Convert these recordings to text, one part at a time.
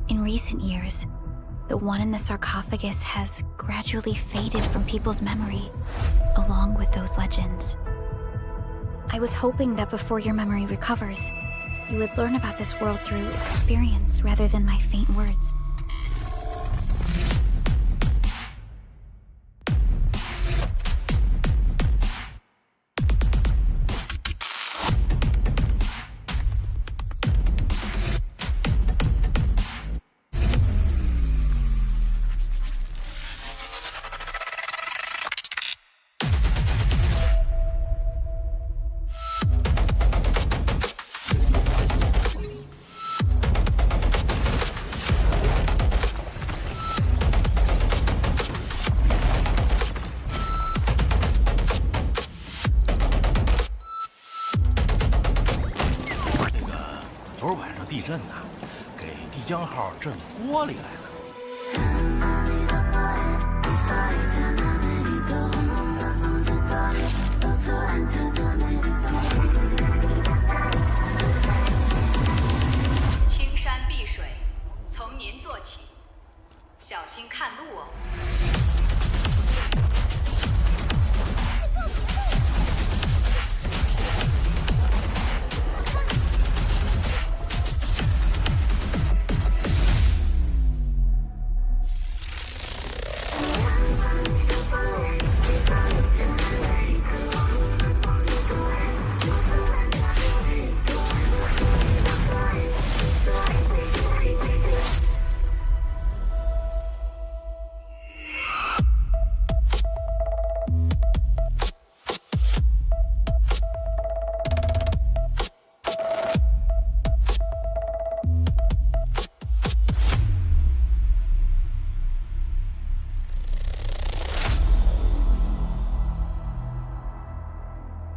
In recent years, the one in the sarcophagus has gradually faded from people's memory, along with those legends. I was hoping that before your memory recovers, you would learn about this world through experience rather than my faint words.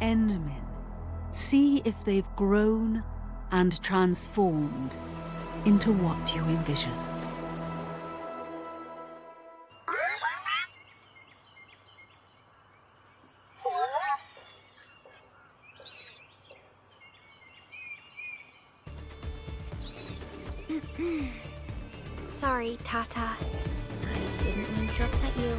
Endmen. See if they've grown and transformed into what you envisioned. Sorry, Tata. I didn't mean to upset you.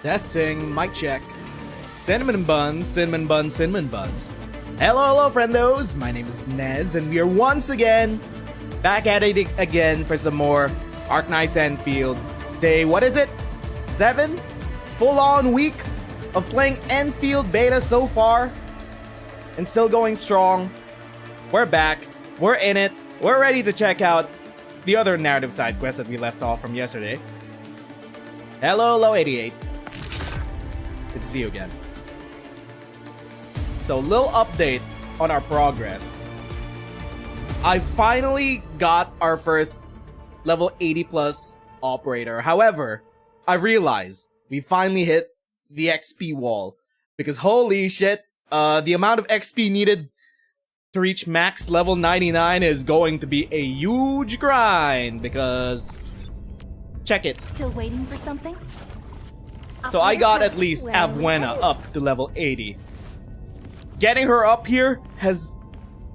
Testing, mic check. Cinnamon buns, cinnamon buns, cinnamon buns. Hello, friendos. My name is Nez, and we are once again back at it again for some more Arknights Endfield. Day, what is it? 7? Full-on week of playing Endfield beta so far, and still going strong. We're back. We're in it. We're ready to check out the other narrative side quest that we left off from yesterday. Hello, Low88. Good to see you again. So, little update on our progress. I finally got our first level 80 plus operator. However, I realized we finally hit the XP wall. Because holy shit, the amount of XP needed to reach max level 99 is going to be a huge grind. Because, check it. Still waiting for something? So I got at least Avwena up to level 80. Getting her up here has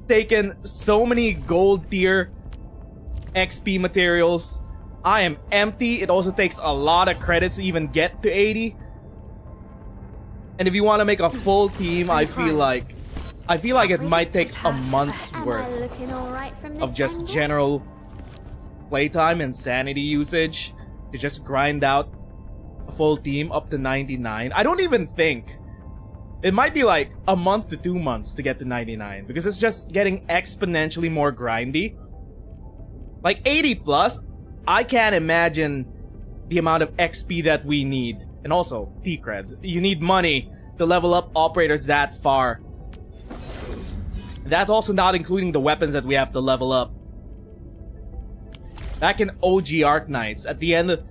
taken so many gold tier XP materials. I am empty. It also takes a lot of credits to even get to 80. And if you want to make a full team, I feel like it might take a month's worth of just general playtime and sanity usage to just grind out a full team up to 99. I don't even think it might be like a month to 2 months to get to 99 because it's just getting exponentially more grindy. Like 80 plus, I can't imagine the amount of XP that we need. And also T-creds. You need money to level up operators that far. That's also not including the weapons that we have to level up. Back in OG Arknights, at the end of,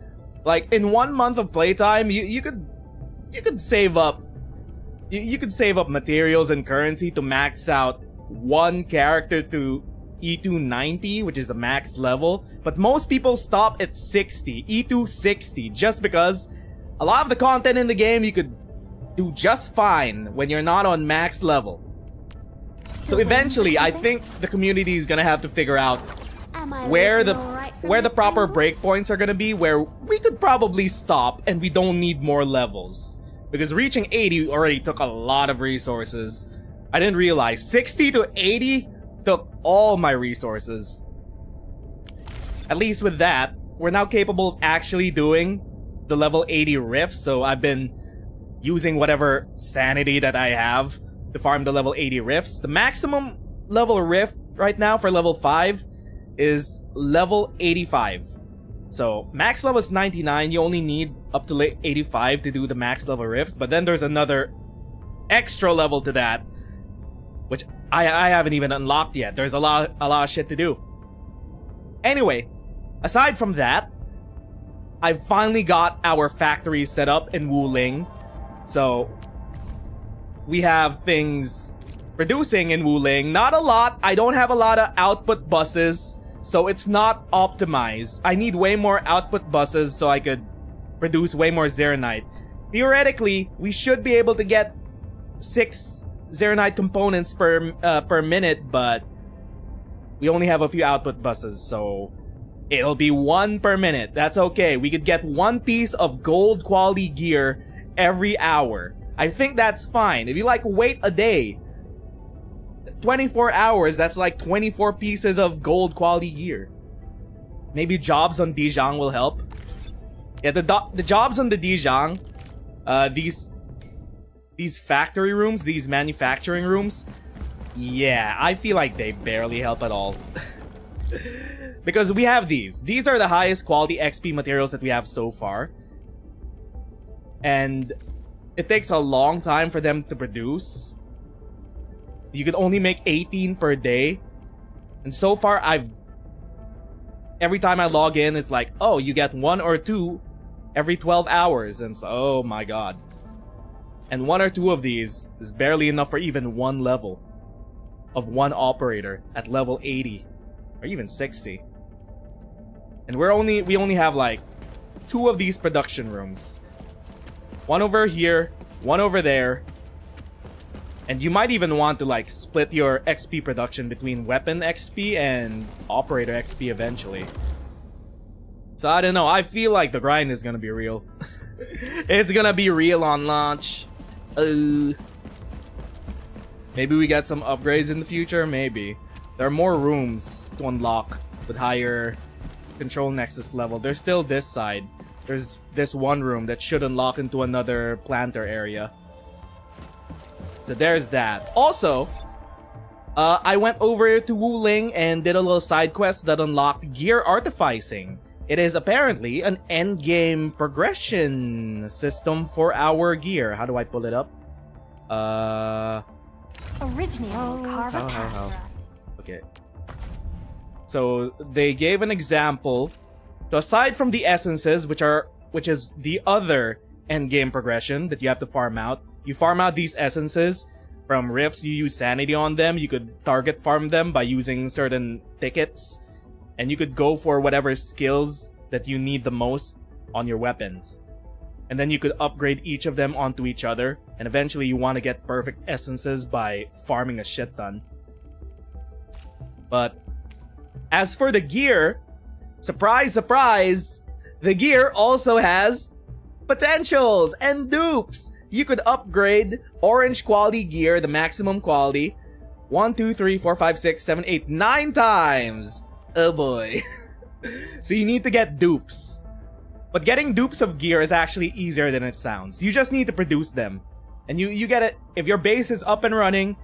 like, in 1 month of playtime, you could save up. You could save up materials and currency to max out one character to E290, which is a max level. But most people stop at 60, E260, just because a lot of the content in the game you could do just fine when you're not on max level. So eventually, I think the community is gonna have to figure out where the proper breakpoints are gonna be, where we could probably stop and we don't need more levels. Because reaching 80 already took a lot of resources. I didn't realize 60 to 80 took all my resources. At least with that, we're now capable of actually doing the level 80 rift, so I've been using whatever sanity that I have to farm the level 80 rifts. The maximum level rift right now for level 5 is level 85. So max level is 99, you only need up to 85 to do the max level rift, but then there's another extra level to that, which I haven't even unlocked yet. There's a lot of shit to do. Anyway, aside from that, I finally got our factory set up in Wuling. So we have things producing in Wuling. Not a lot. I don't have a lot of output buses, so it's not optimized. I need way more output buses so I could produce way more Zeronite. Theoretically, we should be able to get 6 Zeronite components per minute, but we only have a few output buses, so it'll be 1 per minute. That's okay. We could get 1 piece of gold quality gear every hour. I think that's fine. If you like wait a day, 24 hours, that's like 24 pieces of gold quality gear. Maybe jobs on Dijang will help. Yeah, the jobs on the Dijang, these factory rooms, these manufacturing rooms, yeah, I feel like they barely help at all. Because we have these. These are the highest quality XP materials that we have so far. And it takes a long time for them to produce. You can only make 18 per day. And so far, every time I log in, it's like, oh, you get 1 or 2 every 12 hours. And so, oh my god. And 1 or 2 of these is barely enough for even 1 level of 1 operator at level 80 or even 60. And we only have like 2 of these production rooms. 1 over here, 1 over there. And you might even want to like split your XP production between weapon XP and operator XP eventually. So I don't know, I feel like the grind is gonna be real. It's gonna be real on launch. Maybe we get some upgrades in the future, maybe. There are more rooms to unlock with higher control nexus level. There's still this side. There's this 1 room that should unlock into another planter area. So there's that. Also, I went over to Wuling and did a little side quest that unlocked gear artificing. It is apparently an endgame progression system for our gear. How do I pull it up? Okay. So they gave an example. So aside from the essences, which is the other endgame progression that you have to farm out, you farm out these essences from rifts. You use sanity on them. You could target farm them by using certain tickets, and you could go for whatever skills that you need the most on your weapons. And then you could upgrade each of them onto each other, and eventually you want to get perfect essences by farming a shit ton. But as for the gear, surprise, surprise, the gear also has potentials and dupes. You could upgrade orange quality gear, the maximum quality, 1, 2, 3, 4, 5, 6, 7, 8, 9 times. Oh boy. So you need to get dupes. But getting dupes of gear is actually easier than it sounds. You just need to produce them. And you get it. If your base is up and running,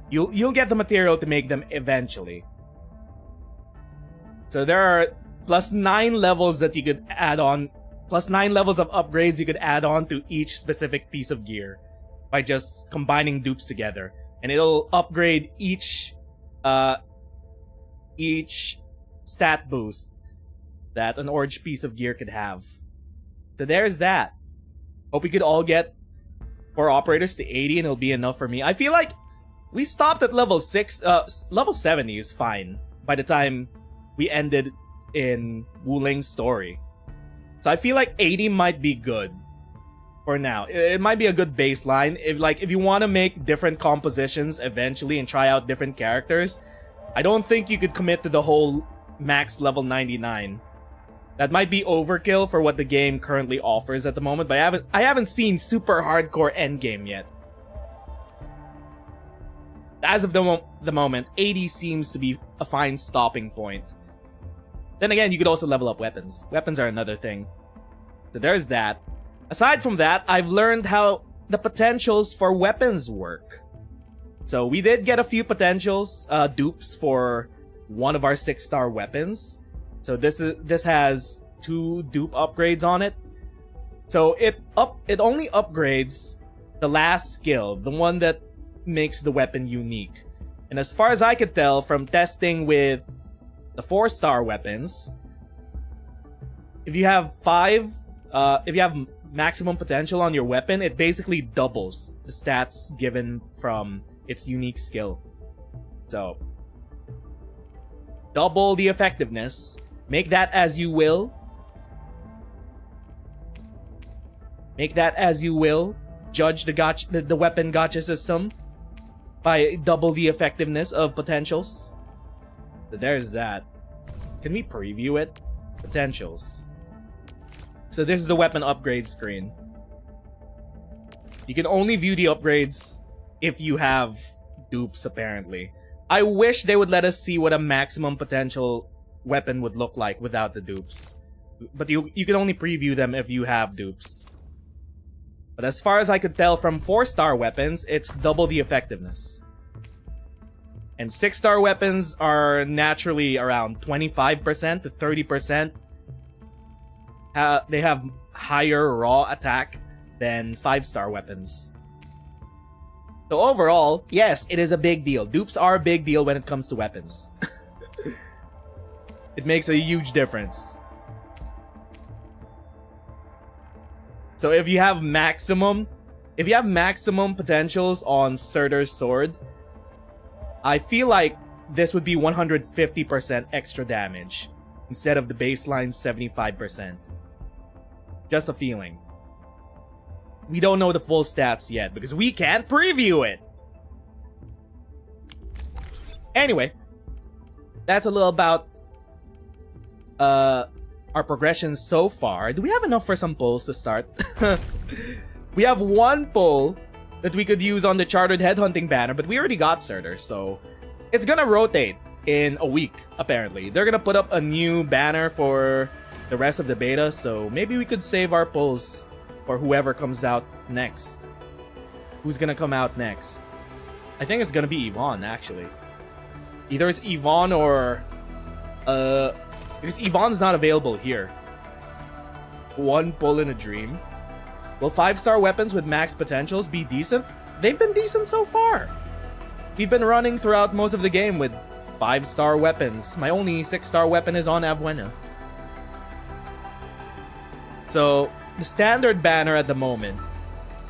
you'll get the material to make them eventually. So there are plus 9 levels that you could add on. Plus 9 levels of upgrades you could add on to each specific piece of gear by just combining dupes together. And it'll upgrade each stat boost that an orange piece of gear could have. So there's that. Hope we could all get 4 operators to 80 and it'll be enough for me. I feel like we stopped at level 6. Level 70 is fine by the time we ended in Wuling's story. So I feel like 80 might be good. for now. It might be a good baseline. If you want to make different compositions eventually and try out different characters, I don't think you could commit to the whole max level 99. That might be overkill for what the game currently offers at the moment, but I haven't seen super hardcore endgame yet. As of the moment, 80 seems to be a fine stopping point. Then again, you could also level up weapons. Weapons are another thing. So there's that. Aside from that, I've learned how the potentials for weapons work. So we did get a few potentials, dupes for one of our 6-star weapons. So this has 2 dupe upgrades on it. So it only upgrades the last skill, the one that makes the weapon unique. And as far as I could tell from testing with the 4-star weapons, if you have maximum potential on your weapon, it basically doubles the stats given from its unique skill. So double the effectiveness. Make that as you will. Make that as you will. Judge the weapon gacha system by double the effectiveness of potentials. So there's that. Can we preview it? Potentials. So this is the weapon upgrade screen. You can only view the upgrades if you have dupes, apparently. I wish they would let us see what a maximum potential weapon would look like without the dupes. But you can only preview them if you have dupes. But as far as I could tell from 4-star weapons, it's double the effectiveness. And 6-star weapons are naturally around 25% to 30%. They have higher raw attack than 5-star weapons. So overall, yes, it is a big deal. Dupes are a big deal when it comes to weapons. It makes a huge difference. So if you have maximum potentials on Surtur's sword, I feel like this would be 150% extra damage instead of the baseline 75%. Just a feeling. We don't know the full stats yet because we can't preview it. Anyway, that's a little about our progression so far. Do we have enough for some polls to start? We have 1 poll that we could use on the Chartered Headhunting banner, but we already got Surtur, so it's gonna rotate in a week, apparently. They're gonna put up a new banner for the rest of the beta, so maybe we could save our polls for whoever comes out next. Who's gonna come out next? I think it's gonna be Yvonne, actually. Either it's Yvonne or because Yvonne's not available here. 1 pull in a dream. Will 5-star weapons with max potentials be decent? They've been decent so far. We've been running throughout most of the game with 5-star weapons. My only 6-star weapon is on Avwena. So, the standard banner at the moment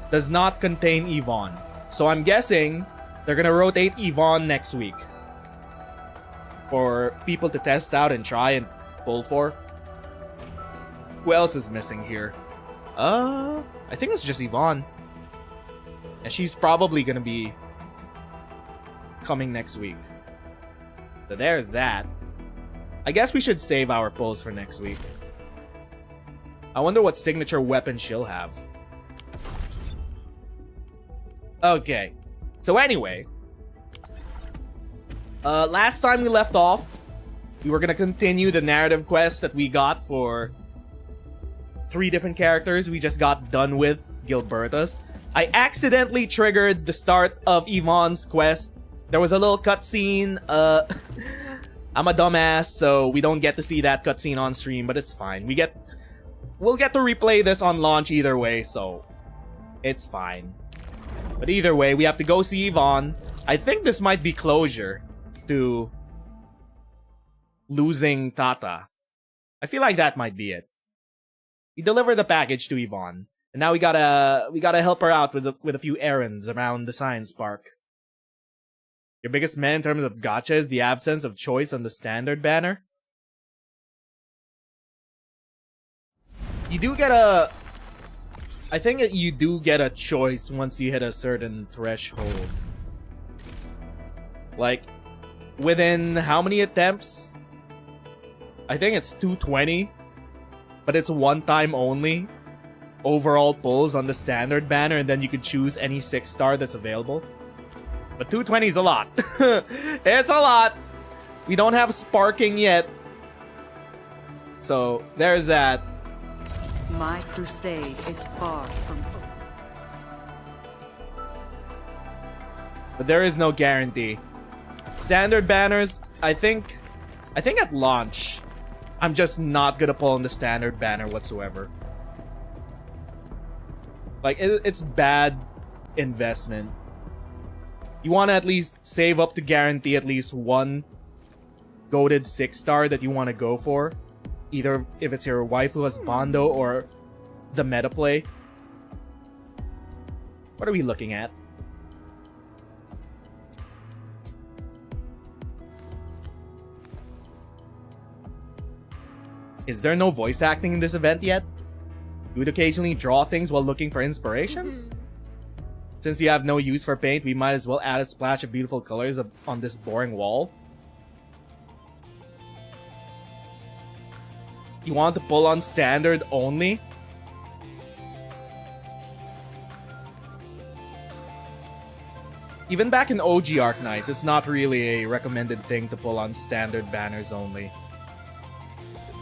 does not contain Yvonne. So I'm guessing they're gonna rotate Yvonne next week for people to test out and try and pull for. Who else is missing here? I think it's just Yvonne. And she's probably gonna be coming next week. So there's that. I guess we should save our pulls for next week. I wonder what signature weapon she'll have. Okay. So anyway. Last time we left off, we were gonna continue the narrative quest that we got for 3 different characters we just got done with, Gilberta's. I accidentally triggered the start of Yvonne's quest. There was a little cutscene. I'm a dumbass, so we don't get to see that cutscene on stream, but it's fine. We'll get to replay this on launch either way, so it's fine. But either way, we have to go see Yvonne. I think this might be closure to losing Tata. I feel like that might be it. We delivered the package to Yvonne, and now we gotta help her out with a few errands around the science park. Your biggest man in terms of gacha is the absence of choice on the standard banner. You do get a I think that you do get a choice once you hit a certain threshold. Like, within how many attempts? I think it's 220, but it's one time only. Overall pulls on the standard banner, and then you could choose any 6-star that's available. But 220 is a lot. It's a lot. We don't have sparking yet. So, there's that. My crusade is far from over. But there is no guarantee. Standard banners, I think at launch, I'm just not gonna pull on the standard banner whatsoever. Like, it's bad investment. You want to at least save up to guarantee at least one goated 6-star that you want to go for. Either if it's your waifu husbando or the meta play. What are we looking at? Is there no voice acting in this event yet? You would occasionally draw things while looking for inspirations? Since you have no use for paint, we might as well add a splash of beautiful colors on this boring wall. You want to pull on standard only? Even back in OG Arknights, it's not really a recommended thing to pull on standard banners only.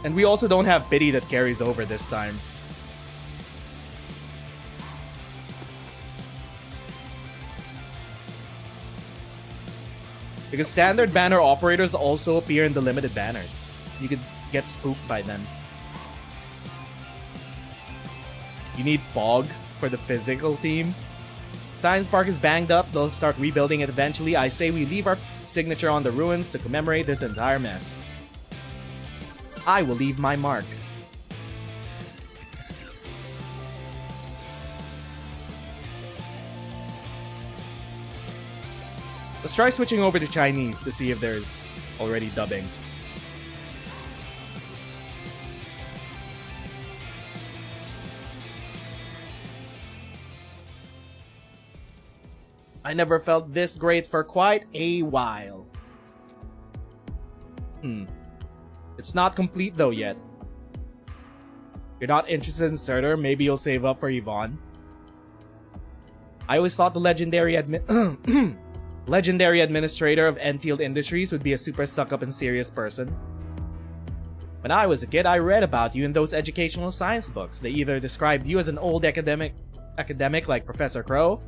And we also don't have pity that carries over this time. Because standard banner operators also appear in the limited banners. You could get spooked by them. You need Bog for the physical team. Science Park is banged up. They'll start rebuilding it eventually. I say we leave our signature on the ruins to commemorate this entire mess. I will leave my mark. Let's try switching over to Chinese to see if there's already dubbing. I never felt this great for quite a while. It's not complete though yet. You're not interested in Surtur? Maybe you'll save up for Yvonne. I always thought the legendary legendary administrator of Endfield Industries would be a super stuck-up and serious person. When I was a kid, I read about you in those educational science books. They either described you as an old academic like Professor Crow,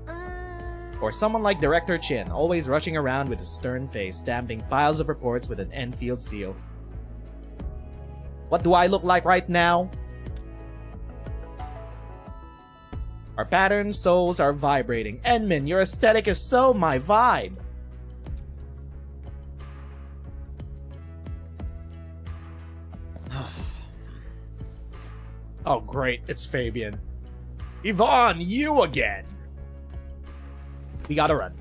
or someone like Director Chin, always rushing around with a stern face, stamping piles of reports with an Endfield seal. What do I look like right now? Our patterned souls are vibrating. Enmin, your aesthetic is so my vibe. Oh great, it's Fabian. Yvonne, you again! We gotta run.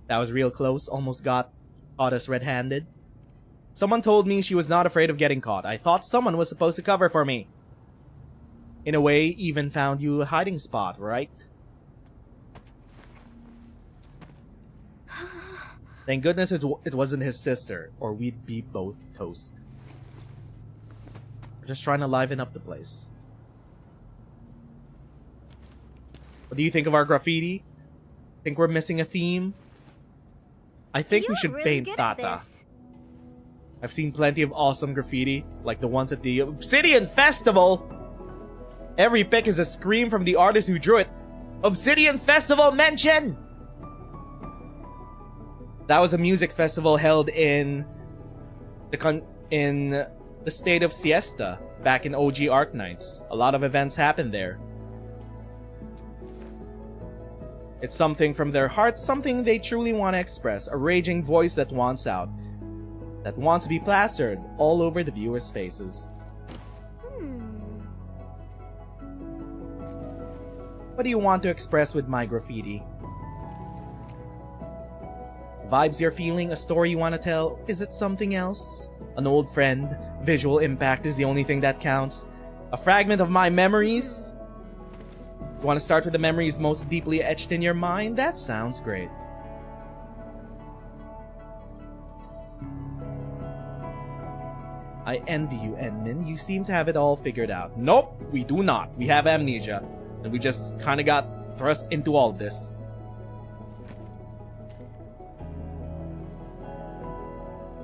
That was real close, almost caught us red-handed. Someone told me she was not afraid of getting caught. I thought someone was supposed to cover for me. In a way, even found you a hiding spot, right? Thank goodness it wasn't his sister, or we'd be both toast. We're just trying to liven up the place. What do you think of our graffiti? Think we're missing a theme? I think we should paint Tata. I've seen plenty of awesome graffiti, like the ones at the Obsidian Festival! Every pic is a scream from the artist who drew it. Obsidian Festival mention! That was a music festival held in the state of Siesta back in OG Arknights. A lot of events happened there. It's something from their hearts, something they truly want to express, a raging voice that wants out, that wants to be plastered all over the viewers' faces. What do you want to express with my graffiti? Vibes you're feeling? A story you want to tell? Is it something else? An old friend? Visual impact is the only thing that counts? A fragment of my memories? You want to start with the memories most deeply etched in your mind? That sounds great. I envy you, Endmin. You seem to have it all figured out. Nope, we do not. We have amnesia. And we just kind of got thrust into all of this.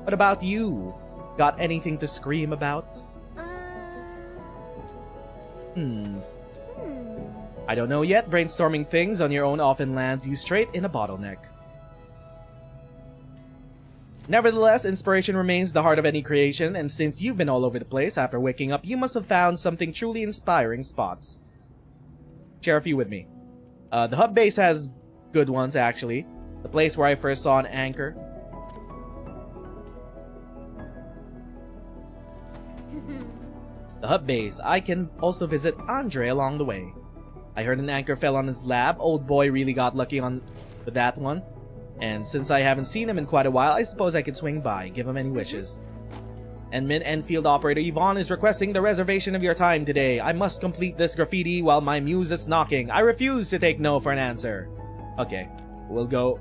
What about you? Got anything to scream about? I don't know yet. Brainstorming things on your own often lands you straight in a bottleneck. Nevertheless, inspiration remains the heart of any creation, and since you've been all over the place after waking up, you must have found something truly inspiring spots. Share a few with me. The hub base has good ones, actually. The place where I first saw an anchor. The hub base. I can also visit Andre along the way. I heard an anchor fell on his lab. Old boy really got lucky with that one. And since I haven't seen him in quite a while, I suppose I could swing by, give him any wishes. Endfield operator Yvonne is requesting the reservation of your time today. I must complete this graffiti while my muse is knocking. I refuse to take no for an answer. Okay, we'll go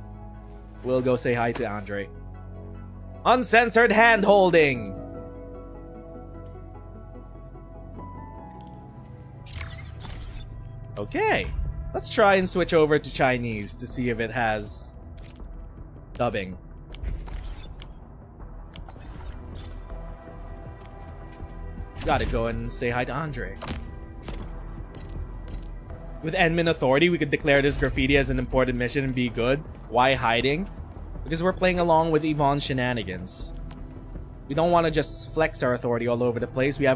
say hi to Andre. Uncensored handholding. Okay, let's try and switch over to Chinese to see if it has dubbing. Gotta go and say hi to Andre. With Endmin authority, we could declare this graffiti as an important mission and be good. Why hiding? Because we're playing along with Yvonne's shenanigans. We don't want to just flex our authority all over the place. We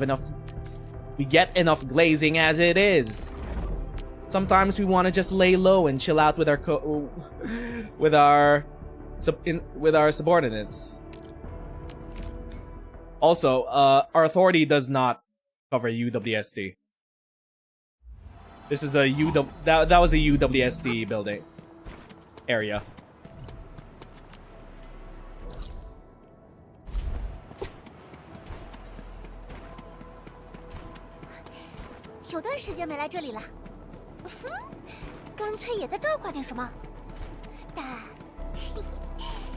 get enough glazing as it is. Sometimes we want to just lay low and chill out with our subordinates. Also, our authority does not cover UWSD. This is a that was a UWSD building area. 有段时间没来这里了，干脆也在这儿挂点什么。但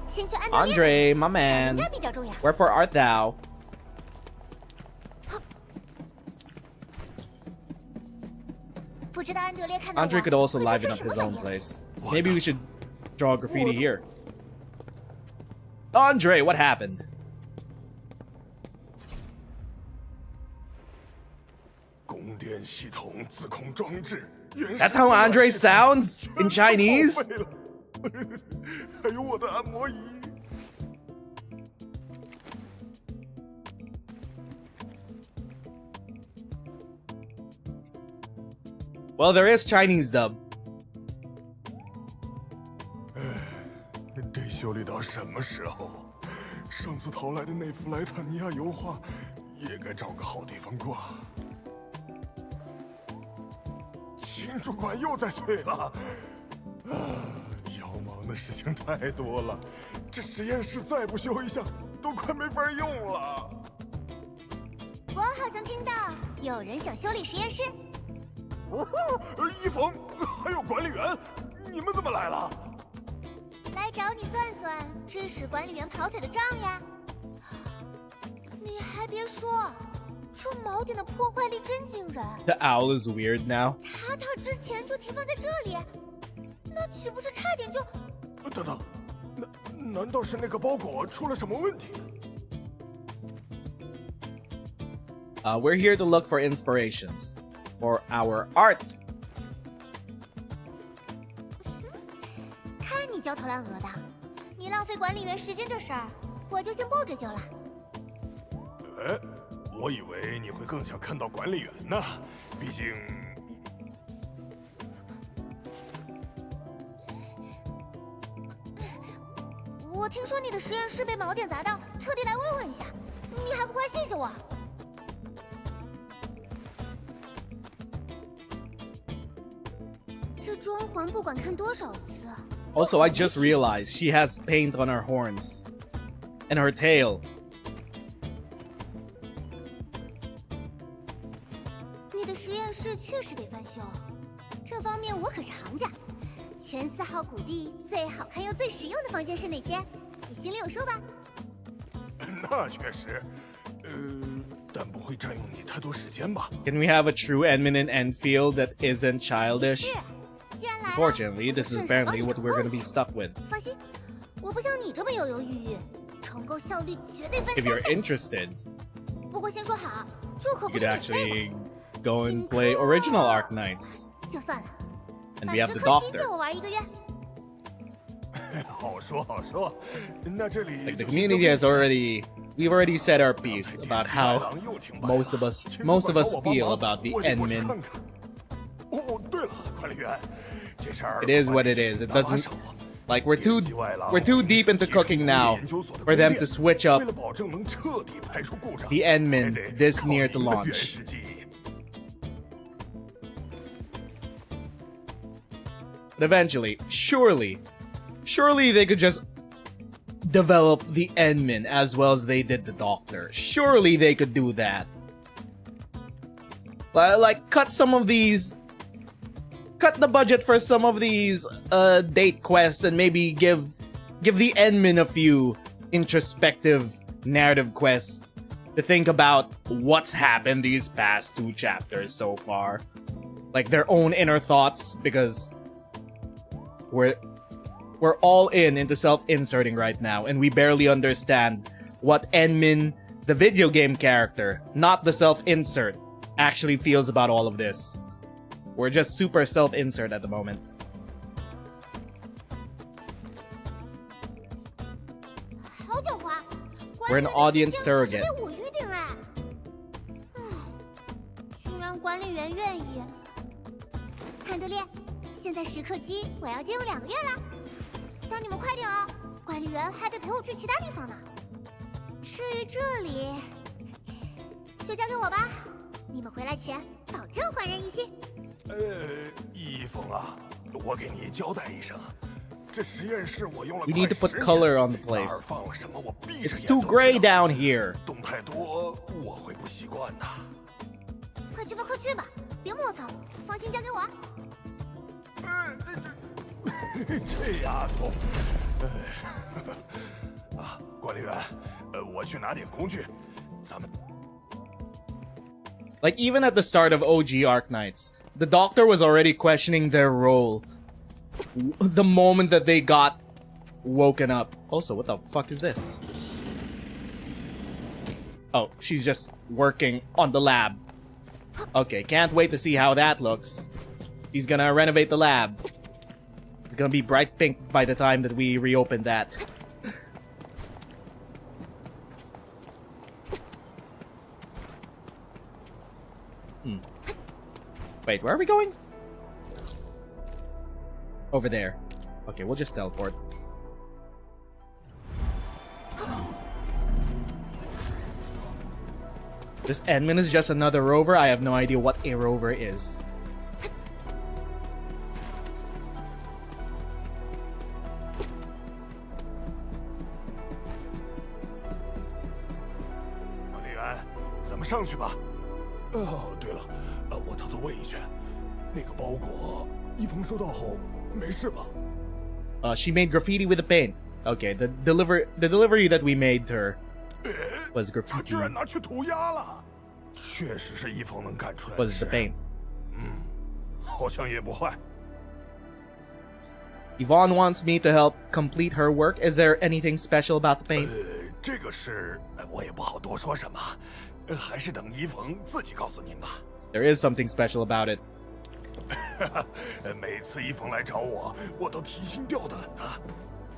先去安德烈 Andre, my man. 应该比较重要。 Wherefore art thou? Andre could also liven up his own place. Maybe we should draw graffiti here. Andre, what happened? That's how Andre sounds in Chinese? Well, there is Chinese dub. 得修理到什么时候？上次淘来的那幅莱塔尼亚油画，也该找个好地方挂。新主管又在催了，要忙的事情太多了，这实验室再不修一下，都快没法用了。我好像听到有人想修理实验室。 一冯，还有管理员，你们怎么来了？来找你算算致使管理员跑腿的账呀！你还别说，这锚点的破坏力真惊人。The owl is weird now. 塔塔之前就停放在这里，那岂不是差点就……等等，难道是那个包裹出了什么问题？ We're here to look for inspirations. For our art. 看你焦头烂额的，你浪费管理员时间这事儿，我就先不追究了。哎，我以为你会更想看到管理员呢，毕竟……我听说你的实验室被锚点砸到，特地来问问一下，你还不快谢谢我？ 这装潢不管看多少次， Also, I just realized she has paint on her horns and her tail. 你的实验室确实得翻修，这方面我可是行家。全4号谷地最好看又最实用的房间是哪间？你心里有数吧？那确实，但不会占用你太多时间吧？ Can we have a true admin in Endfield that isn't childish? 既然来了 Unfortunately, this is apparently what we're gonna be stuck with. 放心，我不像你这么犹犹豫豫，成功效率绝对分 If you're 3倍。 interested, 不过先说好，住可 you 不 could 是免费 actually 的， go and play original Arknights. 就算了。 And 把 we have 10 the 颗鸡 doctor. 借我玩1个月。好说好说，那这里 Like the community has we've already said our piece about how most of us feel about the Endmin. 哦，对了，管理员，这事儿 It is what it is. It doesn't like we're too deep into cooking now for them to switch up 为了保证能彻底排除故障 the Endmin 还得 this 靠 near 1 to 个月 launch. 时机 But eventually, surely they could just develop the Endmin as well as they did the Doctor. Surely they could do that. Like cut the budget for some of these date quests and maybe give the Endmin a few introspective narrative quests to think about what's happened these past 2 chapters so far. Like their own inner thoughts, because we're all into self-inserting right now, and we barely understand what Endmin, the video game character, not the self-insert, actually feels about all of this. We're just super self-insert at the moment. 好狡猾！ We're an audience surrogate. 被我预定哎，居然管理员愿意。汉德烈，现在10颗鸡我要借用2个月了，但你们快点哦，管理员还得陪我去其他地方呢。至于这里，就交给我吧。你们回来前保证焕然一新。一峰啊，我给你交代一声，这实验室我用了 We 快 need to put 10 color on the 哪儿 place. 放了什么我闭着 It's 眼 too 都 gray 知道 down here. 动太多我会不习惯的。快去吧，快去吧，别磨蹭，放心交给我。这丫头，管理员，我去拿点工具，咱们。 Like, even at the start of OG Arknights, the Doctor was already questioning their role the moment that they got woken up. Also, what the fuck is this? Oh, she's just working on the lab. Okay, can't wait to see how that looks. She's gonna renovate the lab. It's gonna be bright pink by the time that we reopen that. Wait, where are we going? Over there. Okay, we'll just teleport. This Endmin is just another rover. I have no idea what a rover is. She made graffiti with the paint. Okay, the delivery that we made to her was graffiti. Was the paint. Yvonne wants me to help complete her work. Is there anything special about the paint? 这个事我也不好多说什么，还是等伊冯自己告诉您吧。There is something special about it. 每次伊冯来找我，我都提心吊胆的。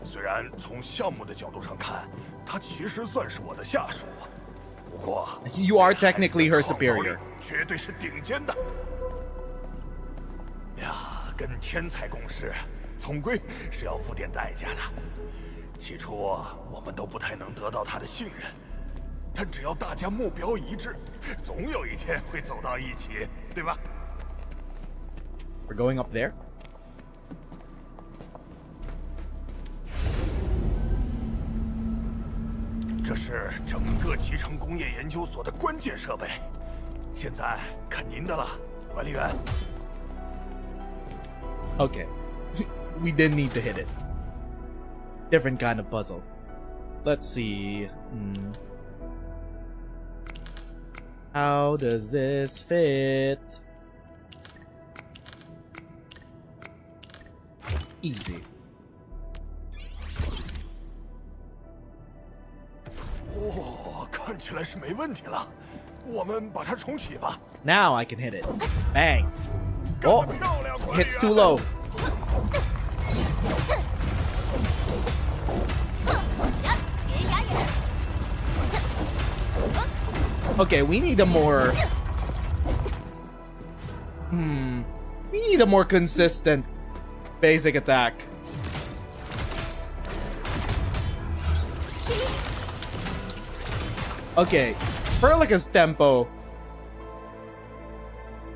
虽然从项目的角度上看，他其实算是我的下属，不过 You are technically her superior. 绝对是顶尖的。呀，跟天才共事，总归是要付点代价的。起初我们都不太能得到他的信任，但只要大家目标一致，总有一天会走到一起，对吧？ We're going up there. 是整个集成工业研究所的关键设备。现在看您的了，管理员。Okay. We didn't need to hit it. Different kind of puzzle. Let's see. How does this fit? Easy. 哦，看起来是没问题了。我们把它重启吧。 Now I can hit it. Bang. 干 Oh, 得漂亮，管理员 hits too low. Okay, we need a more... We need a more consistent basic attack. Okay, Perlica's tempo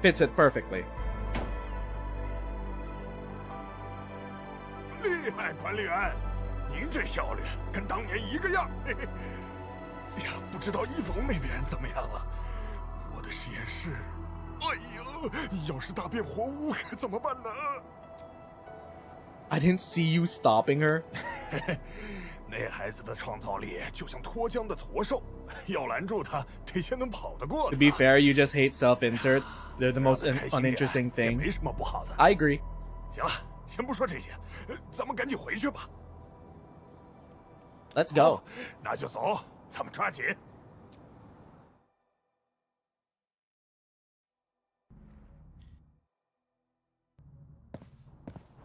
fits it perfectly. 厉害，管理员，您这效率跟当年一个样。嘿嘿。哎呀，不知道伊冯那边怎么样了？我的实验室，哎呦，要是大变活物该怎么办呢？ I didn't see you stopping her. 那孩子的创造力就像脱缰的驼兽，要拦住他，得先能跑得过他。 To be fair, you just hate self-inserts. They're the most 让他开心点 uninteresting 也 thing. 没什么不好的。 I agree. 行了，先不说这些，咱们赶紧回去吧。 Let's go. 好，那就走，咱们抓紧。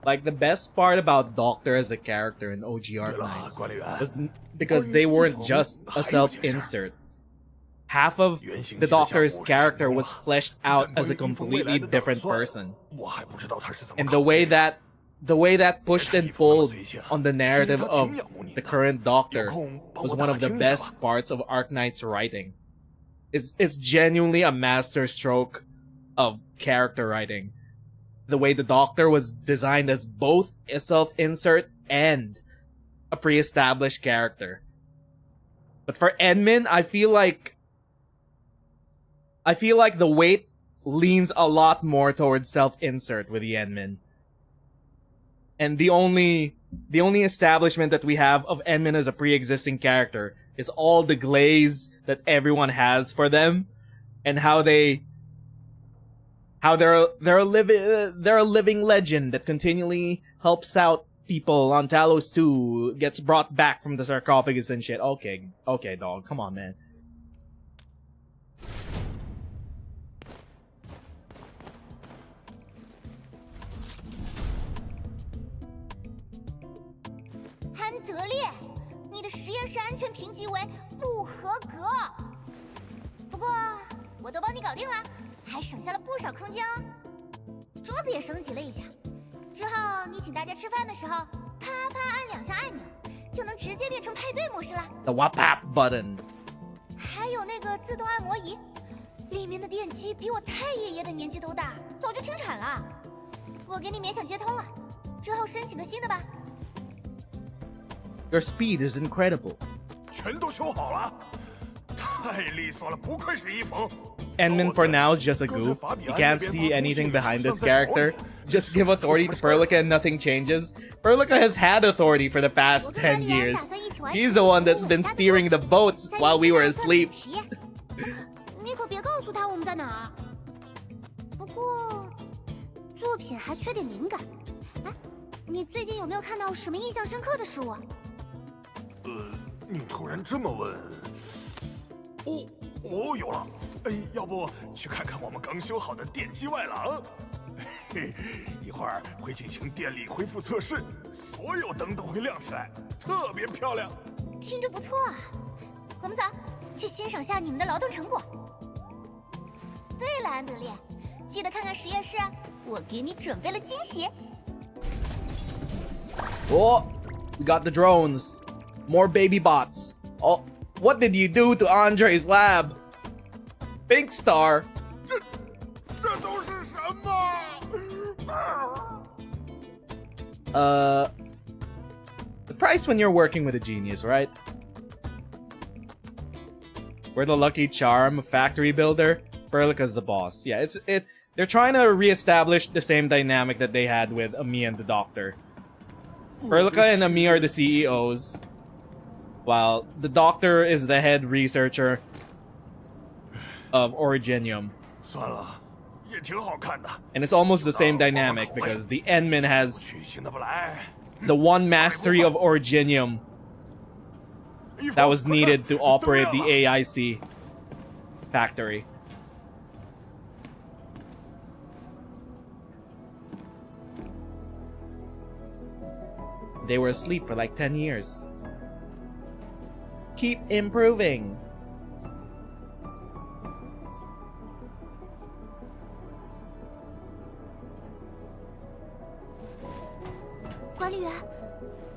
Like, the best part about Doctor as a character in OG Arknights was because they weren't just a self-insert. Half of the Doctor's character was fleshed out as a completely different person. And the way that pushed and pulled on the narrative of the current Doctor was one of the best parts of Arknight's writing. It's genuinely a masterstroke of character writing. The way the Doctor was designed as both a self-insert and a pre-established character. But for Enmin, I feel like the weight leans a lot more towards self-insert with the Enmin. And the only establishment that we have of Enmin as a pre-existing character is all the glaze that everyone has for them, and how they're a living legend that continually helps out people on Talos 2, gets brought back from the sarcophagus and shit. Okay, dog, come on, man. The WAP button. 还有那个自动按摩仪，里面的电机比我太爷爷的年纪都大，早就停产了。我给你勉强接通了，之后申请个新的吧。Your speed is incredible. 全都修好了，太利索了，不愧是伊冯。 Enmin for now is just a goof. You can't see anything behind this character. Just give authority to Perlica and nothing changes. Perlica has had authority for the past 10 years. He's the one that's been steering the boats while we were asleep. 你可别告诉他我们在哪儿。不过，作品还缺点灵感。哎，你最近有没有看到什么印象深刻的事物？你突然这么问，哦，有了。 哎，要不去看看我们刚修好的电机外廊？嘿，一会儿会进行电力恢复测试，所有灯都会亮起来，特别漂亮。听着不错啊，我们走，去欣赏下你们的劳动成果。对了，安德烈，记得看看实验室，我给你准备了惊喜。Oh, we got the drones. More baby bots. Oh, what did you do to Andre's lab? Pink Star. 这都是什么？ The price when you're working with a genius, right? We're the lucky charm factory builder. Perlica's the boss. Yeah, they're trying to reestablish the same dynamic that they had with Ami and the doctor. Perlica and Ami are the CEOs, while the doctor is the head researcher of Originium. 算了，也挺好看的。 And it's almost the same dynamic because the Endman has 去新的不来。 the one mastery of Originium that was needed to operate the AIC factory. They were asleep for like 10 years. Keep improving. 管理员，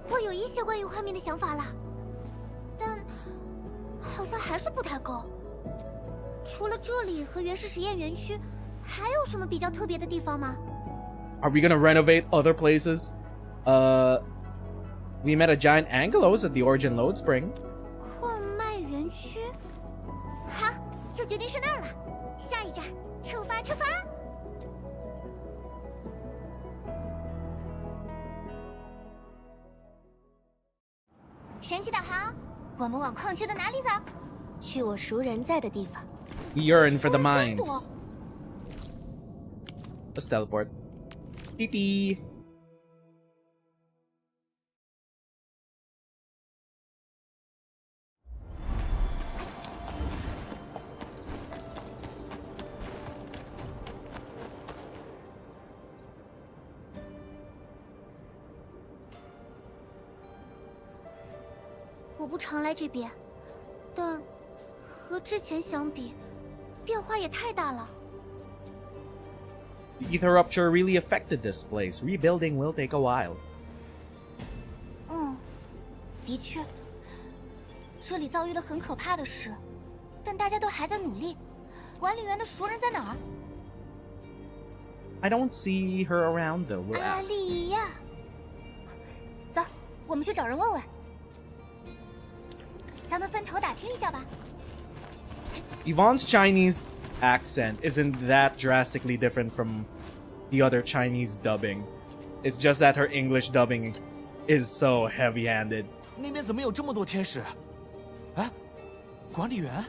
我有一些关于画面的想法了，但好像还是不太够。除了这里和原始实验园区，还有什么比较特别的地方吗？ Are we gonna renovate other places? We met a giant Angelos at the Origin Load Spring. 矿脉园区，好，就决定是那儿了。下一站，出发，出发！神奇导航，我们往矿区的哪里走？去我熟人在的地方。 We yearn for the 说得真 mines. 多 Let's teleport. Beep beep. “我不常来这边，但和之前相比，变化也太大了。” The ether rupture really affected this place. Rebuilding will take a while. 的确，这里遭遇了很可怕的事，但大家都还在努力。管理员的熟人在哪儿？ I don't see her around though. We'll 阿 ask. 丽亚。走，我们去找人问问。咱们分头打听一下吧。 Yvonne's Chinese accent isn't that drastically different from the other Chinese dubbing. It's just that her English dubbing is so heavy-handed. 那边怎么有这么多天使？哎，管理员？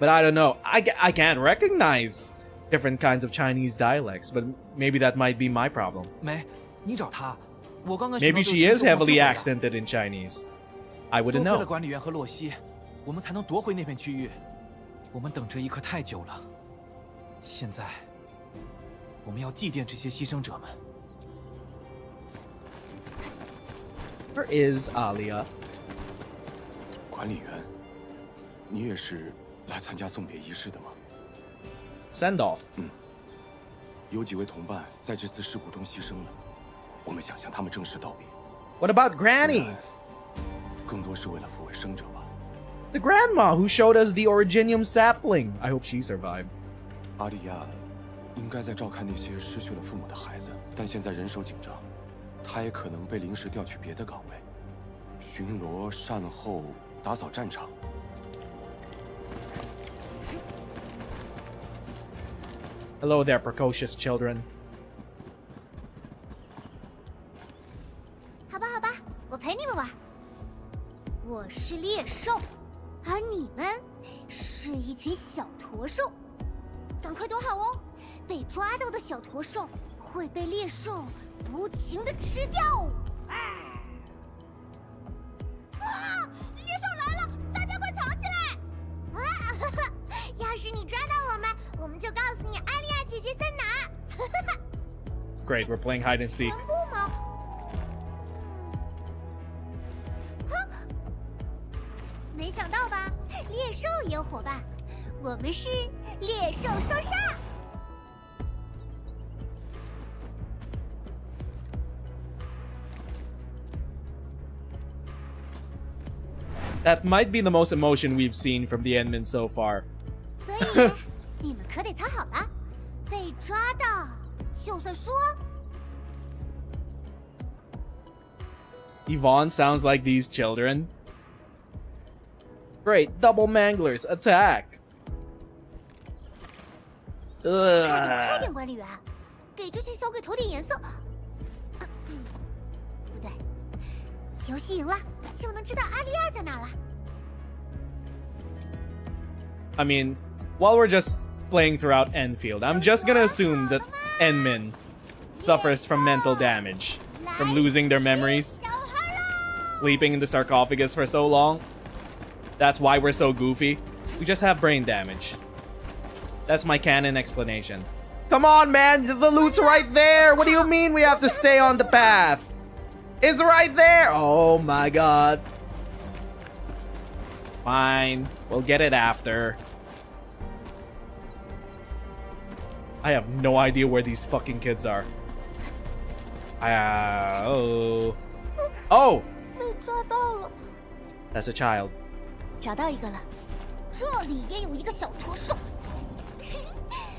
But I don't know. I can't recognize different kinds of Chinese dialects, but maybe that might be my problem. 没，你找他。我刚刚 Maybe she is heavily accented in Chinese. I wouldn't 多亏了 know. 管理员和洛西，我们才能夺回那片区域。我们等这一刻太久了，现在我们要祭奠这些牺牲者们。 Where is Alia? 管理员，你也是来参加送别仪式的吗？ Send off. 有几位同伴在这次事故中牺牲了，我们想向他们正式道别。 What about Granny? 更多是为了抚慰生者吧。 The grandma who showed us the Originium sapling. I hope she survived. 阿丽亚应该在照看那些失去了父母的孩子，但现在人手紧张，她也可能被临时调去别的岗位，巡逻、善后、打扫战场。 Hello there, precocious children. 好吧，好吧，我陪你们玩。我是猎兽，而你们是一群小驼兽。赶快躲好哦！被抓到的小驼兽会被猎兽无情的吃掉。啊！猎兽来了，大家快藏起来！啊！要是你抓到我们就告诉你阿丽亚姐姐在哪儿。 Great, we're playing hide and seek. 全部吗？没想到吧，猎兽也有伙伴，我们是猎兽双杀。 That might be the most emotion we've seen from the Endman so far. 所以你们可得藏好了，被抓到就算说。 Yvonne sounds like these children. Great, double manglers, attack. 快点，管理员，给这些小鬼投点颜色。不对，游戏赢了就能知道阿利亚在哪了。 I mean, while we're just playing throughout Endfield, I'm just gonna assume that Endmin suffers from mental damage from losing their memories, sleeping in the sarcophagus for so long. That's why we're so goofy. We just have brain damage. That's my canon explanation. Come on, man! The loot's right there! What do you mean we have to stay on the path? It's right there! Oh my god. Fine. We'll get it after. I have no idea where these fucking kids are. Oh. Oh! 被抓到了， That's a child. 找到一个了。这里也有一个小驼兽。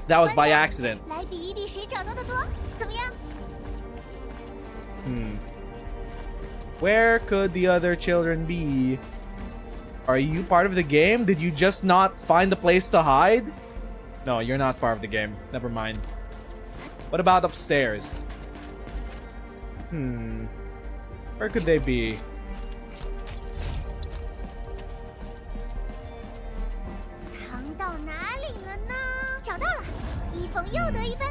That was by accident. 来比一比谁找到的多，怎么样？ Where could the other children be? Are you part of the game? Did you just not find a place to hide? No, you're not part of the game. Never mind. What about upstairs? Where could they be? 藏到哪里了呢？找到了，一封又得一分。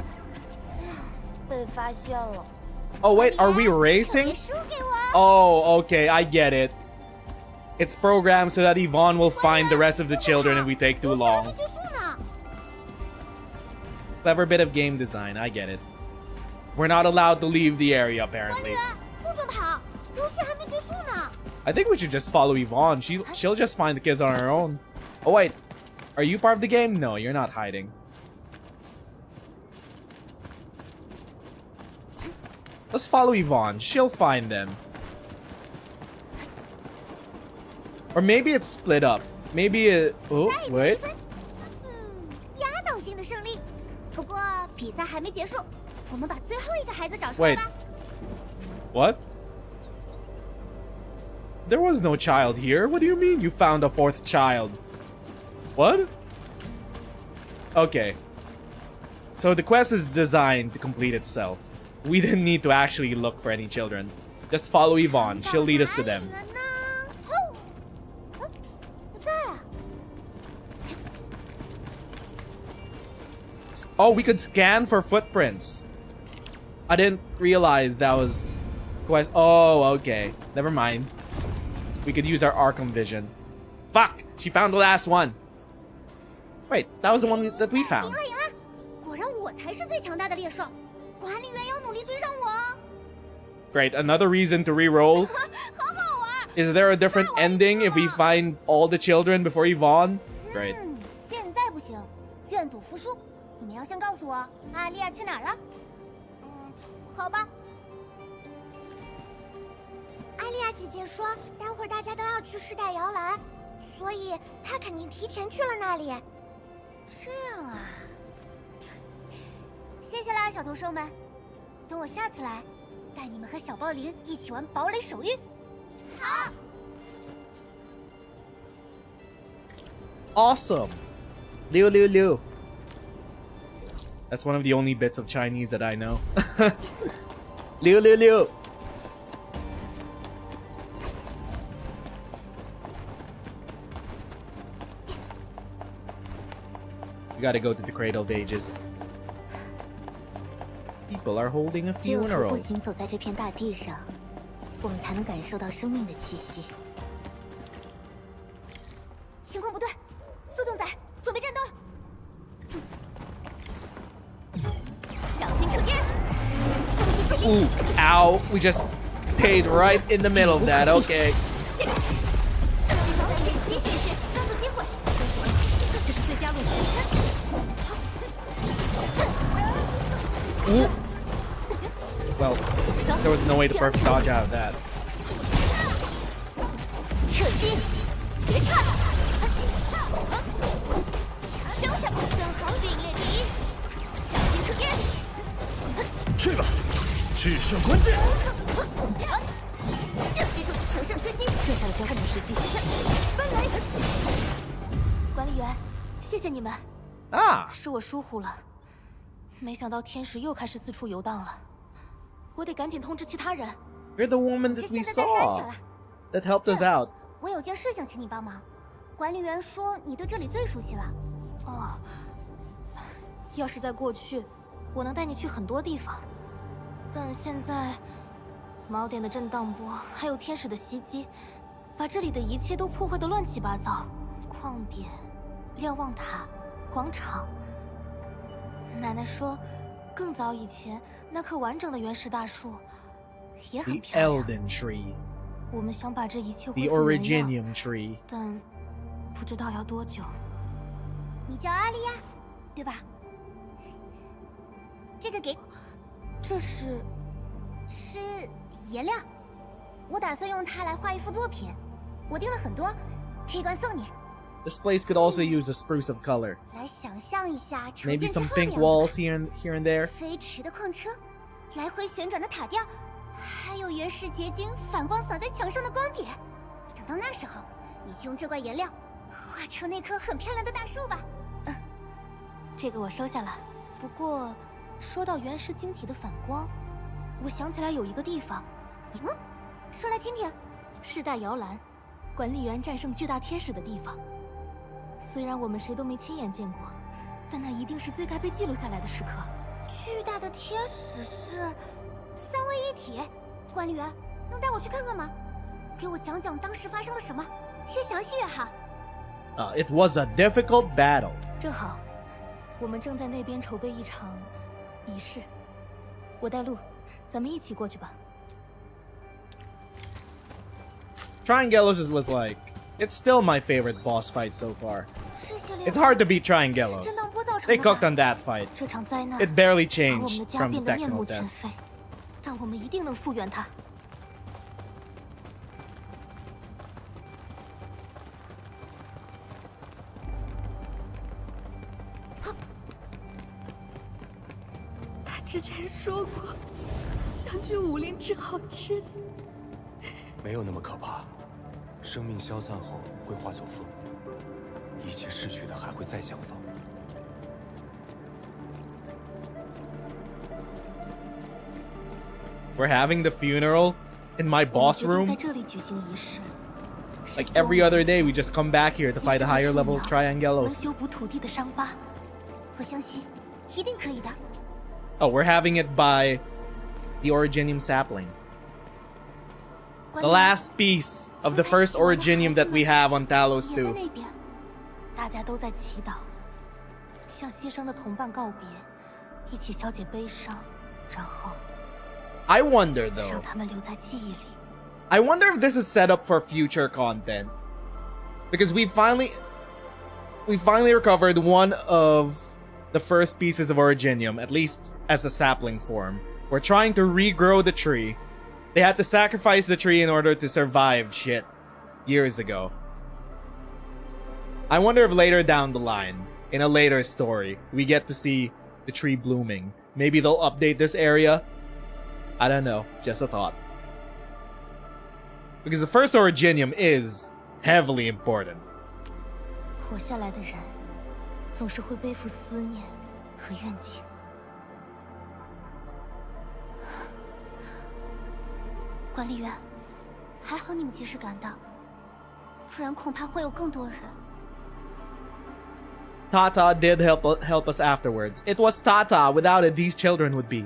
被发现了。 Oh wait, are we racing? 别输给我。 Oh, okay, I get it. It's programmed so that Yvonne will find the rest of the children if we take too long. 游戏还没结束呢。 Clever bit of game design, I get it. We're not allowed to leave the area, 管理 apparently. 员，不准跑，游戏还没结束呢。 I think we should just follow Yvonne. She'll just find the kids on her own. Oh wait, are you part of the game? No, you're not hiding. Let's follow Yvonne. She'll find them. Or maybe it's split up. Maybe it... Oh, 再得一 wait. 分。压倒性的胜利。不过比赛还没结束，我们把最后一个孩子找出来 Wait. 吧。 What? There was no child here. What do you mean you found a fourth child? What? Okay. So the quest is designed to complete itself. We didn't need to actually look for any children. Just follow Yvonne. She'll lead us to them. 哪里了呢？哦，不在啊。 Oh, we could scan for footprints. I didn't realize that was quest. Oh, okay. Never mind. We could use our Arkham vision. Fuck! She found the last one. Wait, that was the one that we 赢 found. 了赢了！果然我才是最强大的猎手。管理员要努力追上我哦。 Great, another reason to re-roll. 好好玩。 Is there a different ending if we find all the children before Yvonne? Great. 现在不行，愿赌服输。你们要先告诉我阿丽亚去哪儿了。好吧。阿丽亚姐姐说，待会儿大家都要去试戴摇篮，所以她肯定提前去了那里。这样啊。谢谢啦，小头兽们。等我下次来，带你们和小暴灵一起玩堡垒守御。好。 Awesome. Liu Liu Liu. That's one of the only bits of Chinese that I know. Liu Liu Liu. We gotta go to the Cradle of Ages. People are holding a 只有徒步 funeral. 行走在这片大地上，我们才能感受到生命的气息。情况不对，速洞仔，准备战斗！小心触电，攻击指令。 Ooh, ow. We just stayed right in the middle of that. Okay. 接显示，抓住机会，这是最佳路线。 Ooh. Well, there was no way to perfect dodge out of that. 射击，绝杀！收下吧，正好并列第一。小心触电。去吧，制胜关键。技术乘胜追击，剩下的交给你实际。分雷！管理员，谢谢你们。Ah, 是我疏忽了，没想到天使又开始四处游荡了，我得赶紧通知其他人。 you're the woman 这 that we 现在暂时安 saw 全了。 that helped us out. 我有件事想请你帮忙。管理员说你对这里最熟悉了。哦，要是在过去，我能带你去很多地方，但现在，锚点的震荡波还有天使的袭击，把这里的一切都破坏得乱七八糟。矿点、瞭望塔、广场。奶奶说，更早以前那棵完整的原始大树也很 The 漂亮。 Elden Tree, 我们想把这一切 the 恢复原样， Originium Tree. 但不知道要多久。你叫阿丽亚，对吧？这个给，这是是颜料，我打算用它来画一幅作品。我订了很多，这罐送你。 This place could also use a spruce of color. 来想象一下重 Maybe 建之 some 后的 pink 样子 walls 吧 here and there. 飞驰的矿车，来回旋转的塔吊，还有原始结晶反光洒在墙上的光点。等到那时候，你就用这罐颜料画出那棵很漂亮的大树吧。这个我收下了。不过，说到原始晶体的反光，我想起来有一个地方，说来听听。世代摇篮，管理员战胜巨大天使的地方。虽然我们谁都没亲眼见过，但那一定是最该被记录下来的时刻。巨大的天使是三位一体。管理员，能带我去看看吗？给我讲讲当时发生了什么，越详细越好。It was a difficult battle. 正好，我们正在那边筹备一场仪式。我带路，咱们一起过去吧。Triangelos was like, it's still my favorite boss fight so far. It's hard to beat Triangelos. 震荡波造成 They 的 cooked 吧 on that fight. 这场灾难 It barely 把我们的 changed 家 from 变得面目 Techno 全 Test. 非，但我们一定能复原它。他之前说过，想去武林吃好吃的。没有那么可怕。生命消散后会化作风，一切逝去的还会再相逢。 We're having the funeral in my boss 我们 room. 决定在这里举行仪式。 Like every other day, we just come back here to fight a higher level 能 Triangelos. 修补土地的伤疤。我相信，一定可以的。 Oh, we're having it by the Originium sapling. The last piece of the first Originium that we have on Talos 也在 2. 那边，大家都在祈祷，向牺牲的同伴告别，一起消解悲伤，然后 I wonder though. 让他们留在记忆里。 I wonder if this is set up for future content. Because we finally recovered one of the first pieces of Originium, at least as a sapling form. We're trying to regrow the tree. They had to sacrifice the tree in order to survive shit years ago. I wonder if later down the line, in a later story, we get to see the tree blooming. Maybe they'll update this area. I don't know, just a thought. Because the first Originium is heavily important. 活下来的人，总是会背负思念和怨气。管理员，还好你们及时赶到，不然恐怕会有更多人。 Tata did help us afterwards. It was Tata. Without it, these children would be.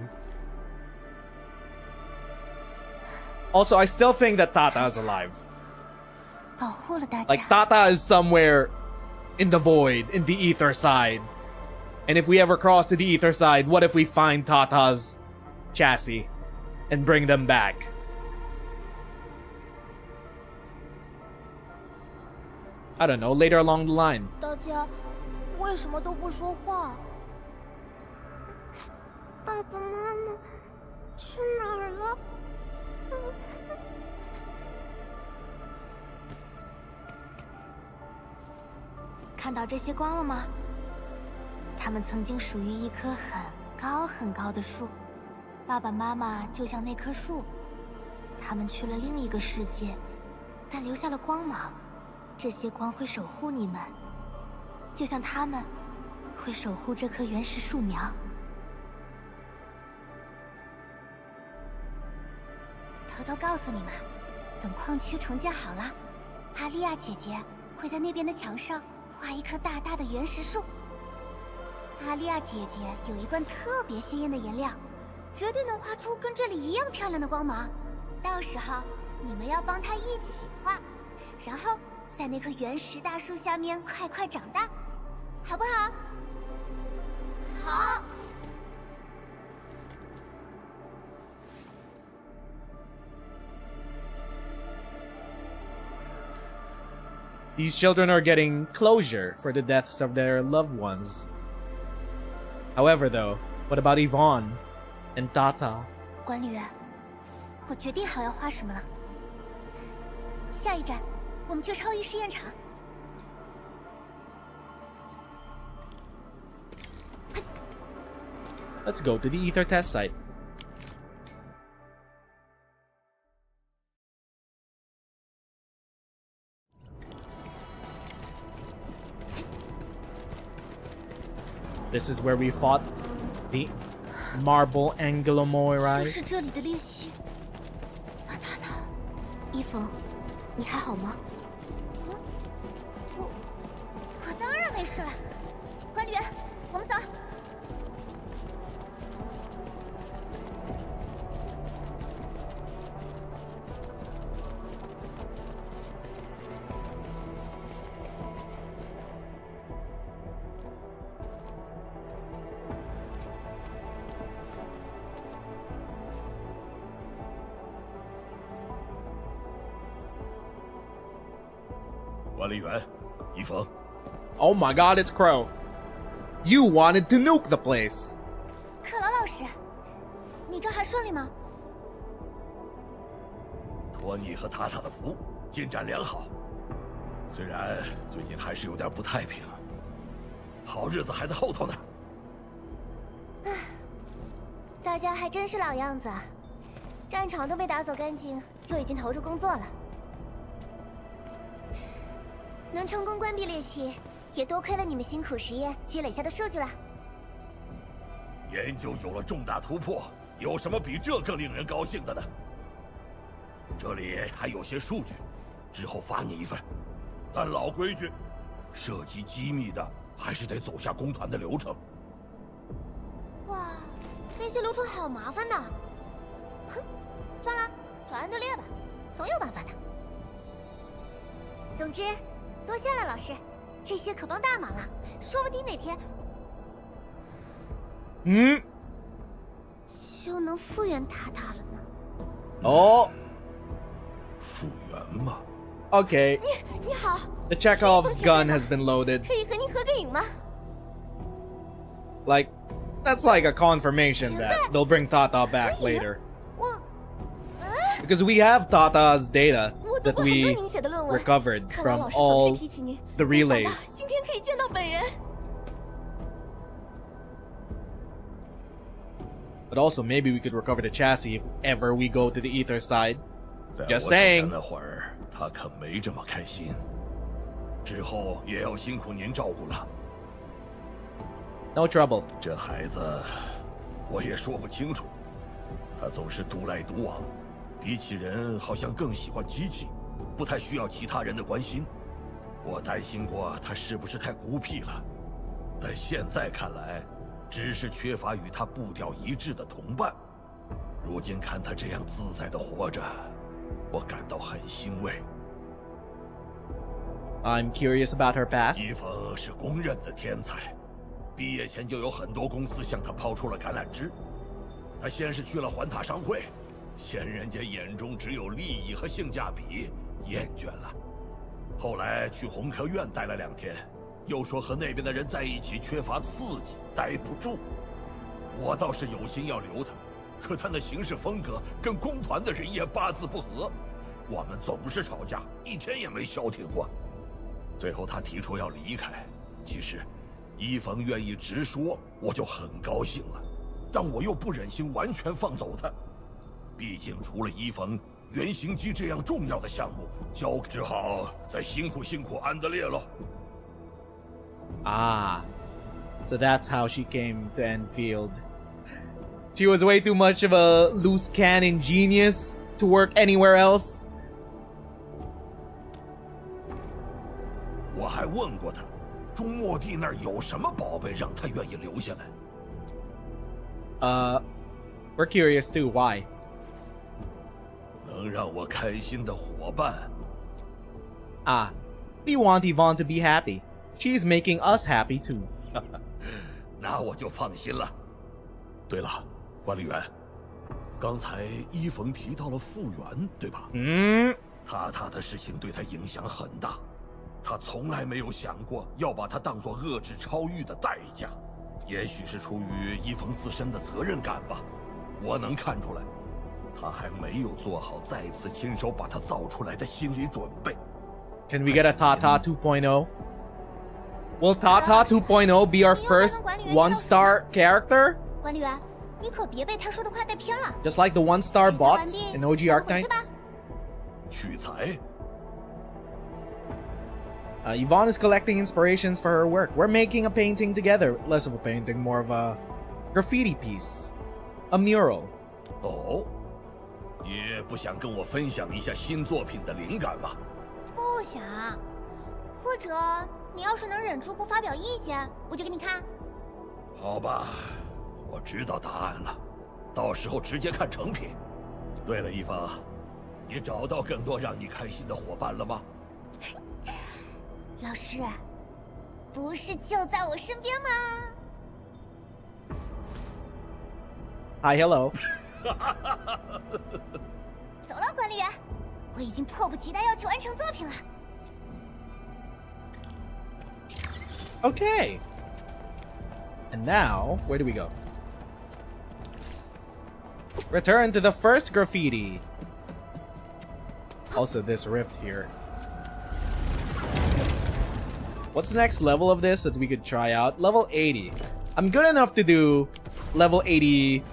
Also, I still think that Tata is alive. 保护了大家。 Like, Tata is somewhere in the void, in the ether side. And if we ever cross to the ether side, what if we find Tata's chassis and bring them back? I don't know, later along the line. 大家为什么都不说话？爸爸妈妈去哪儿了？看到这些光了吗？它们曾经属于一棵很高很高的树，爸爸妈妈就像那棵树，他们去了另一个世界，但留下了光芒，这些光会守护你们，就像他们会守护这棵原始树苗。偷偷告诉你们，等矿区重建好了，阿丽亚姐姐会在那边的墙上画一棵大大的原石树。阿丽亚姐姐有一罐特别鲜艳的颜料，绝对能画出跟这里一样漂亮的光芒。到时候你们要帮她一起画，然后在那棵原石大树下面快快长大，好不好？好。These children are getting closure for the deaths of their loved ones. However, though, what about Yvonne and Tata? 管理员，我决定好要画什么了。下一站，我们去超级试验场。Let's go to the ether test site. This is where we fought the Marble Anglomoirai. 就是这里的练习。马塔塔，伊芙，你还好吗？我当然没事了。管理员，我们走。管理员，一峰。Oh my god, it's Crow. You wanted to nuke the place. 克劳老师，你这还顺利吗？托你和塔塔的福，进展良好。虽然最近还是有点不太平，好日子还在后头呢。大家还真是老样子，战场都没打扫干净，就已经投入工作了。能成功关闭裂隙，也多亏了你们辛苦实验积累下的数据了。研究有了重大突破，有什么比这更令人高兴的呢？这里还有些数据，之后发你一份。但老规矩，涉及机密的还是得走下工团的流程。哇，那些流程好麻烦的。哼，算了，找安德烈吧，总有办法的。总之，多谢了老师，这些可帮大忙了，说不定哪天，就能复原塔塔了呢。Oh. 复原吗 Okay. 你好。 The Chekhov's gun has been loaded. 可以和您合个影吗？ Like, that's like a confirmation that they'll bring Tata back later. 我， Because we have Tata's data that we recovered from all the relays. 今天可以见到本人。 But also, maybe we could recover the chassis if ever we go to the ether side. 在 Just 我 saying. 那会儿，他可没这么开心。之后也要辛苦您照顾了。 No trouble. 这孩子，我也说不清楚。他总是独来独往，比起人好像更喜欢机器，不太需要其他人的关心。我担心过他是不是太孤僻了，但现在看来，只是缺乏与他步调一致的同伴。如今看他这样自在地活着，我感到很欣慰。 I'm curious about her past. 伊芙是公认的天才，毕业前就有很多公司向他抛出了橄榄枝。他先是去了环塔商会，嫌人家眼中只有利益和性价比，厌倦了。后来去红科院待了2天，又说和那边的人在一起缺乏刺激，待不住。我倒是有心要留他，可他那行事风格跟工团的人也八字不合，我们总是吵架，一天也没消停过。 最后他提出要离开，其实，伊冯愿意直说，我就很高兴了，但我又不忍心完全放走他。毕竟除了伊冯，原型机这样重要的项目，只好再辛苦安德烈喽。Ah, so that's how she came to Endfield. She was way too much of a loose cannon genius to work anywhere else. 我还问过他，中末地那儿有什么宝贝让他愿意留下来。We're curious too. Why? 能让我开心的伙伴。Ah, we want Yvonne to be happy. She's making us happy too. 那我就放心了。对了，管理员，刚才伊冯提到了复原，对吧？塔塔的事情对他影响很大，他从来没有想过要把它当作遏制超域的代价。也许是出于伊冯自身的责任感吧，我能看出来，他还没有做好再次亲手把它造出来的心理准备。Can we get a Tata 2.0? Will Tata 2.0 be our first 1-star character? 管理员，你可别被他说的话带偏了。 Just like the 1-star bots in OG Arknights? 取材。Yvonne is collecting inspirations for her work. We're making a painting together. Less of a painting, more of a graffiti piece. A mural. 哦，也不想跟我分享一下新作品的灵感吗？不想，或者你要是能忍住不发表意见，我就给你看。好吧，我知道答案了，到时候直接看成品。对了，一方，你找到更多让你开心的伙伴了吗？老师，不是就在我身边吗？ Hi, hello. 走了，管理员，我已经迫不及待要去完成作品了。 Okay. And now, where do we go? Return to the first graffiti. Also, this rift here. What's the next level of this that we could try out? Level 80. I'm good enough to do level 80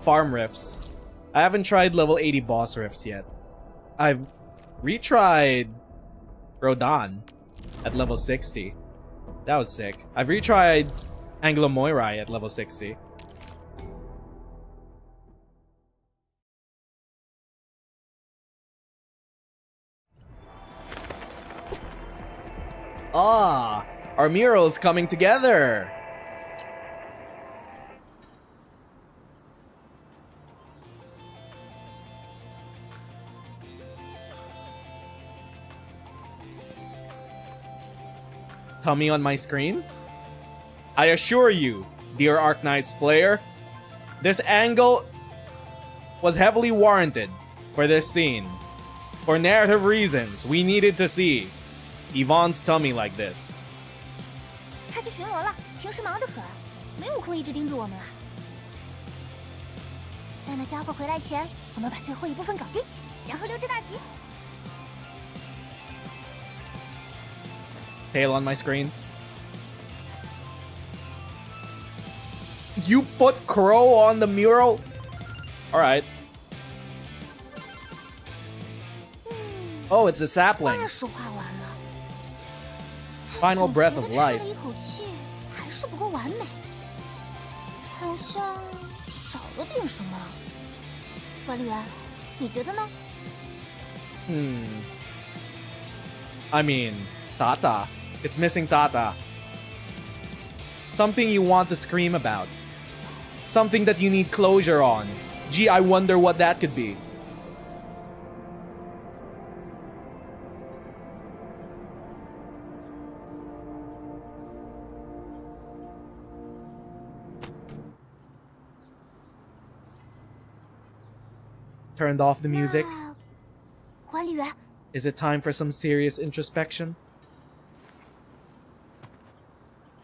farm rifts. I haven't tried level 80 boss rifts yet. I've retried Rodan at level 60. That was sick. I've retried Anglo Moirai at level 60. Ah, our mural's coming together. Tummy on my screen? I assure you, dear Arknights player, this angle was heavily warranted for this scene. For narrative reasons, we needed to see Yvonne's tummy like this. 他去巡逻了，平时忙得很，没有空一直盯着我们啊。在那家伙回来前，我们把最后一部分搞定，然后溜之大吉。 Tail on my screen. You put Crow on the mural? Alright. Oh, it's a sapling. 话是画完了。 Final breath of life. 了一口气，还是不够完美，好像少了点什么。管理员，你觉得呢？ I mean, Tata. It's missing Tata. Something you want to scream about. Something that you need closure on. Gee, I wonder what that could be. Turned off the music. 管理员， Is it time for some serious introspection?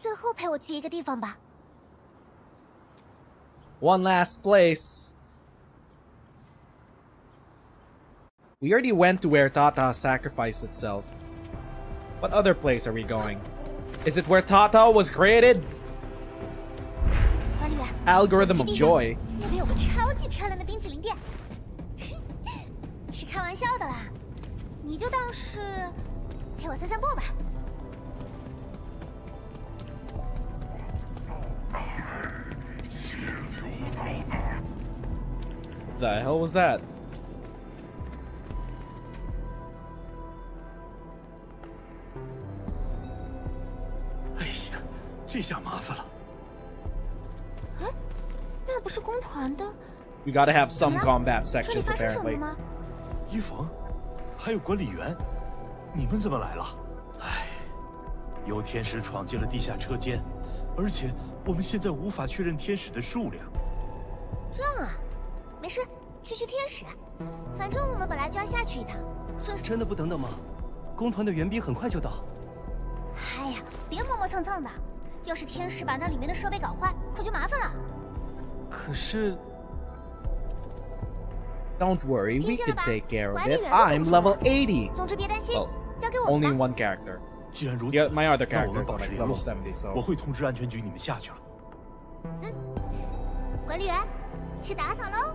最后陪我去一个地方吧。 One last place. We already went to where Tata sacrificed itself. What other place are we going? Is it where Tata was created? 管理员， algorithm of joy. 那边有个超级漂亮的冰淇淋店，是开玩笑的啦，你就当是陪我散散步吧。 The hell was that? 哎呀，这下麻烦了。那不是工团的， We gotta have some combat 这里 sections 发生什么 apparently. 吗？一冯，还有管理员，你们怎么来了？唉，有天使闯进了地下车间，而且我们现在无法确认天使的数量。这样啊，没事，去天使。反正我们本来就要下去一趟，顺势。真的不等等吗？工团的援兵很快就到。哎呀，别磨磨蹭蹭的，要是天使把那里面的设备搞坏，可就麻烦了。可是 Don't worry, we 听见了 could 吧？ take care of 管理 it. 员 I'm 都走 level 80. 总之别担心， Oh, 交给我 only 们吧。 one character. 既然如此， Yeah, my other 那我们 characters 保 are 持 like 联络 level 70, so 我会通知安全局你们下去了。管理员，去打扫喽。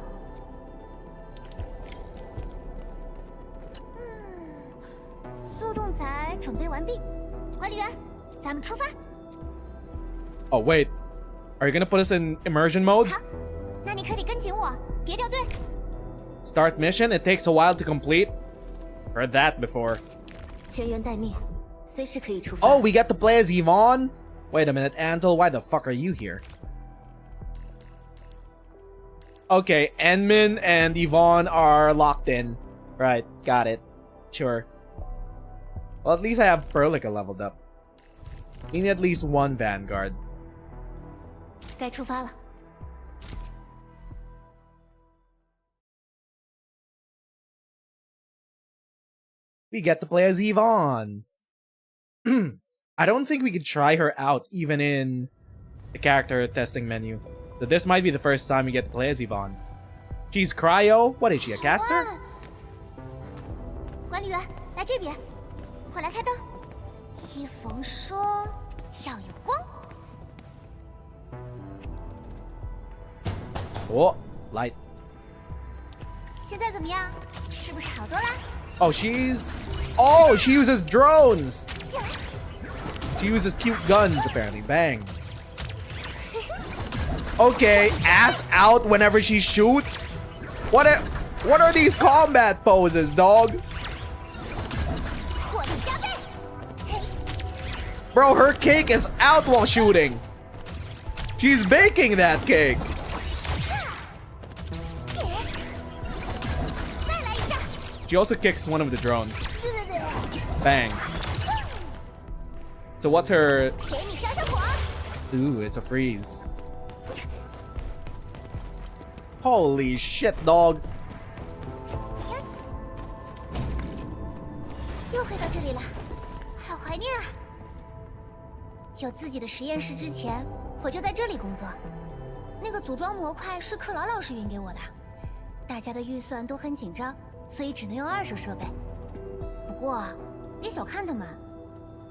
速冻仔准备完毕，管理员，咱们出发。 Oh wait, are you gonna put us in immersion mode? 好，那你可得跟紧我，别掉队。 Start mission. It takes a while to complete. Heard that before. 全员待命，随时可以出发。 Oh, we get to play as Yvonne? Wait a minute, Antle, why the fuck are you here? Okay, Enmin and Yvonne are locked in. Right, got it. Sure. Well, at least I have Perlica leveled up. We need at least one Vanguard. 该出发了。 We get to play as Yvonne. I don't think we could try her out even in the character testing menu. So this might be the first time we get to play as Yvonne. She's cryo. What is she, a caster? 管理员，来这边，快来开灯。一逢说要有光。 Oh, light. 现在怎么样？是不是好多啦？ Oh, Oh, she uses drones! She uses cute guns, apparently. Bang. Okay, ass out whenever she shoots? What are these combat poses, dog? 火力加倍。 Bro, her cake is out while shooting. She's baking that cake. 再来一下。 She also kicks one of the drones. Bang. So what's her... 给你消消火。 Ooh, it's a freeze. Holy shit, dog. 又回到这里了，好怀念啊！有自己的实验室之前，我就在这里工作。那个组装模块是克劳老师运给我的，大家的预算都很紧张，所以只能用二手设备。不过，别小看他们，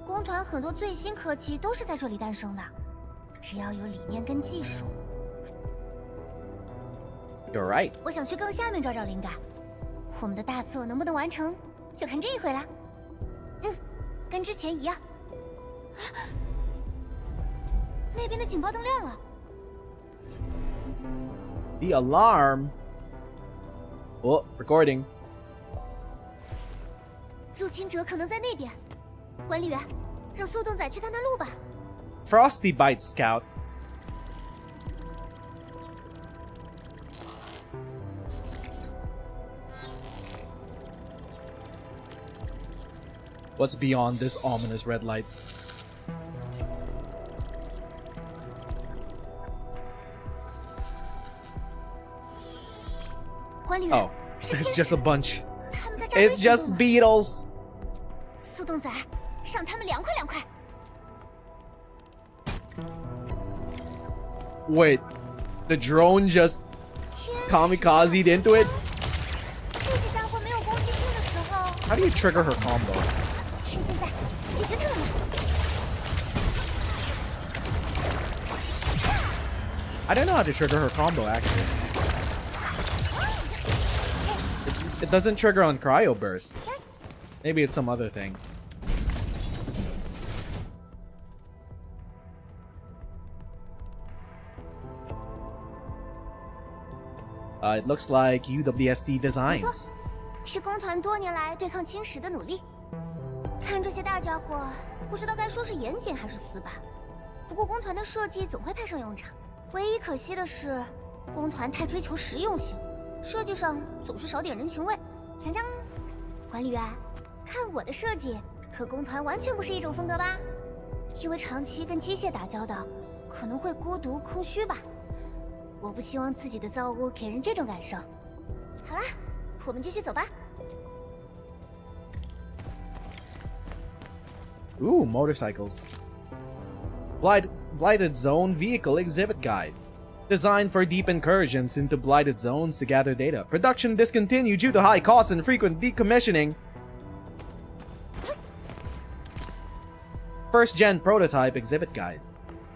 工团很多最新科技都是在这里诞生的，只要有理念跟技术。 You're right. 我想去更下面找找灵感，我们的大作能不能完成，就看这一回了。跟之前一样。那边的警报灯亮了。 The alarm. Oh, recording. 入侵者可能在那边，管理员，让速冻仔去探探路吧。 Frosty Bite Scout. What's beyond this ominous red light? 管理员 Oh, 是 it's 天 just 使 a bunch. 他们在这儿 It's just beetles. 速冻仔，让他们凉快凉快。 Wait, the drone just 天使 kamikazed into it? 这些家伙没有攻击性的时候， How do you trigger her combo? 趁现在解决他们吧。I don't know how to trigger her combo, actually. It doesn't trigger on cryo burst. Maybe it's some other thing. It looks like UWSD designs. 是工团多年来对抗侵蚀的努力。看这些大家伙，不知道该说是严谨还是死板。不过工团的设计总会派上用场。唯一可惜的是，工团太追求实用性，设计上总是少点人情味。锵锵，管理员，看我的设计，和工团完全不是一种风格吧？因为长期跟机械打交道，可能会孤独空虚吧。我不希望自己的造物给人这种感受。好啦，我们继续走吧。 Ooh, motorcycles. Blighted Zone Vehicle Exhibit Guide. Designed for deep incursions into blighted zones to gather data. Production discontinued due to high costs and frequent decommissioning. First Gen Prototype Exhibit Guide.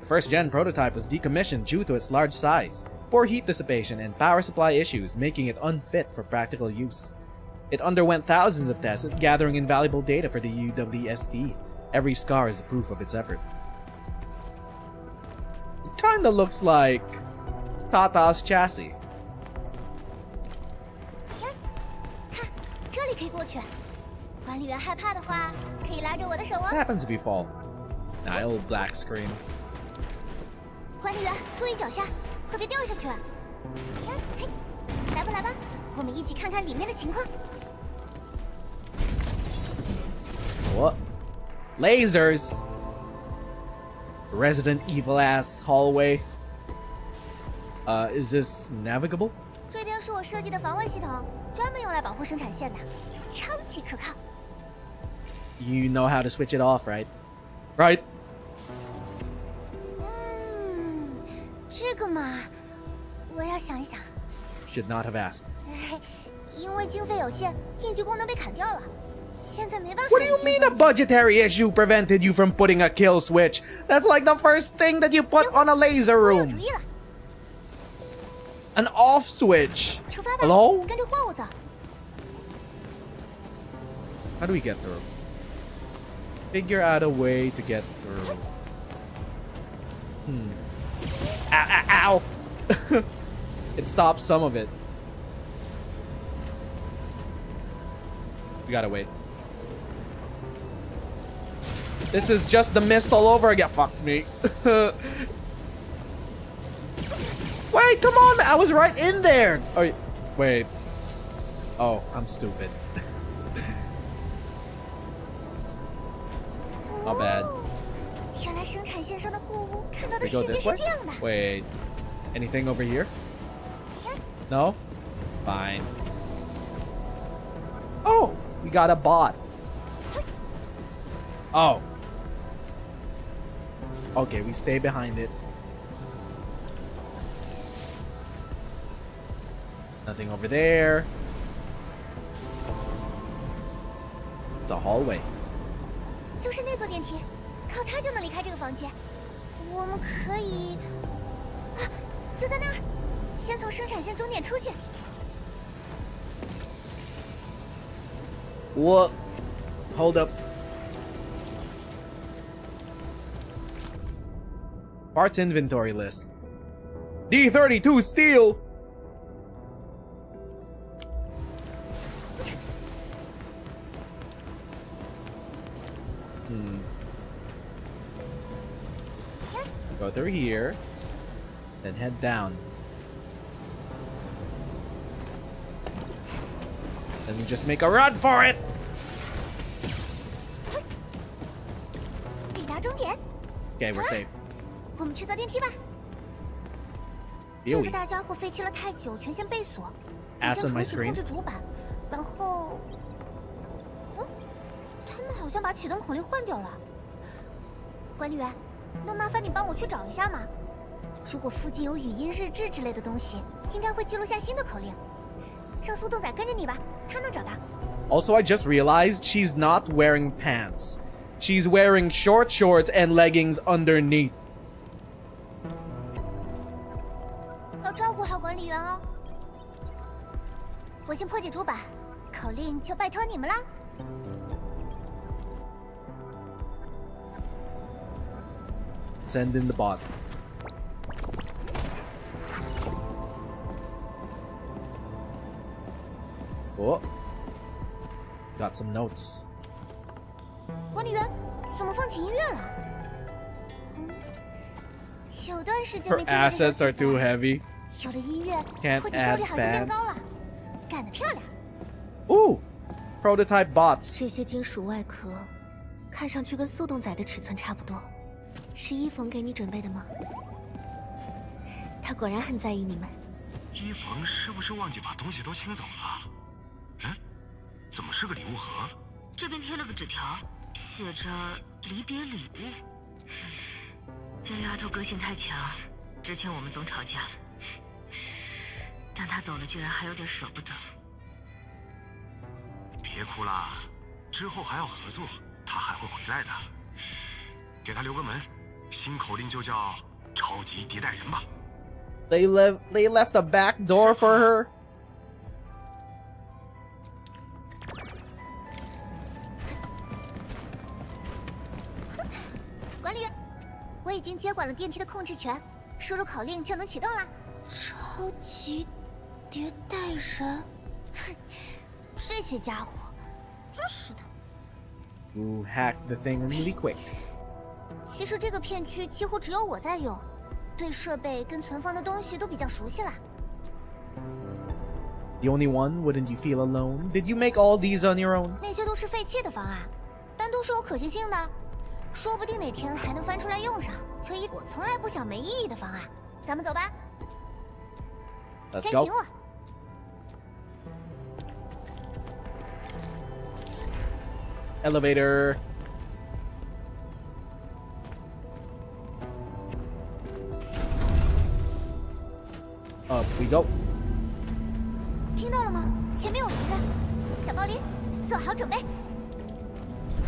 The first gen prototype was decommissioned due to its large size, poor heat dissipation, and power supply issues, making it unfit for practical use. It underwent thousands of tests, gathering invaluable data for the UWSD. Every scar is proof of its effort. It kinda looks like Tata's chassis. 看，这里可以过去。管理员害怕的话，可以拉着我的手哦。 What happens if you fall? Nah, it'll black screen. 管理员，注意脚下，快别掉下去。嘿，来吧来吧，我们一起看看里面的情况。 What? Lasers! Resident Evil ass hallway. Is this navigable? 这边是我设计的防卫系统，专门用来保护生产线的，超级可靠。 You know how to switch it off, right? Right? 这个嘛，我要想一想。 Should not have asked. 因为经费有限，应急功能被砍掉了。 What do you mean a budgetary issue prevented you from putting a kill switch? That's like the first thing that you put on a laser room. An off switch. Hello? How do we get through? Figure out a way to get through. Ow, ow, ow. It stops some of it. We gotta wait. This is just the mist all over again. Fuck me. Wait, come on. I was right in there. Oh, wait. Oh, I'm stupid. Not bad. We go this way? Wait. Anything over here? No? Fine. Oh, we got a bot. Oh. Okay, we stay behind it. Nothing over there. It's a hallway. 就是那座电梯，靠它就能离开这个房间。我们可以啊，就在那儿，先从生产线终点出去。What? Hold up. Parts inventory list. D32 steel. Go through here, then head down. Then we just make a run for it. 抵达终点。 Okay, we're safe. 我们去坐电梯吧。这个大家伙废弃了太久，权限被锁。先重启控制主板，然后，他们好像把启动口令换掉了。管理员，能麻烦你帮我去找一下吗？如果附近有语音日志之类的东西，应该会记录下新的口令。让速冻仔跟着你吧，他能找到。Also, I just realized she's not wearing pants. She's wearing short shorts and leggings underneath. 我先破解主板，口令就拜托你们啦。Send in the bot. Oh, got some notes. 管理员，怎么放起音乐了？有段时间 Her 没听到这 assets 首 are 曲 too 子 heavy. 有了音乐， Can't 破解效率 add 好像变高 bands. 了，干得漂亮！ Ooh, prototype bots. 这些金属外壳，看上去跟速冻仔的尺寸差不多，是伊冯给你准备的吗？他果然很在意你们。伊冯是不是忘记把东西都清走了？嗯，怎么是个礼物盒？这边贴了个纸条，写着离别礼物。那丫头个性太强，之前我们总吵架，但她走了，居然还有点舍不得。别哭啦，之后还要合作，他还会回来的。给他留个门，新口令就叫超级迭代人吧。They left a back door for her. 管理员，我已经接管了电梯的控制权，输入口令就能启动了。超级迭代人，哼，这些家伙，真是的。 Who hacked the thing really quick? 其实这个片区几乎只有我在用，对设备跟存放的东西都比较熟悉了。 The only one? Wouldn't you feel alone? Did you make all these on your own? 那些都是废弃的方案，但都是有可行性的，说不定哪天还能翻出来用上。所以我从来不想没意义的方案。咱们走吧。 Let's 先 go. 请我。 Elevator. Up we go. 听到了吗？前面有敌人，小暴林，做好准备，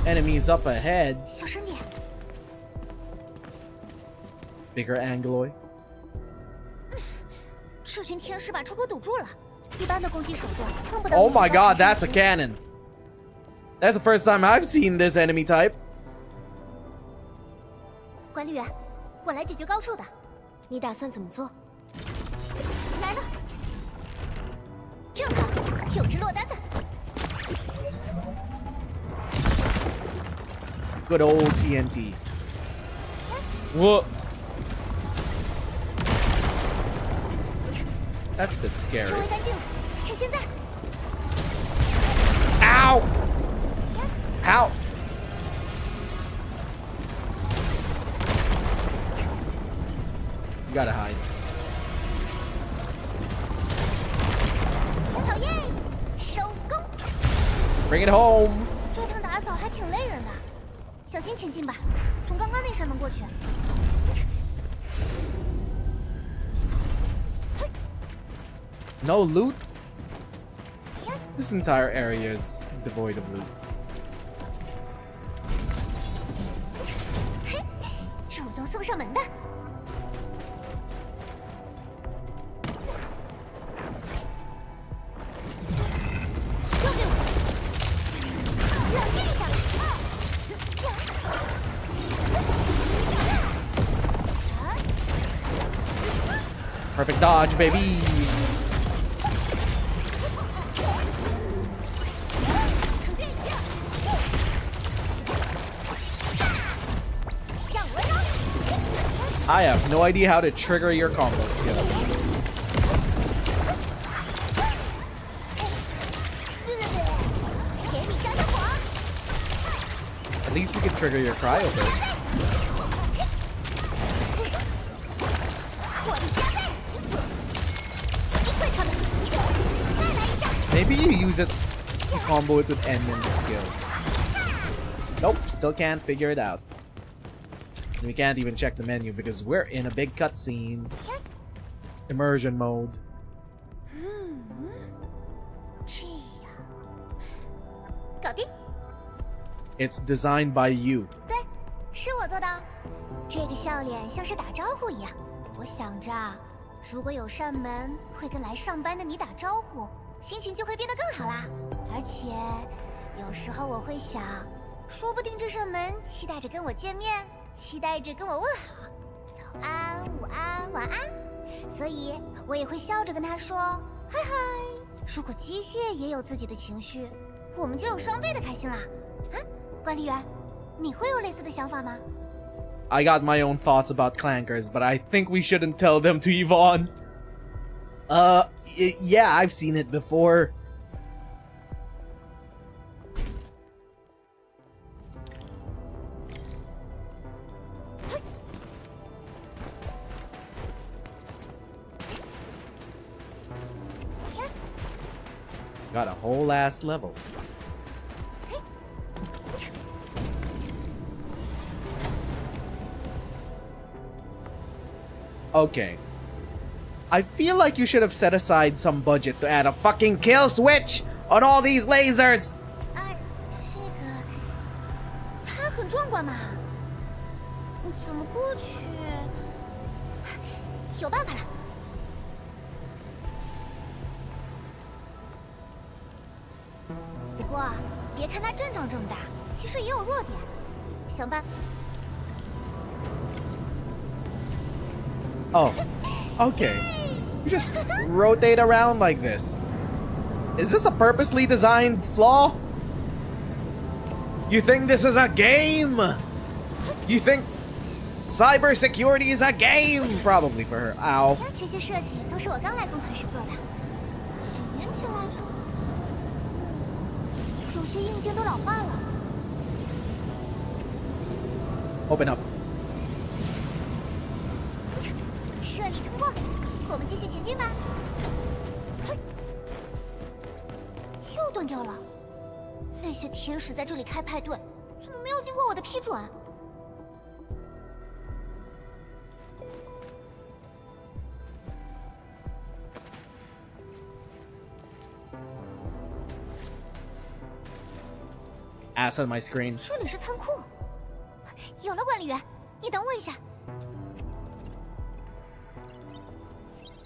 Enemies up ahead. 小声点。 Bigger angloid. 这群天使把出口堵住了，一般的攻击手段碰不到。 Oh my god, that's a cannon. That's the first time I've seen this enemy type. 管理员，我来解决高处的。你打算怎么做？来了，正好有只落单的。 Good old TNT. Whoa. That's a bit 周 scary. 围干净了，趁现在。 Ow! How? You gotta hide. 讨厌，收工。 Bring it home. 这趟打扫还挺累人的，小心前进吧，从刚刚那扇门过去。 No loot? This entire area is devoid of loot. 主动送上门的。交给我，冷静一下。 Perfect dodge, baby. I have no idea how to trigger your combo skill. At least we can trigger your cryo burst. Maybe you use it to combo it with Endman's skill. Nope, still can't figure it out. We can't even check the menu because we're in a big cutscene. Immersion mode. 这样，搞定。 It's designed by you. 对，是我做的。这个笑脸像是打招呼一样。我想着，如果有扇门会跟来上班的你打招呼，心情就会变得更好啦。而且，有时候我会想，说不定这扇门期待着跟我见面，期待着跟我问好，早安、午安、晚安。所以我也会笑着跟他说嗨嗨。如果机械也有自己的情绪，我们就有双倍的开心啦。啊，管理员，你会有类似的想法吗？ I got my own thoughts about clankers, but I think we shouldn't tell them to Yvonne. Yeah, I've seen it before. Got a whole ass level. Okay. I feel like you should have set aside some budget to add a fucking kill switch on all these lasers. 这个，它很壮观嘛，怎么过去？有办法了。不过，别看它阵仗这么大，其实也有弱点，想办。 Oh, okay. You just rotate around like this. Is this a purposely designed flaw? You think this is a game? You think cybersecurity is a game? Probably for her. Ow. 这些设计都是我刚来工团时做的，几年前来着。有些硬件都老化了。Open up. 顺利通过，我们继续前进吧。嘿，又断掉了。那些天使在这里开派对，怎么没有经过我的批准？ Ass on my screen. 这里是仓库。有了，管理员，你等我一下。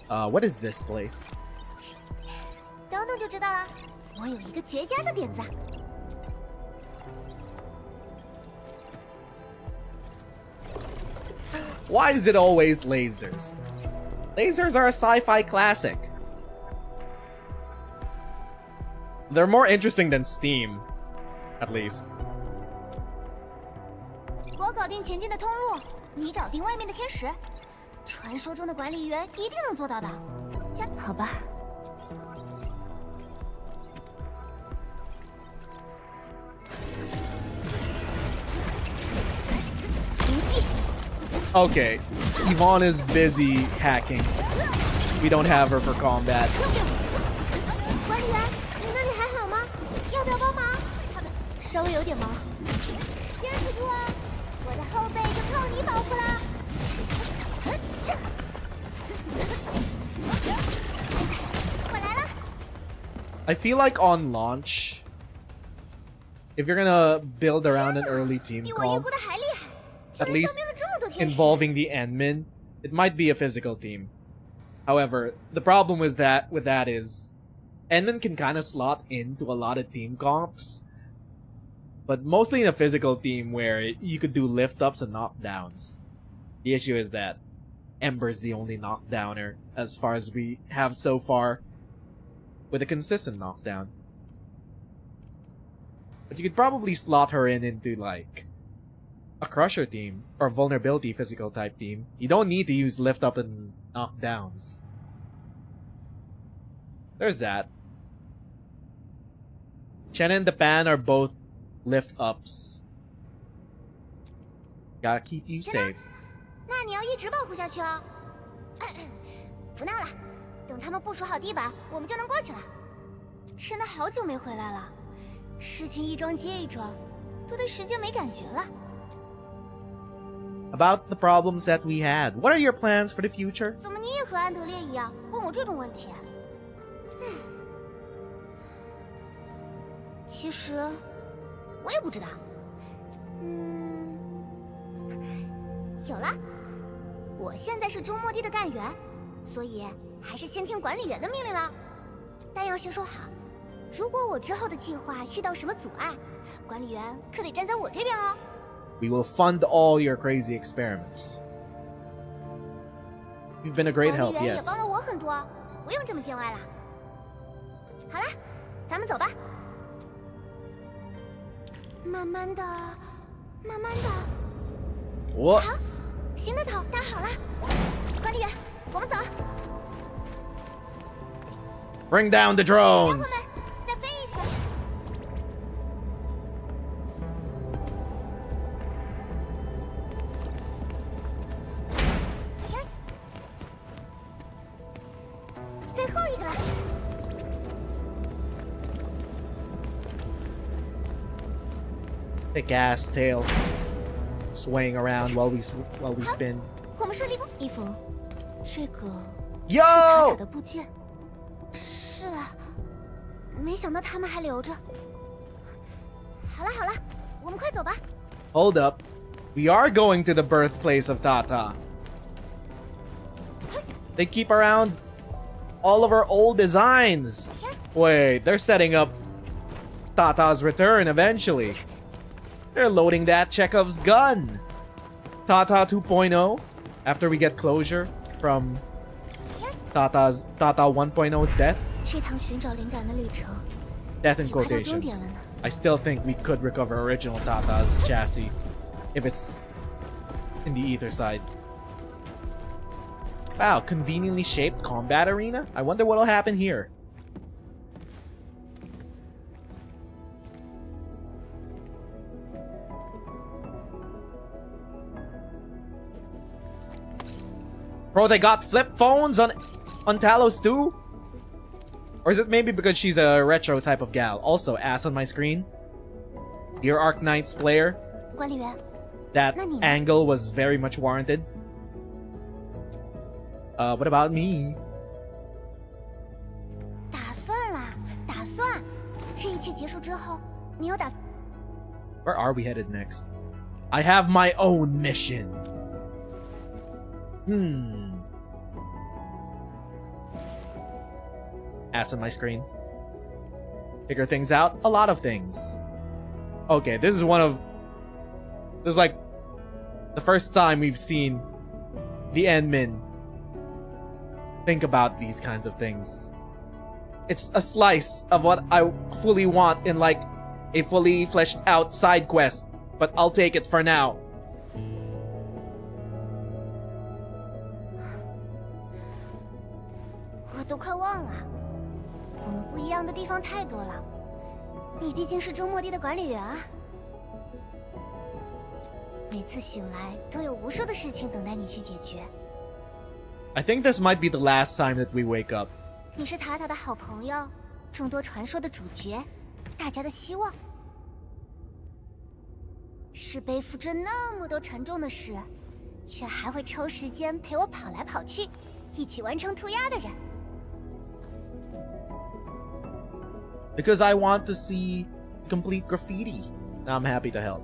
What is this place? 等等就知道了。我有一个绝佳的点子。 Why is it always lasers? Lasers are a sci-fi classic. They're more interesting than Steam, at least. 我搞定前进的通路，你搞定外面的天使。传说中的管理员一定能做到的。好吧。Okay, Yvonne is busy hacking. We don't have her for combat. 管理员，你那里还好吗？要不要帮忙？稍微有点忙。坚持住啊！我的后背就靠你保护了。我来了。 I feel like on launch, if you're gonna build around an early team comp, at least involving the Endmen, it might be a physical team. However, the problem with that is Endmen can kind of slot into a lot of team comps, but mostly in a physical team where you could do lift ups and knockdowns. The issue is that Ember's the only knockdowner as far as we have so far, with a consistent knockdown. But you could probably slot her into like a crusher team or vulnerability physical type team. You don't need to use lift up and knockdowns. There's that. Chen and the Pan are both lift ups. Gotta keep you safe. 那你要一直保护下去哦。不闹了，等他们部署好地板，我们就能过去了。真的好久没回来了，事情一桩接一桩，都对时间没感觉了。 About the problems that we had, what are your plans for the future? 怎么你也和安德烈一样问我这种问题？其实我也不知道。有了，我现在是中末地的干员，所以还是先听管理员的命令了。但要要先说好，如果我之后的计划遇到什么阻碍，管理员可得站在我这边哦。We will fund all your crazy experiments. You've been a great 管 help, 理员也 yes. 帮了我很多，不用这么见外了。好啦，咱们走吧。慢慢的，慢慢的。 What? 好，新的头搭好了。管理员，我们走。 Bring down the 家伙 drones! 们，再飞一次。最后一个了。 The gas tail swaying around while we spin. 我们顺利过。伊芙，这个 Yo! 塔塔的部件。是啊，没想到他们还留着。好了好了，我们快走吧。 Hold up. We are going to the birthplace of Tata. They keep around all of our old designs. Wait, they're setting up Tata's return eventually. They're loading that Chekhov's gun. Tata 2.0 after we get closure from Tata 1.0's death. 这趟寻找灵感的旅程 Death in 也快到终点 quotations. 了呢。 I still think we could recover original Tata's chassis if it's in the ether side. Wow, conveniently shaped combat arena? I wonder what'll happen here. Bro, they got flip phones on Talos too? Or is it maybe because she's a retro type of gal? Also, ass on my screen. Dear Arknights player, 管理员， that 那你呢？ angle was very much warranted. What about me? 打算啦，打算。这一切结束之后，你有打？ Where are we headed next? I have my own mission. Ass on my screen. Figure things out. A lot of things. Okay, this is like the first time we've seen the admin think about these kinds of things. It's a slice of what I fully want in like a fully fleshed out side quest, but I'll take it for now. 我都快忘了，我们不一样的地方太多了。你毕竟是周末地的管理员啊，每次醒来都有无数的事情等待你去解决。 I think this might be the last time that we wake up. 你是塔塔的好朋友，众多传说的主角，大家的希望，是背负着那么多沉重的事，却还会抽时间陪我跑来跑去，一起完成涂鸦的人。 Because I want to see complete graffiti. I'm happy to help.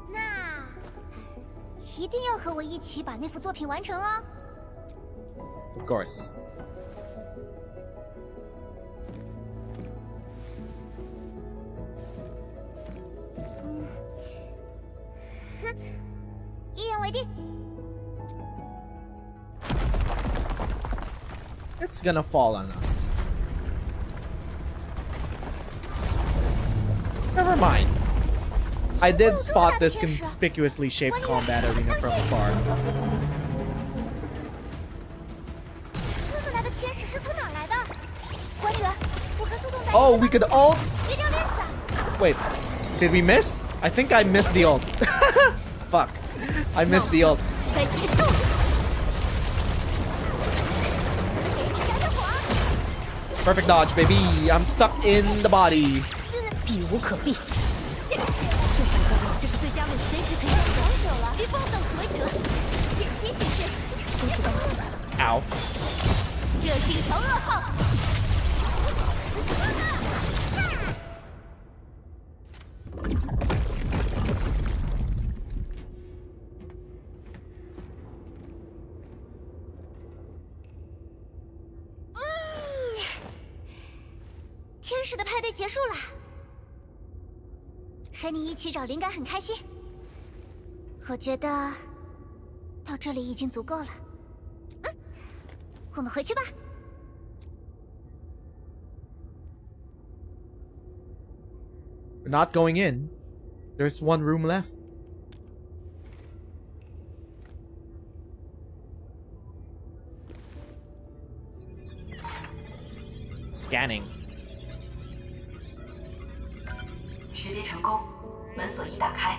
那一定要和我一起把那幅作品完成哦。 Of course. 一言为定。 It's gonna fall on us. Never mind. I did spot this conspicuously shaped combat arena from afar. 这么大的天使是从哪儿来的？管理员，我和速洞在。 Oh, we could ult? 别掉链子。 Wait, did we miss? I think I missed the ult. Fuck. I missed the ult. 该结束了。给你想想我。 Perfect dodge, baby. I'm stuck in the body. 避无可避。这是最佳路，随时可以使用。久了，击爆到此为止。点击显示，恭喜到你。 Ow. 这是一条噩耗。天使的派对结束了，和你一起找灵感很开心。我觉得到这里已经足够了。我们回去吧。We're not going in. There's one room left. Scanning. 识别成功，门锁已打开。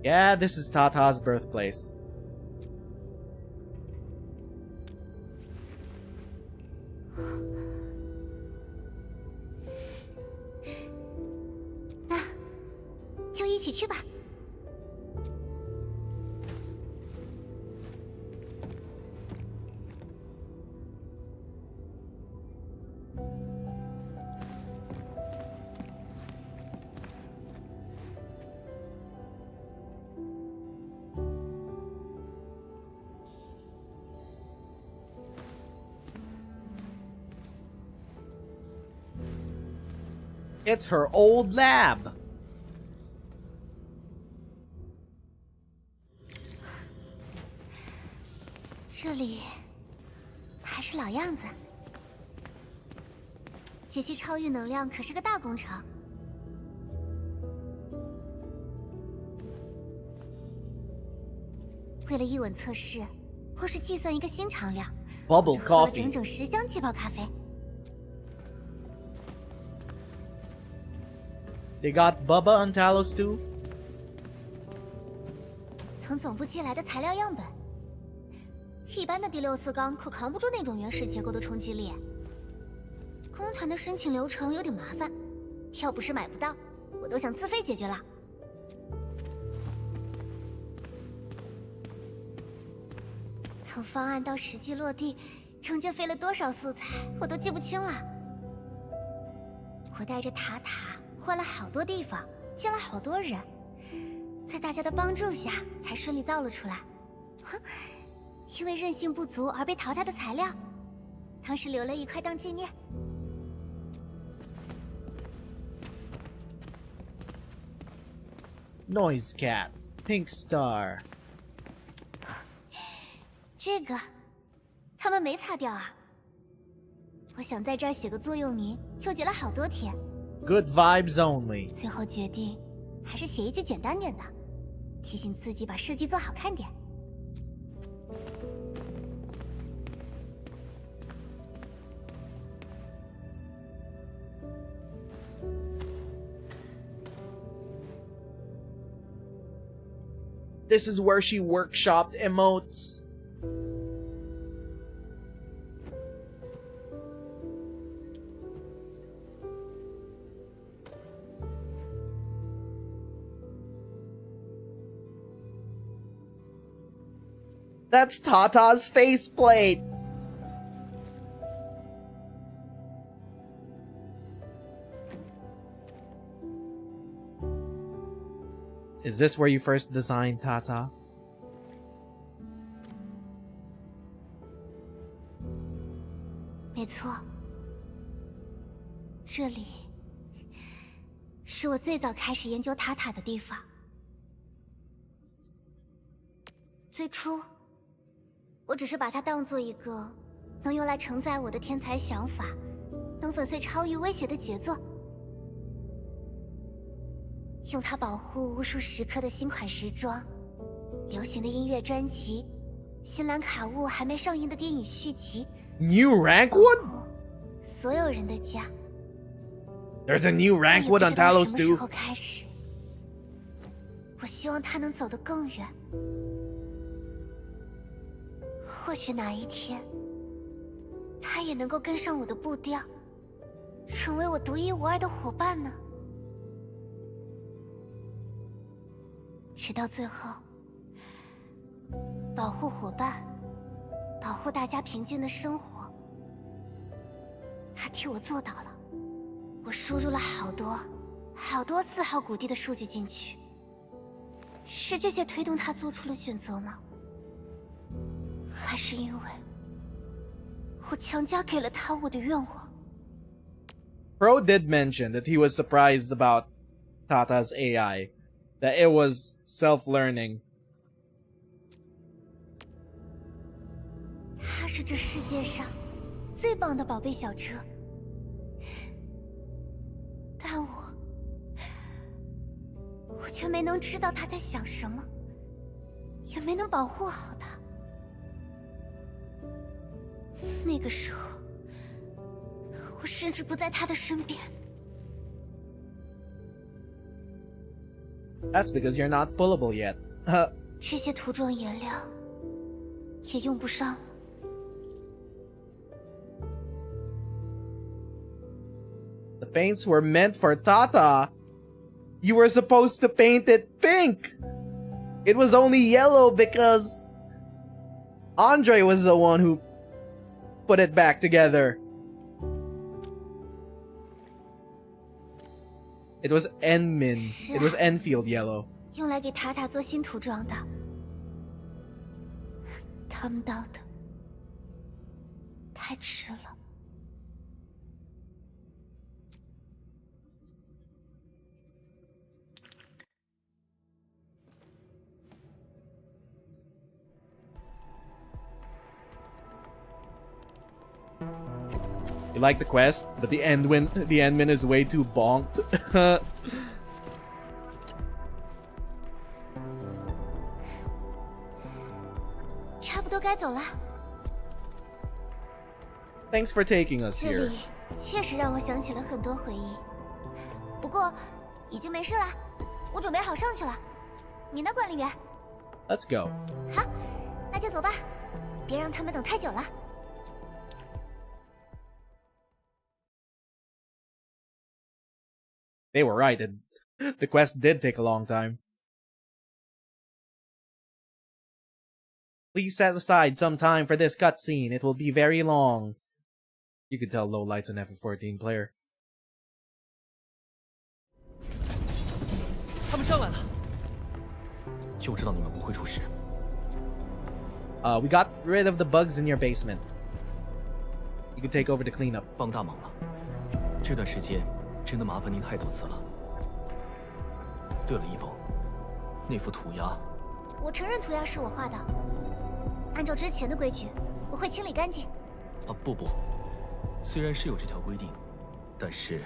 Yeah, this is Tata's birthplace. "那就一起去吧。It's her old lab. 这里还是老样子。解析超域能量可是个大工程。为了一吻测试，或是计算一个新常量， Bubble 就喝了 coffee. 整整10箱气泡咖啡。 They got Bubba on Talos too? 从总部寄来的材料样本，一般的第6次钢可扛不住那种原始结构的冲击力。工团的申请流程有点麻烦，要不是买不到，我都想自费解决了。从方案到实际落地，中间费了多少素材，我都记不清了。我带着塔塔换了好多地方，见了好多人，在大家的帮助下，才顺利造了出来。哼，因为韧性不足而被淘汰的材料，当时留了一块当纪念。Noise Cat. Pink Star. 这个，他们没擦掉啊。我想在这儿写个座右铭，纠结了好多天。Good vibes only. 最后决定，还是写一句简单点的，提醒自己把设计做好看点。This is where she workshopped emotes. That's Tata's faceplate. Is this where you first designed Tata? 没错，这里是我最早开始研究塔塔的地方。最初，我只是把它当做一个能用来承载我的天才想法，能粉碎超域威胁的杰作，用它保护无数时刻的新款时装、流行的音乐专辑、新兰卡坞还没上映的电影续集。New Rankwood? 所有人的家。 There's a new Rankwood on Talos 什么时 too. 候开始？我希望它能走得更远。或许哪一天，它也能够跟上我的步调，成为我独一无二的伙伴呢。直到最后，保护伙伴，保护大家平静的生活，他替我做到了。我输入了好多4号谷地的数据进去，是这些推动他做出了选择吗？还是因为我强加给了他我的愿望。Pro did mention that he was surprised about Tata's AI, that it was self-learning. 它是这世界上最棒的宝贝小车，但我却没能知道他在想什么，也没能保护好他。那个时候，我甚至不在他的身边。 That's because you're not pullable yet. 这些涂装颜料也用不上。 The paints were meant for Tata. You were supposed to paint it pink. It was only yellow because Andre was the one who put it back together. It was Enmin. It was Enfield yellow. 用来给塔塔做新涂装的。他们到的太迟了。 You like the quest, but the endman is way too bonked. Thanks for taking us 这 here. 里确实让我想起了很多回忆，不过已经没事了，我准备好上去了。你呢，管理员？ Let's go. 好，那就走吧，别让他们等太久了。 They were right. The quest did take a long time. Please set aside some time for this cutscene. It will be very long. You can tell Lowlight's an FF14 player. 他们上来了，就知道你们不会出事。 We got rid of the bugs in your basement. You can take over the cleanup. 帮大忙了，这段时间。 真的麻烦您太多次了。对了，Yvonne，那幅涂鸦，我承认涂鸦是我画的。按照之前的规矩，我会清理干净。啊，不，虽然是有这条规定，但是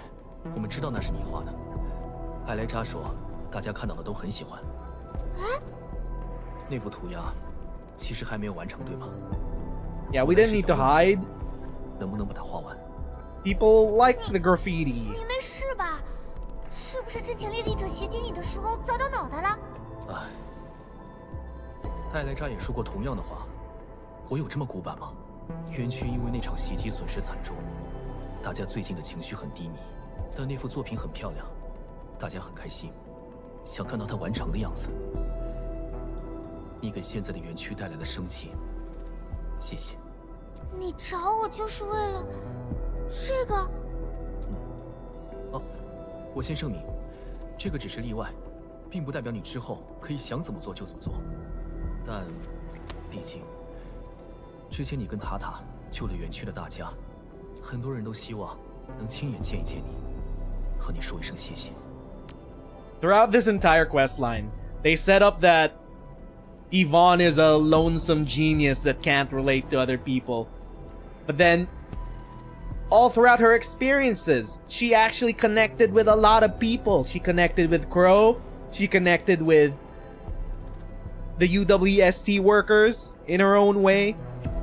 我们知道那是你画的。艾莱扎说，大家看到的都很喜欢。那幅涂鸦其实还没有完成，对吗 ？Yeah, we didn't need to hide. 能不能把它画完？ People like the graffiti. 你没事吧？是不是之前猎地者袭击你的时候砸到脑袋了？哎，艾莱扎也说过同样的话。我有这么古板吗？园区因为那场袭击损失惨重，大家最近的情绪很低迷。但那幅作品很漂亮，大家很开心，想看到它完成的样子。你给现在的园区带来了生气，谢谢。你找我就是为了。 这个，哦，我先声明，这个只是例外，并不代表你之后可以想怎么做就怎么做。但，毕竟，之前你跟塔塔救了园区的大家，很多人都希望能亲眼见一见你，和你说一声谢谢。 Throughout this entire quest line, they set up that Yvonne is a lonesome genius that can't relate to other people, but then. All throughout her experiences, she actually connected with a lot of people. She connected with Crow. She connected with the UWST workers in her own way.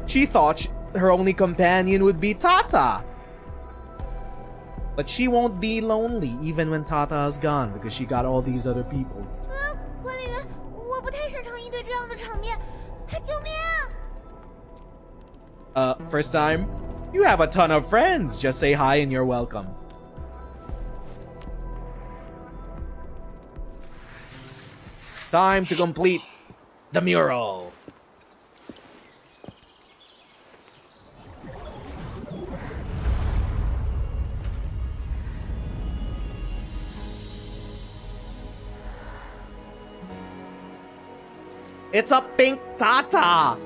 She thought her only companion would be Tata. But she won't be lonely even when Tata is gone because she got all these other people. 管理员，我不太擅长应对这样的场面，救命啊！ First time? You have a ton of friends. Just say hi and you're welcome. Time to complete the mural. It's a pink Tata.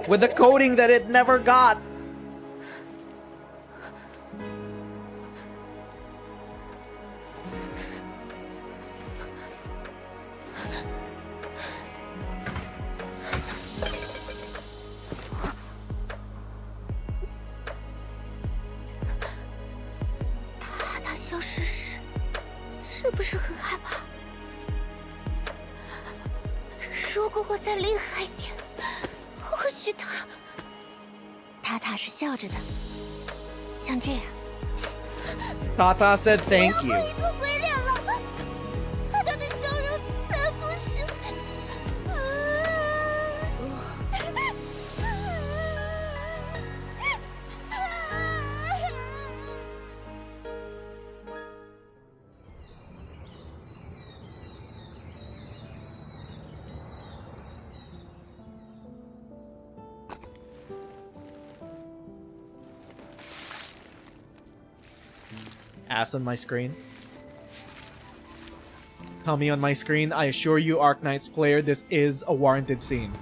with the coating that it never got. Tata said thank you. Ass on my screen. Tell me on my screen, I assure you, Arknights player, this is a warranted scene.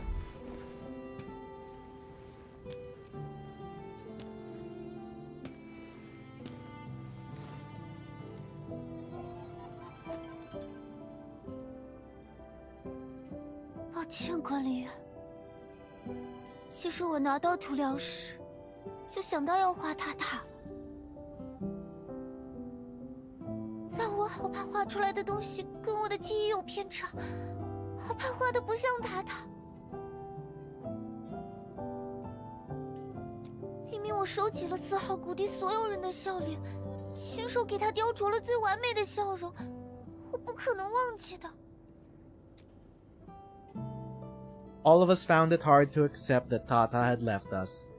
All of us found it hard to accept that Tata had left us,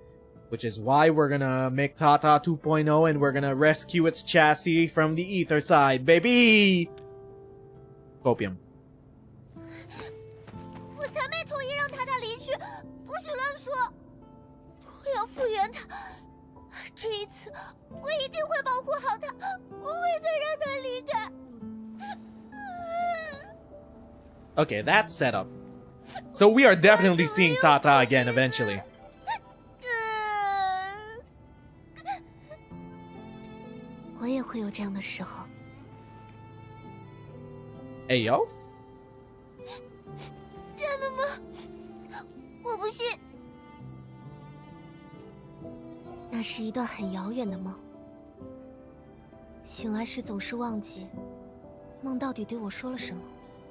which is why we're gonna make Tata 2.0 and we're gonna rescue its chassis from the ether side, baby! Copium. 我才没同意让塔塔离去，不许乱说！我要复原他，这一次我一定会保护好他，不会再让他离开。Okay, that's set up. So we are definitely seeing Tata again eventually. 我也会有这样的时候。Hey yo. 真的吗？我不信。那是一段很遥远的梦。醒来时总是忘记梦到底对我说了什么。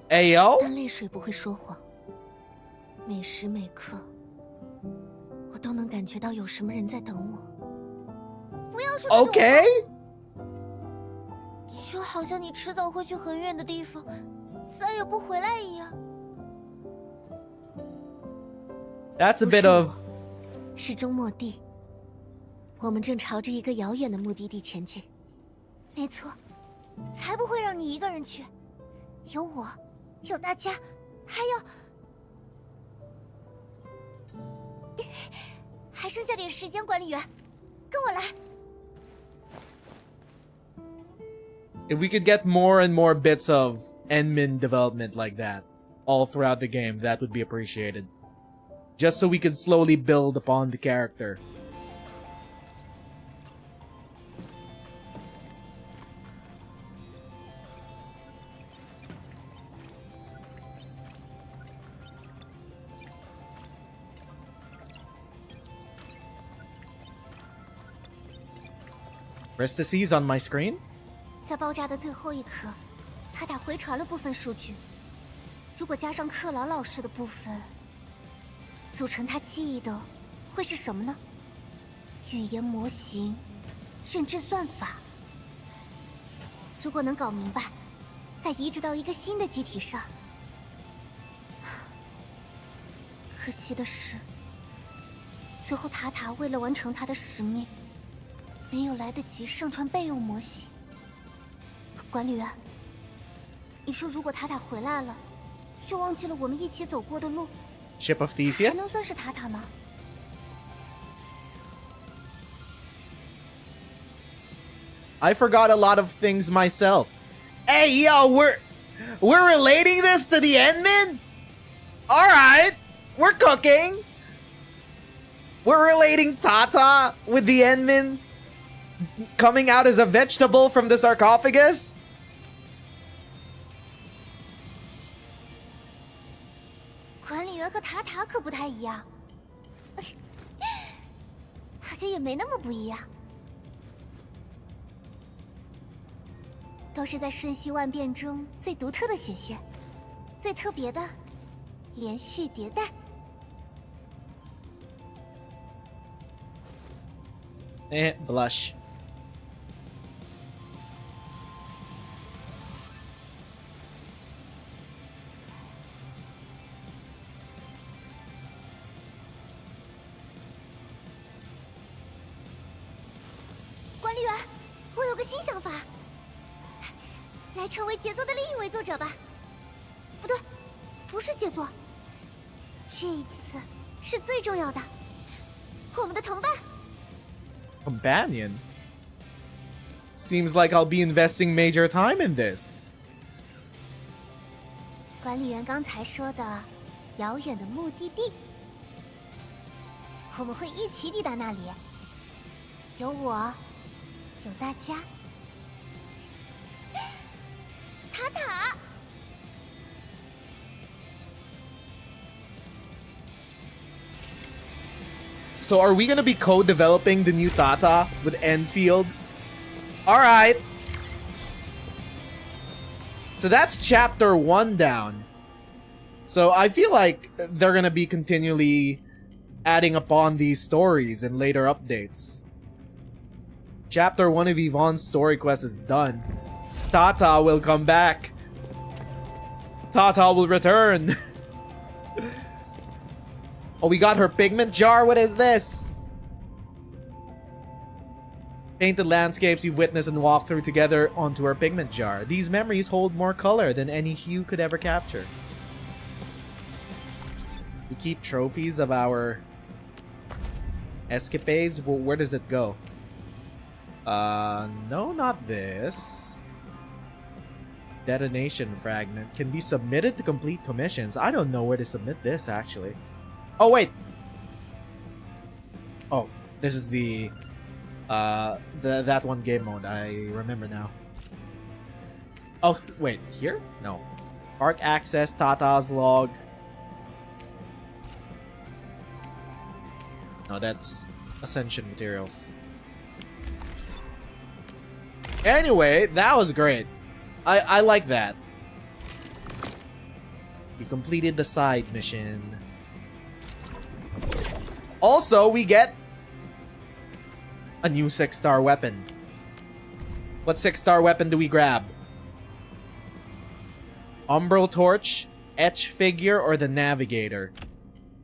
Hey yo. 但泪水不会说谎。每时每刻，我都能感觉到有什么人在等我。不要说。Okay. 就好像你迟早会去很远的地方，再也不回来一样。That's a bit of. 是终末地，我们正朝着一个遥远的目的地前进。没错，才不会让你一个人去，有我，有大家，还有，还剩下点时间，管理员，跟我来。If we could get more and more bits of Endmin development like that all throughout the game, that would be appreciated. Just so we can slowly build upon the character. Parentheses on my screen? 在爆炸的最后一刻，他打回传了部分数据。如果加上克劳老师的部分，组成他记忆的会是什么呢？语言模型、认知算法。如果能搞明白，再移植到一个新的机体上。可惜的是，最后塔塔为了完成他的使命，没有来得及上传备用模型。管理员，你说如果塔塔回来了，却忘记了我们一起走过的路， Ship of 还 Theseus? 能算是塔塔吗？ I forgot a lot of things myself. Hey yo, we're relating this to the Endmin? Alright, we're cooking. We're relating Tata with the Endmin coming out as a vegetable from the sarcophagus? 管理员和塔塔可不太一样，好像也没那么不一样，都是在瞬息万变中最独特的显现，最特别的连续迭代。Blush. “管理员，我有个新想法，来成为杰作的另一位作者吧。不对，不是杰作，这一次是最重要的，我们的同伴。” Companion? Seems like I'll be investing major time in this. 管理员刚才说的遥远的目的地，我们会一起抵达那里。有我，有大家。塔塔。 So are we gonna be co-developing the new Tata with Endfield? Alright. So that's chapter 1 down. So I feel like they're gonna be continually adding upon these stories in later updates. Chapter 1 of Yvonne's story quest is done. Tata will come back. Tata will return. Oh, we got her pigment jar? What is this? Painted landscapes you've witnessed and walked through together onto her pigment jar. These memories hold more color than any hue could ever capture. We keep trophies of our escapades. Well, where does it go? No, not this. Detonation fragment can be submitted to complete commissions. I don't know where to submit this, actually. Oh, wait. Oh, this is the that one game mode. I remember now. Oh, wait, here? No. Park access, Tata's log. No, that's Ascension materials. Anyway, that was great. I like that. We completed the side mission. Also, we get a new 6-star weapon. What 6-star weapon do we grab? Umbral Torch, Etch Figure, or the Navigator?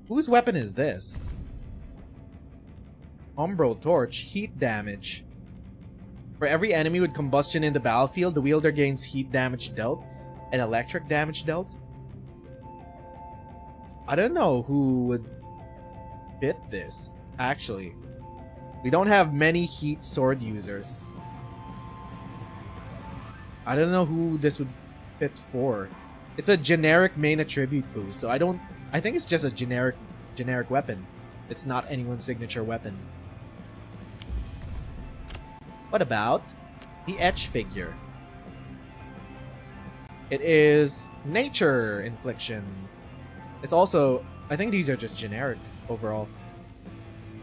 Whose weapon is this? Umbral Torch, heat damage. For every enemy with combustion in the battlefield, the wielder gains heat damage dealt and electric damage dealt. I don't know who would fit this, actually. We don't have many heat sword users. I don't know who this would fit for. It's a generic main attribute boost, so I think it's just a generic weapon. It's not anyone's signature weapon. What about the Etch Figure? It is nature infliction. It's also, I think these are just generic overall.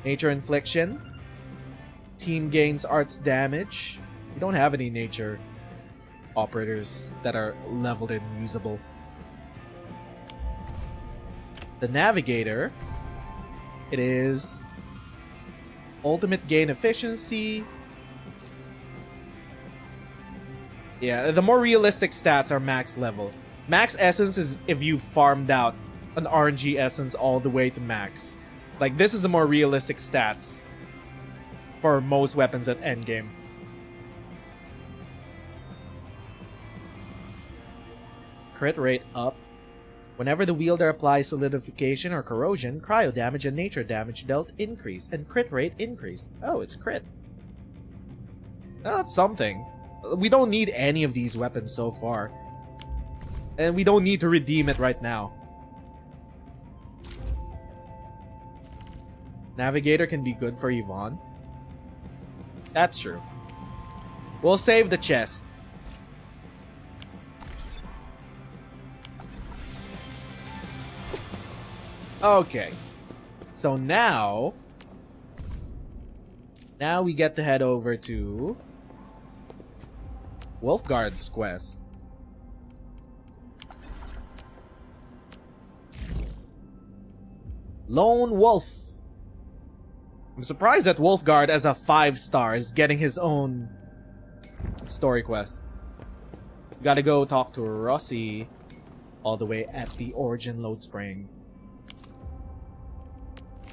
Nature infliction. Team gains arts damage. We don't have any nature operators that are leveled and usable. The Navigator. It is ultimate gain efficiency. Yeah, the more realistic stats are max level. Max essence is if you farmed out an RNG essence all the way to max. Like, this is the more realistic stats for most weapons at endgame. Crit rate up. Whenever the wielder applies solidification or corrosion, cryo damage and nature damage dealt increase, and crit rate increase. Oh, it's crit. That's something. We don't need any of these weapons so far. And we don't need to redeem it right now. Navigator can be good for Yvonne. That's true. We'll save the chest. Okay. So now we get to head over to WULFGARD'S quest. Lone Wolf. I'm surprised that WULFGARD as a 5-star is getting his own story quest. We gotta go talk to Rossi all the way at the Origin Load Spring.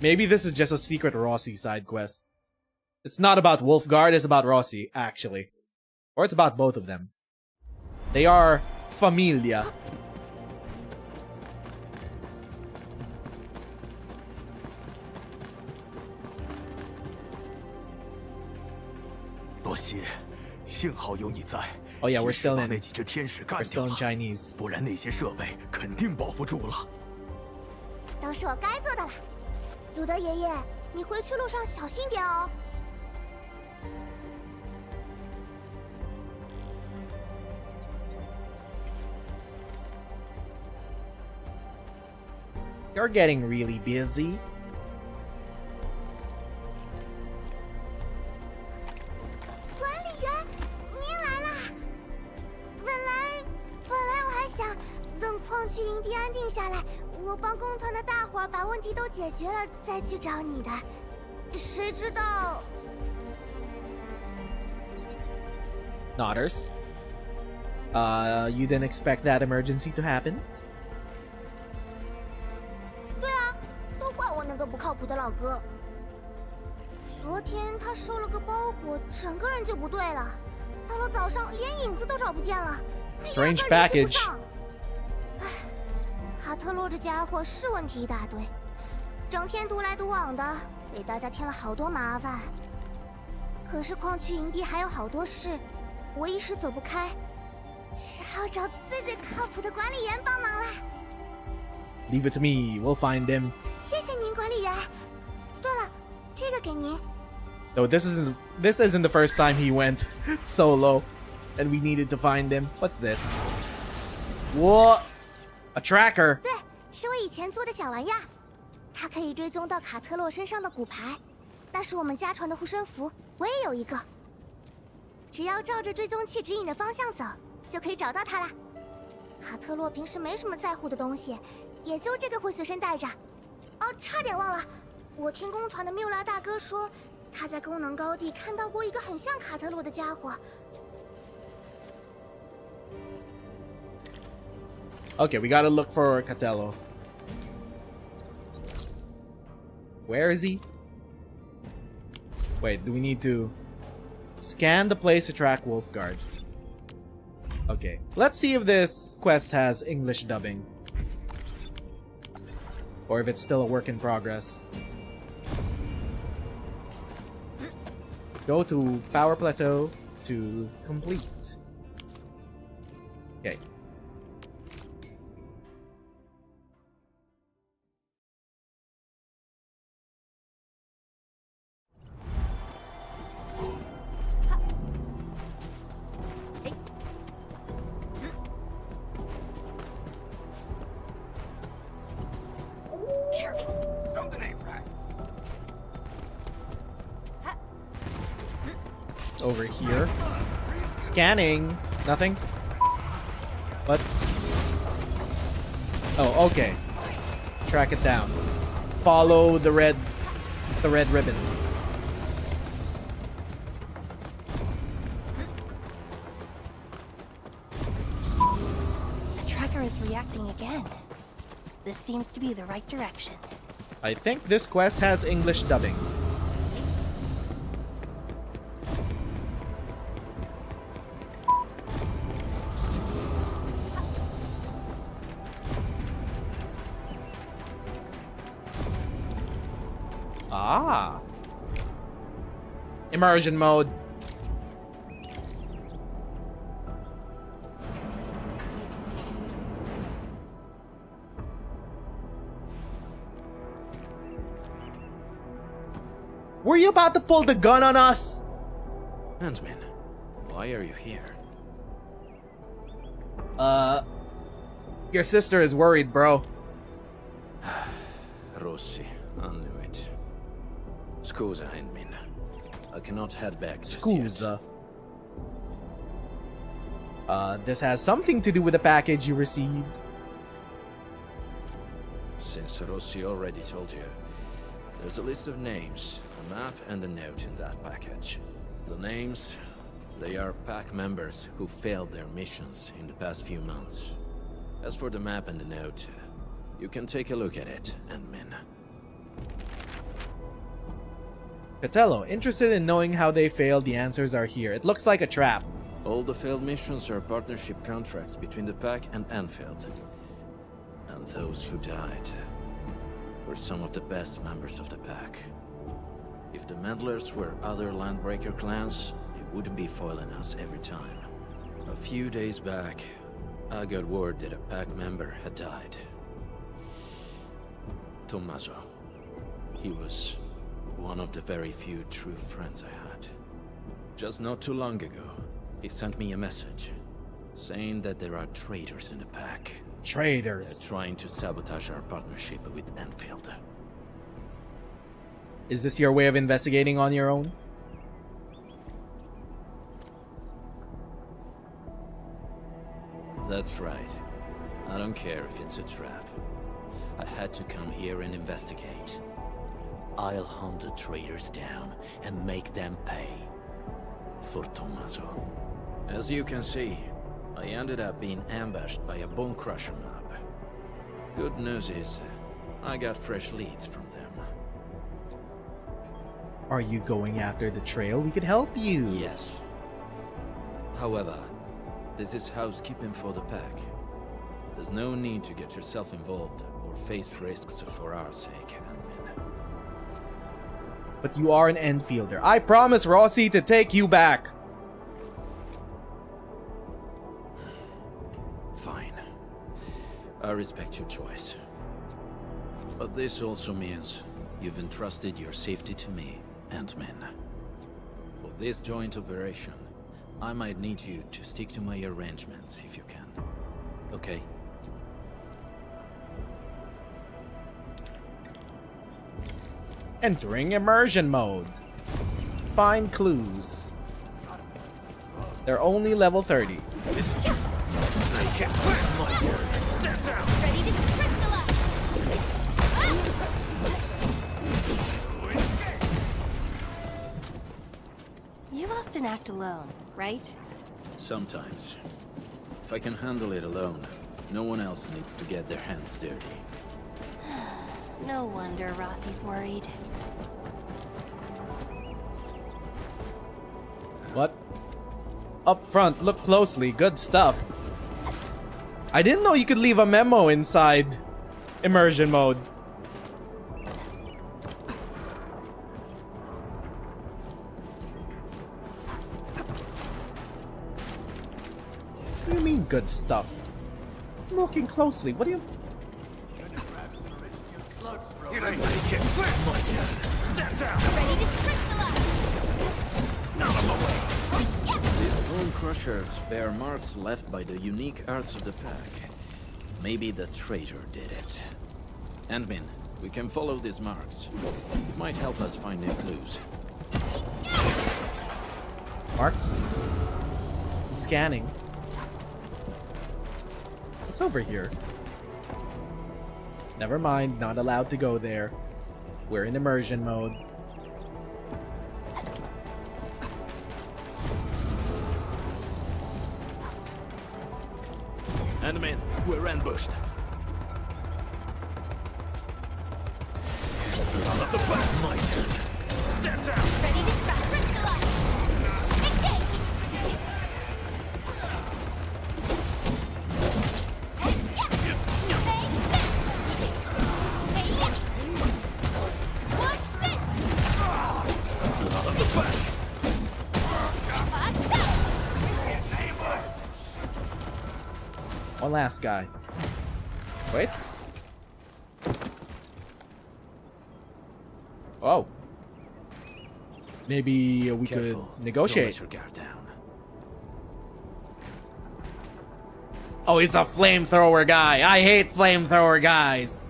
Maybe this is just a secret Rossi side quest. It's not about WULFGARD, it's about Rossi, actually. Or it's about both of them. They are familia. Oh yeah, we're still in Chinese. 不然那些设备肯定保不住了。都是我该做的了。鲁德爷爷，你回去路上小心点哦。You're getting really busy. 管理员，您来啦！本来我还想等矿区营地安定下来，我帮工团的大伙儿把问题都解决了再去找你的。谁知道 Nodders. You didn't expect that emergency to happen? 对啊，都怪我那个不靠谱的老哥。昨天他收了个包裹，整个人就不对了。到了早上，连影子都找不见了。 Strange package. 唉，卡特洛这家伙是问题一大堆，整天独来独往的，给大家添了好多麻烦。可是矿区营地还有好多事，我一时走不开，只好找最靠谱的管理员帮忙了。 Leave it to me. We'll find them. 谢谢您，管理员。对了，这个给您。 Though this isn't the first time he went solo, and we needed to find him. What's this? What? A tracker? 对，是我以前做的小玩意儿，它可以追踪到卡特洛身上的骨牌。那是我们家传的护身符，我也有一个。只要照着追踪器指引的方向走，就可以找到它啦。卡特洛平时没什么在乎的东西，也就这个会随身带着。哦，差点忘了，我听工团的缪拉大哥说，他在功能高地看到过一个很像卡特洛的家伙。 Okay, we gotta look for Catello. Where is he? Wait, do we need to scan the place to track WULFGARD? Okay, let's see if this quest has English dubbing. Or if it's still a work in progress. Go to Power Plateau to complete. Okay. Something ain't right. Over here. Scanning. Nothing. What? Oh, okay. Track it down. Follow the red ribbon. The tracker is reacting again. This seems to be the right direction. I think this quest has English dubbing. Ah. Immersion mode. Were you about to pull the gun on us? Handman, why are you here? Your sister is worried, bro. Rossi, I knew it. Scusa, Handman. I cannot head back just Scusa. This has something to do with the package you received. Since Rossi already told you, there's a list of names, a map, and a note in that package. The names, they are pack members who failed their missions in the past few months. As for the map and the note, you can take a look at it, Handman. Catello, interested in knowing how they failed, the answers are here. It looks like a trap. All the failed missions are partnership contracts between the pack and Endfield. And those who died were some of the best members of the pack. If the meddlers were other Landbreaker clans, they wouldn't be foiling us every time. A few days back, I got word that a pack member had died. Tommaso. He was one of the very few true friends I had. Just not too long ago, he sent me a message saying that there are traitors in the pack. Traitors. They're trying to sabotage our partnership with Endfield. Is this your way of investigating on your own? That's right. I don't care if it's a trap. I had to come here and investigate. I'll hunt the traitors down and make them pay. For Tommaso. As you can see, I ended up being ambushed by a bone crusher mob. Good news is, I got fresh leads from them. Are you going after the trail? We could help you. Yes. However, this is housekeeping for the pack. There's no need to get yourself involved or face risks for our sake, Handman. But you are an Enfielder. I promise Rossi to take you back. Fine. I respect your choice. But this also means you've entrusted your safety to me, Ant-Man. For this joint operation, I might need you to stick to my arrangements if you can. Okay? Entering immersion mode. Find clues. They're only level 30. You often act alone, right? Sometimes. If I can handle it alone, no one else needs to get their hands dirty. No wonder Rossi's worried. What? Up front, look closely. Good stuff. I didn't know you could leave a memo inside immersion mode. What do you mean, good stuff? I'm looking closely. What do you... You don't make it. My turn. Step down. Ready to crystallize. Out of the way. These bone crushers bear marks left by the unique arts of the pack. Maybe the traitor did it. Ant-Man, we can follow these marks. It might help us find new clues. Marks? I'm scanning. What's over here? Never mind, not allowed to go there. We're in immersion mode. Ant-Man, we're ambushed. Out of the back. My turn. Step down. Ready to crystallize. Engage. One last guy. Wait. Oh. Maybe we Careful. could negotiate. Don't let your guard down. Oh, he's a flamethrower guy. I hate flamethrower guys.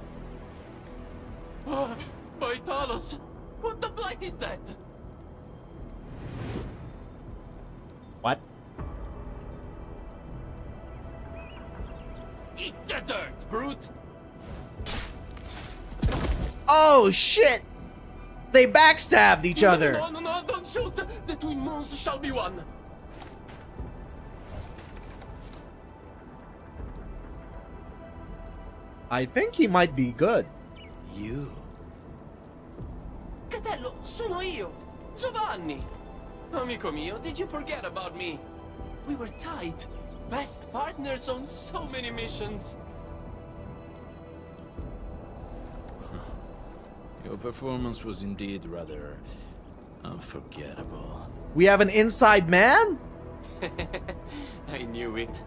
Oh, Vitalis! What the blight is that? What? Eat the dirt, brute! Oh shit! They backstabbed each other. No, don't shoot! The twin moons shall be one! I think he might be good. You? Catello, sono io! Giovanni! Amico mio, did you forget about me? We were tight. Best partners on so many missions. Your performance was indeed rather unforgettable. We have an inside man? I knew it.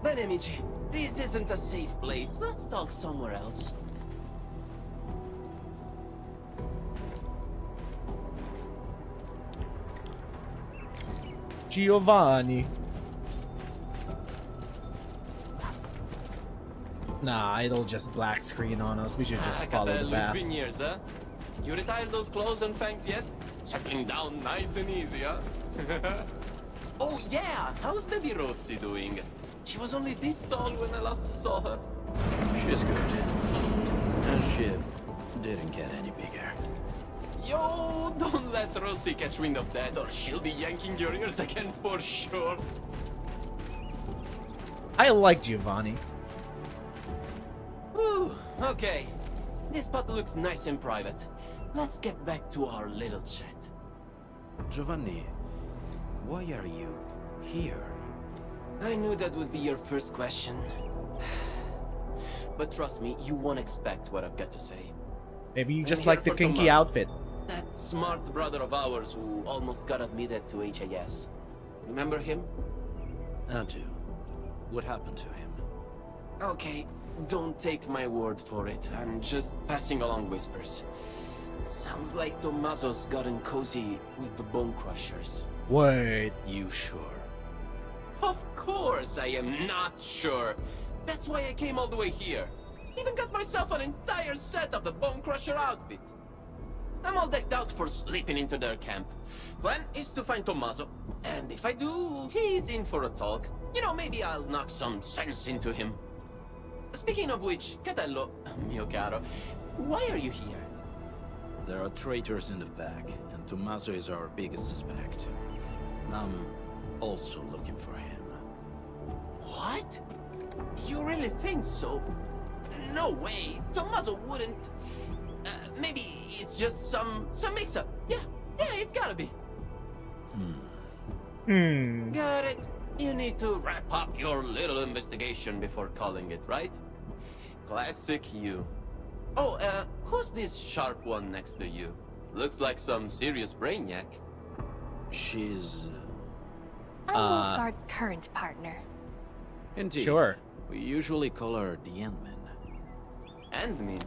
Bene, amici, this isn't a safe place. Let's talk somewhere else. Giovanni. Nah, it'll just black screen on us. We should just follow the Catello, path. it's been years, huh? You retired those clothes and fangs yet? Settling down nice and easy, huh? Oh yeah, how's baby Rossi doing? She was only this tall when I last saw her. She's good. And she didn't get any bigger. Yo, don't let Rossi catch wind of that or she'll be yanking your ears again for sure. I like Giovanni. Whew, okay. This spot looks nice and private. Let's get back to our little chat. Giovanni, why are you here? I knew that would be your first question. But trust me, you won't expect what I've got to say. Maybe you I'm just here like the for kinky Tomas, outfit. that smart brother of ours who almost got admitted to HAS. Remember him? I do. What happened to him? Okay, don't take my word for it. I'm just passing along whispers. Sounds like Tommaso's gotten cozy with the Bone Crushers. Wait. You sure? Of course I am not sure. That's why I came all the way here. Even got myself an entire set of the Bone Crusher outfit. I'm all decked out for slipping into their camp. Plan is to find Tommaso, and if I do, he's in for a talk. You know, maybe I'll knock some sense into him. Speaking of which, Catello, mio caro, why are you here? There are traitors in the pack, and Tommaso is our biggest suspect. I'm also looking for him. What? You really think so? No way. Tommaso wouldn't. Maybe it's just some mix-up. Yeah, it's gotta be. Got it. You need to wrap up your little investigation before calling it, right? Classic you. Oh, who's this sharp one next to you? Looks like some serious brainiac. She's... I'm WULFGARD'S current partner. Indeed. Sure. We usually call her the Endman. Endmin?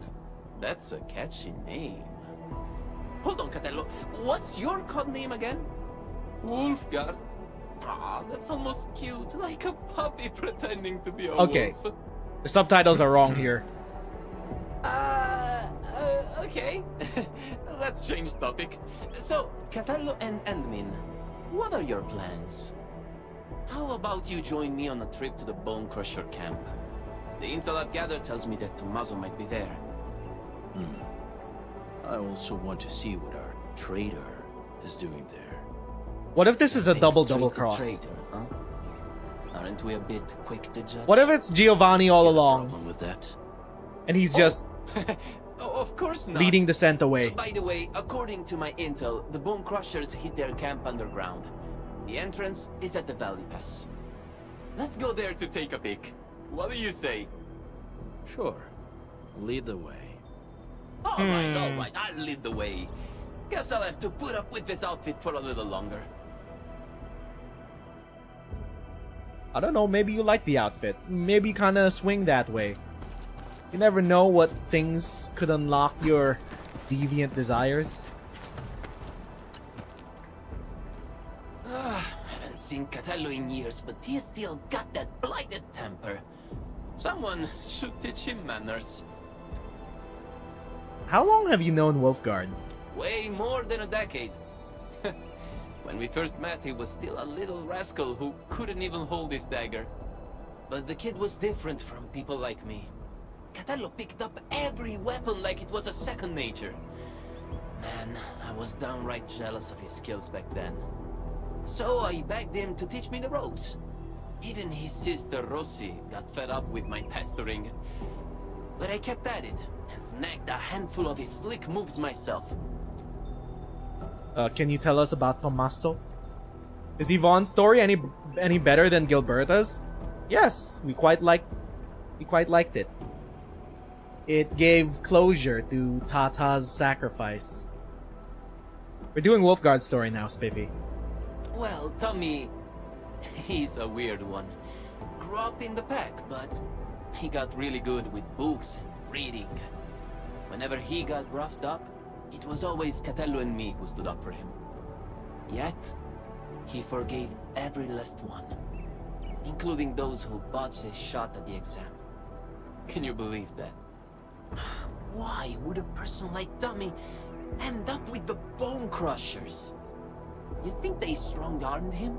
That's a catchy name. Hold on, Catello. What's your code name again? WULFGARD? Aw, that's almost cute. Like a puppy pretending to be a Okay. wolf. The subtitles are wrong here. Okay. Let's change topic. So, Catello and Endmin, what are your plans? How about you join me on a trip to the Bone Crusher camp? The intel I've gathered tells me that Tommaso might be there. I also want to see what our traitor is doing there. What if this is a Think double straight to cross? trade, huh? Aren't we a bit quick to judge? What if it's Giovanni all along Problem with that? and he's just Oh, of course not. leading the scent away? By the way, according to my intel, the Bone Crushers hid their camp underground. The entrance is at the Valley Pass. Let's go there to take a peek. What do you say? Sure. Lead the way. All right, I'll lead the way. Guess I'll have to put up with this outfit for a little longer. I don't know, maybe you like the outfit. Maybe kind of swing that way. You never know what things could unlock your deviant desires. seen Catello in years, but he still got that blighted temper. Someone should teach him manners. How long have you known Wulfgard? Way more than a decade. When we first met, he was still a little rascal who couldn't even hold his dagger. But the kid was different from people like me. Catello picked up every weapon like it was a second nature. Man, I was downright jealous of his skills back then. So I begged him to teach me the ropes. Even his sister Rossi got fed up with my pestering. But I kept at it and snagged a handful of his slick moves myself. Can you tell us about Tommaso? Is Yvonne's story any better than Gilberta's? Yes, we quite liked it. It gave closure to Tata's sacrifice. We're doing Wulfgard's story now, Spiffy. Well, Tommy, he's a weird one. Grew up in the pack, but he got really good with books and reading. Whenever he got roughed up, it was always Catello and me who stood up for him. Yet, he forgave every last one, including those who botched his shot at the exam. Can you believe that? Why would a person like Tommy end up with the Bone Crushers? You think they strong-armed him?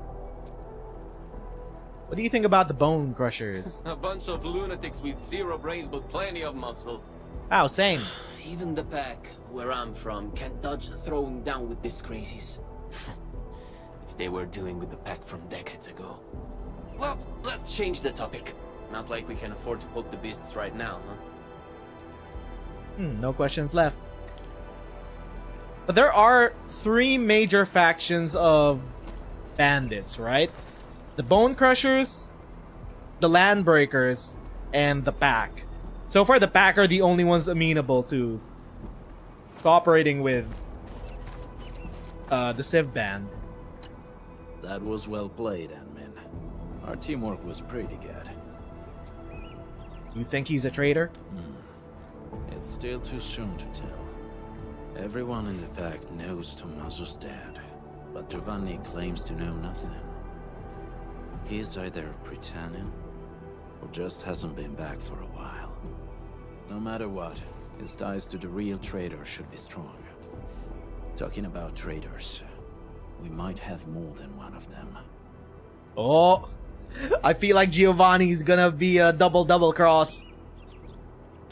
What do you think about the Bone Crushers? A bunch of lunatics with zero brains but plenty of muscle. Oh, same. Even the pack, where I'm from, can't dodge throwing down with these crazies. If they were dealing with the pack from decades ago. Well, let's change the topic. Not like we can afford to poke the beasts right now, huh? No questions left. But there are 3 major factions of bandits, right? The Bone Crushers, the Landbreakers, and the Pack. So far, the Pack are the only ones amenable to cooperating with the Civ band. That was well played, Admin. Our teamwork was pretty good. You think he's a traitor? It's still too soon to tell. Everyone in the pack knows Tommaso's dead, but Giovanni claims to know nothing. He's either pretending, or just hasn't been back for a while. No matter what, his ties to the real traitor should be strong. Talking about traitors, we might have more than one of them. Oh, I feel like Giovanni's gonna be a double cross.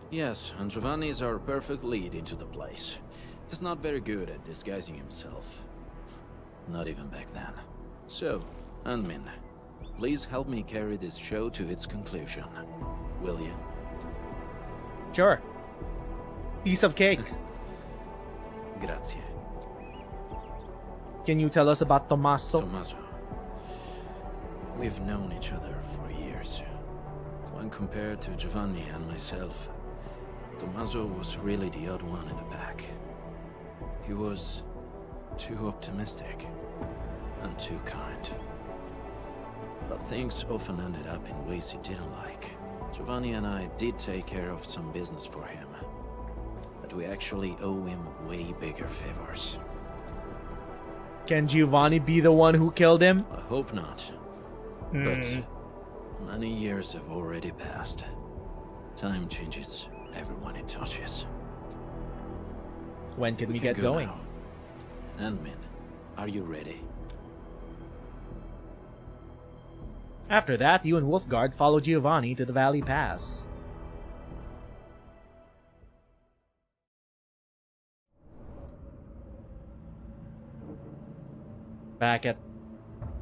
Yes, and Giovanni is our perfect lead into the place. He's not very good at disguising himself. Not even back then. So, Anmin, please help me carry this show to its conclusion. Will you? Sure. Piece of cake. Grazie. Can you tell us about Tommaso? Tommaso. We've known each other for years. When compared to Giovanni and myself, Tommaso was really the odd one in the pack. He was too optimistic and too kind. But things often ended up in ways he didn't like. Giovanni and I did take care of some business for him, but we actually owe him way bigger favors. Can Giovanni be the one who killed him? I hope not. But many years have already passed. Time changes everyone it touches. When can we get going? Anmin, are you ready? After that, you and Wulfgard follow Giovanni to the Valley Pass. Back at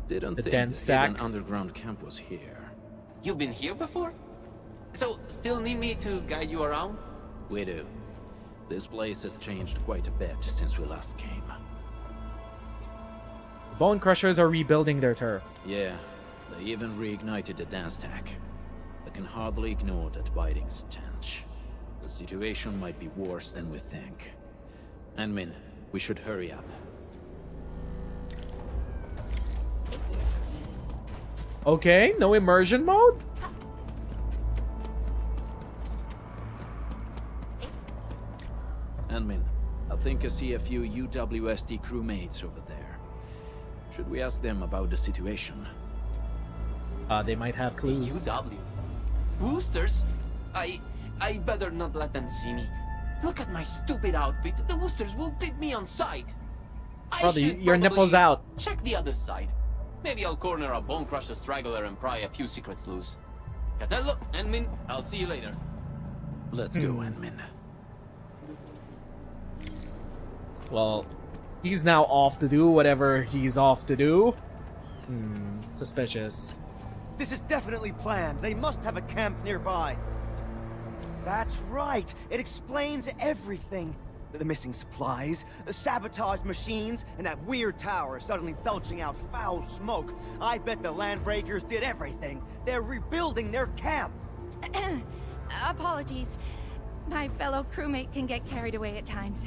Didn't the think den stack. an underground camp was here. You've been here before? So, still need me to guide you around? We do. This place has changed quite a bit since we last came. The Bone Crushers are rebuilding their turf. Yeah, they even reignited the dance stack. I can hardly ignore that biting stench. The situation might be worse than we think. Anmin, we should hurry up. Okay, no immersion mode? Anmin, I think I see a few UWSD crewmates over there. Should we ask them about the situation? They might have clues. UW. Woosters? I better not let them see me. Look at my stupid outfit. The Woosters will beat me on sight. Brother, your nipples out. Check the other side. Maybe I'll corner a Bone Crusher straggler and pry a few secrets loose. Catello, Enmin, I'll see you later. Let's go, Enmin. Well, he's now off to do whatever he's off to do. Suspicious. This is definitely planned. They must have a camp nearby. That's right. It explains everything. The missing supplies, the sabotaged machines, and that weird tower suddenly belching out foul smoke. I bet the Landbreakers did everything. They're rebuilding their camp. Apologies. My fellow crewmate can get carried away at times.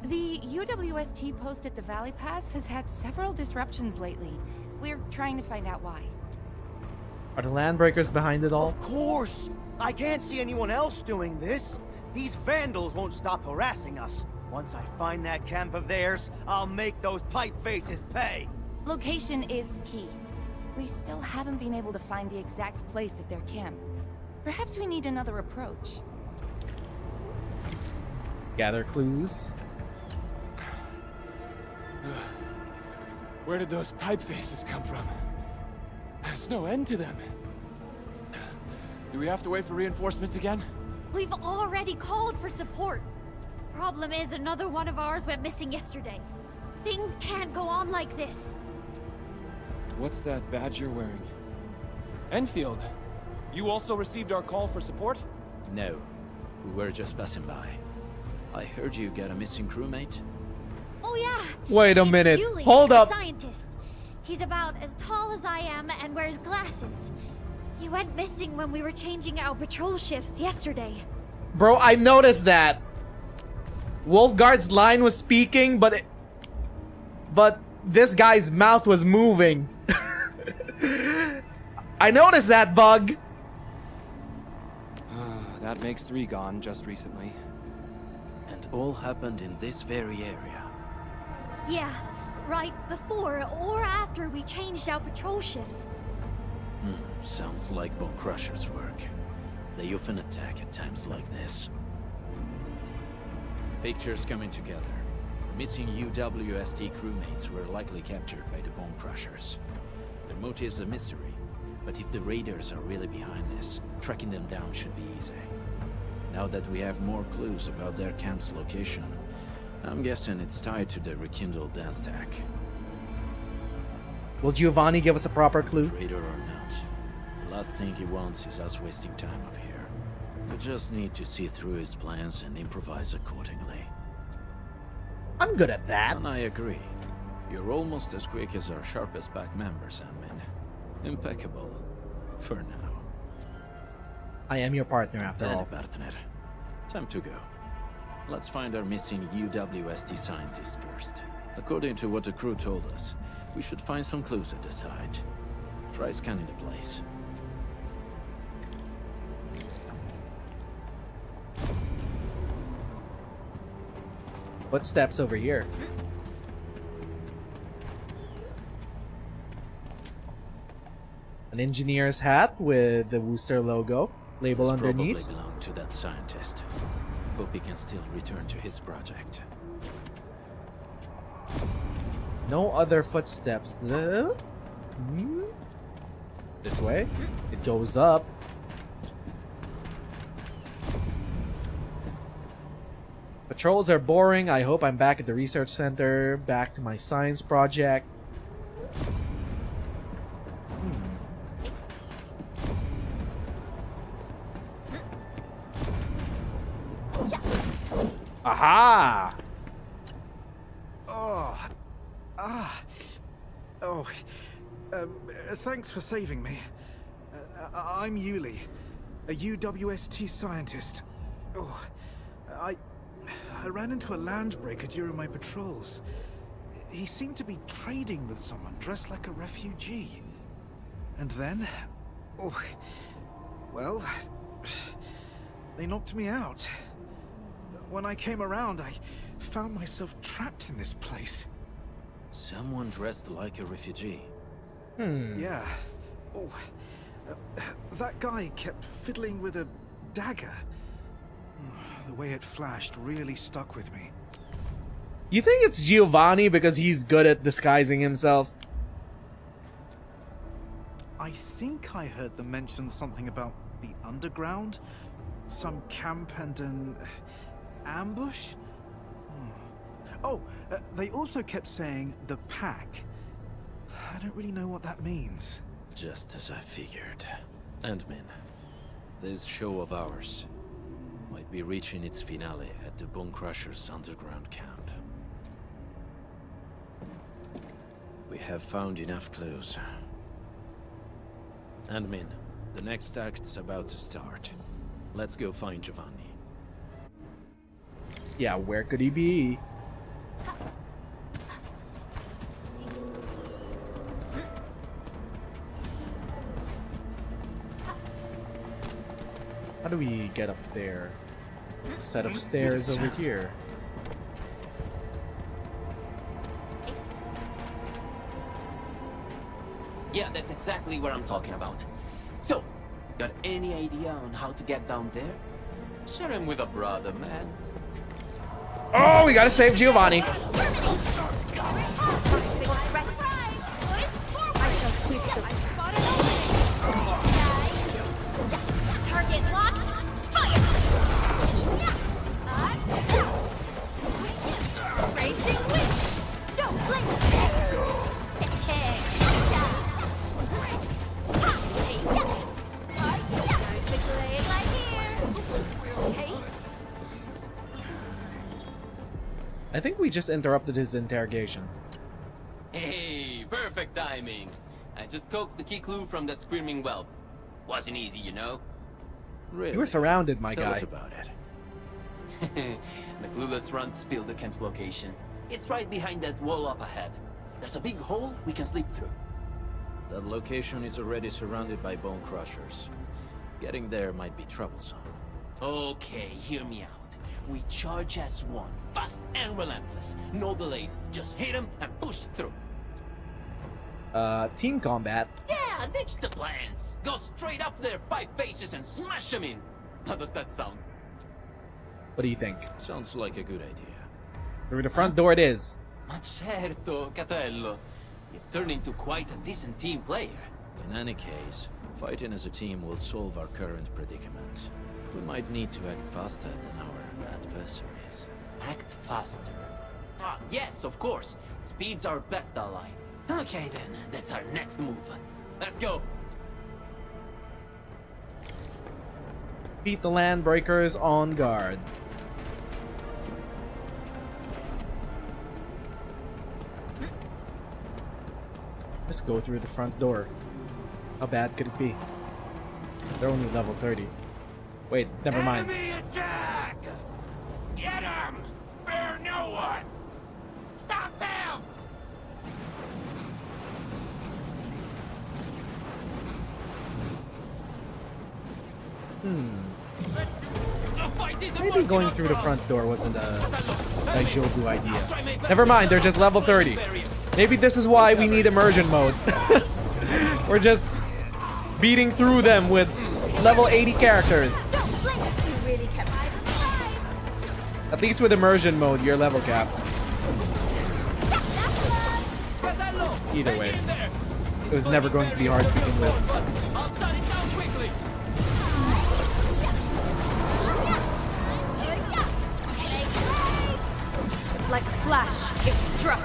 The UWST post at the Valley Pass has had several disruptions lately. We're trying to find out why. Are the Landbreakers behind it all? Of course! I can't see anyone else doing this. These vandals won't stop harassing us. Once I find that camp of theirs, I'll make those pipe faces pay. Location is key. We still haven't been able to find the exact place of their camp. Perhaps we need another approach. Gather clues. Where did those pipe faces come from? There's no end to them. Do we have to wait for reinforcements again? We've already called for support. Problem is, another one of ours went missing yesterday. Things can't go on like this. What's that badge you're wearing? Enfield, you also received our call for support? No, we were just passing by. I heard you got a missing crewmate. Oh yeah. Wait a It's minute. Yuli, Hold the up. Scientist. He's about as tall as I am and wears glasses. He went missing when we were changing our patrol shifts yesterday. Bro, I noticed that. WULFGARD'S line was speaking, but this guy's mouth was moving. I noticed that bug. That makes 3 gone just recently. And all happened in this very area. Yeah, right before or after we changed our patrol shifts. Sounds like Bone Crusher's work. They often attack at times like this. Pictures coming together. Missing UWST crewmates were likely captured by the Bone Crushers. Their motive's a mystery, but if the raiders are really behind this, tracking them down should be easy. Now that we have more clues about their camp's location, I'm guessing it's tied to the rekindled dance tag. Will Giovanni give us a proper clue? Traitor or not, the last thing he wants is us wasting time up here. We just need to see through his plans and improvise accordingly. I'm good at that. And I agree. You're almost as quick as our sharpest back members, Admin. Impeccable. For now. I am your partner after all. Partner. Time to go. Let's find our missing UWST scientist first. According to what the crew told us, we should find some clues at the site. Try scanning the place. Footsteps over here. An engineer's hat with the Wooster logo, label This underneath. probably belonged to that scientist. Hope he can still return to his project. No other footsteps. This way. It goes up. Patrols are boring. I hope I'm back at the research center. Back to my science project. Aha! Thanks for saving me. I'm Yuli, a UWST scientist. I ran into a landbreaker during my patrols. He seemed to be trading with someone dressed like a refugee. And then, well, they knocked me out. When I came around, I found myself trapped in this place. Someone dressed like a refugee. Yeah. Oh, that guy kept fiddling with a dagger. The way it flashed really stuck with me. You think it's Giovanni because he's good at disguising himself? I think I heard them mention something about the underground, some camp and an ambush. Oh, they also kept saying the pack. I don't really know what that means. Just as I figured. Endmin, this show of ours might be reaching its finale at the Bone Crusher's underground camp. We have found enough clues. Endmin, the next act's about to start. Let's go find Giovanni. Yeah, where could he be? How do we get up there? Set of stairs over here. Yeah, that's exactly what I'm talking about. So, got any idea on how to get down there? Share him with a brother, man. Oh, we gotta save Giovanni. Target locked. Fire! Raging wind. Don't blink. I think we just interrupted his interrogation. Hey, perfect timing. I just coaxed the key clue from that screaming whelp. Wasn't easy, you know? Really? You were surrounded, my Tell guy. us about it. The clueless run spilled the camp's location. It's right behind that wall up ahead. There's a big hole we can slip through. That location is already surrounded by bone crushers. Getting there might be troublesome. Okay, hear me out. We charge as one, fast and relentless. No delays, just hit him and push through. Team combat. Yeah, ditch the plans. Go straight up their 5 faces and smash them in. How does that sound? What do you think? Sounds like a good idea. Through the front door it is. Ma certo, Catello. You've turned into quite a decent team player. In any case, fighting as a team will solve our current predicament. We might need to act faster than our adversaries. Act faster. Ah, yes, of course. Speed's our best ally. Okay then, that's our next move. Let's go. Beat the Landbreakers on guard. Just go through the front door. How bad could it be? They're only level 30. Wait, never mind. Enemy attack! Get him! Spare no one! Stop them! Maybe going through the front door wasn't a Jobu idea. Never mind, they're just level 30. Maybe this is why we need immersion mode. We're just beating through them with level 80 characters. At least with immersion mode, you're level cap. Either way, it was never going to be hard to begin with. Like flash, it struck.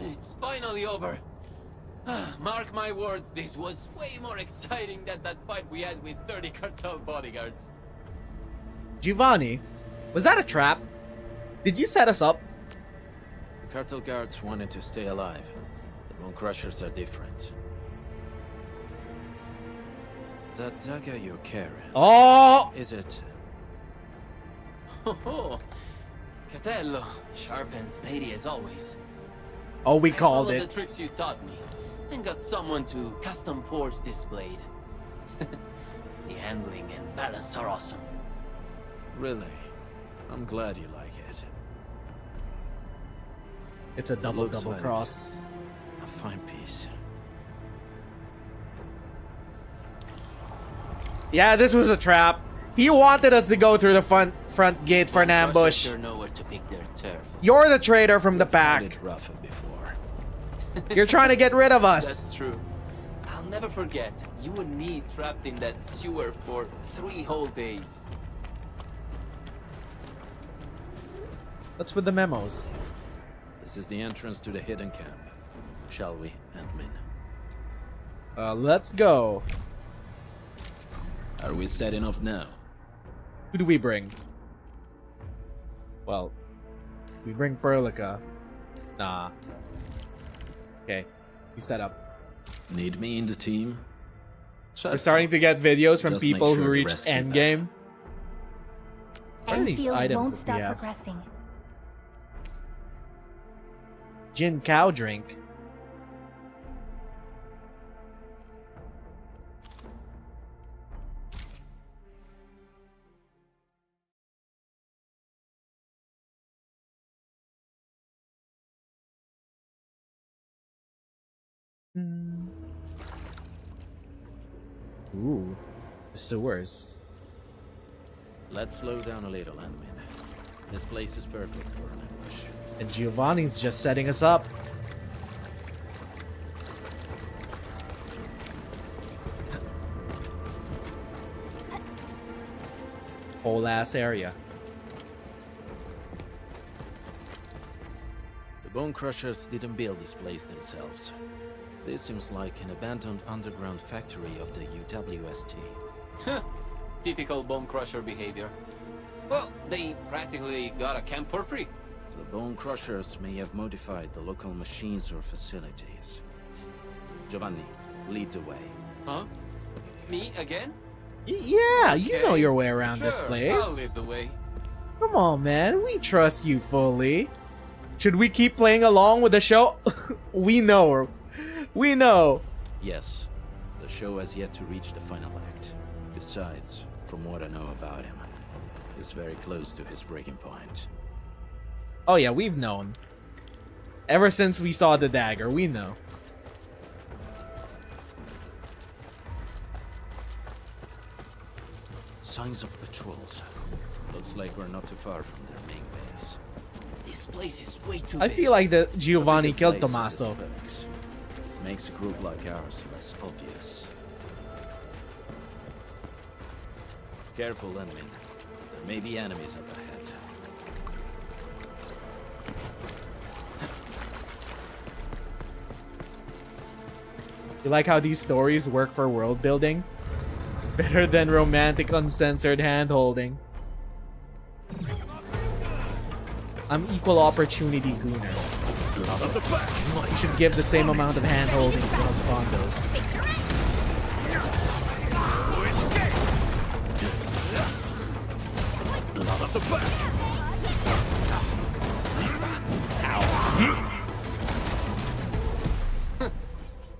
It's finally over. Mark my words, this was way more exciting than that fight we had with 30 cartel bodyguards. Giovanni, was that a trap? Did you set us up? The cartel guards wanted to stay alive. The bone crushers are different. That dagger you're carrying. Oh! Is it? Oh, Catello, sharp and steady as always. Oh, we I called followed it. the tricks you taught me. and got someone to custom forge this blade. The handling and balance are awesome. Really? I'm glad you like it. It's a double Looks like cross. A fine piece. Yeah, this was a trap. He wanted us to go through the front gate for an ambush. Sure know where to pick their turf. You're the traitor from the pack. It rougher before. You're trying to get rid of us. That's true. I'll never forget you and me trapped in that sewer for 3 whole days. What's with the memos? This is the entrance to the hidden camp. Shall we, Endmin? Let's go. Are we setting off now? Who do we bring? Well, we bring Perlica. Nah. Okay, you set up. Need me in the team? We're starting to get videos from Just make people sure who the reached rest keep endgame. What are these Endfield items won't that stop we have? progressing. Gin cow drink. Ooh, the sewers. Let's slow down a little, Endmin. This place is perfect for an ambush. And Giovanni's just setting us up. Whole ass area. The Bone Crushers didn't build this place themselves. This seems like an abandoned underground factory of the UWST. Typical Bone Crusher behavior. Well, they practically got a camp for free. The Bone Crushers may have modified the local machines or facilities. Giovanni, lead the way. Huh? Me again? Yeah, you know your way around this Sure, place. I'll lead the way. Come on, man. We trust you fully. Should we keep playing along with the show? We know. We know. Yes, the show has yet to reach the final act. Besides, from what I know about him, he's very close to his breaking point. Oh yeah, we've known. Ever since we saw the dagger, we know. Signs of patrols. Looks like we're not too far from their main base. This place is way too I big. feel like the Giovanni A bigger killed place has its Tommaso. perks. Makes a group like ours less obvious. Careful, Endmin. There may be enemies up ahead. You like how these stories work for world building? It's better than romantic uncensored handholding. I'm equal opportunity gooner. You should give the same amount of handholding to those bondos.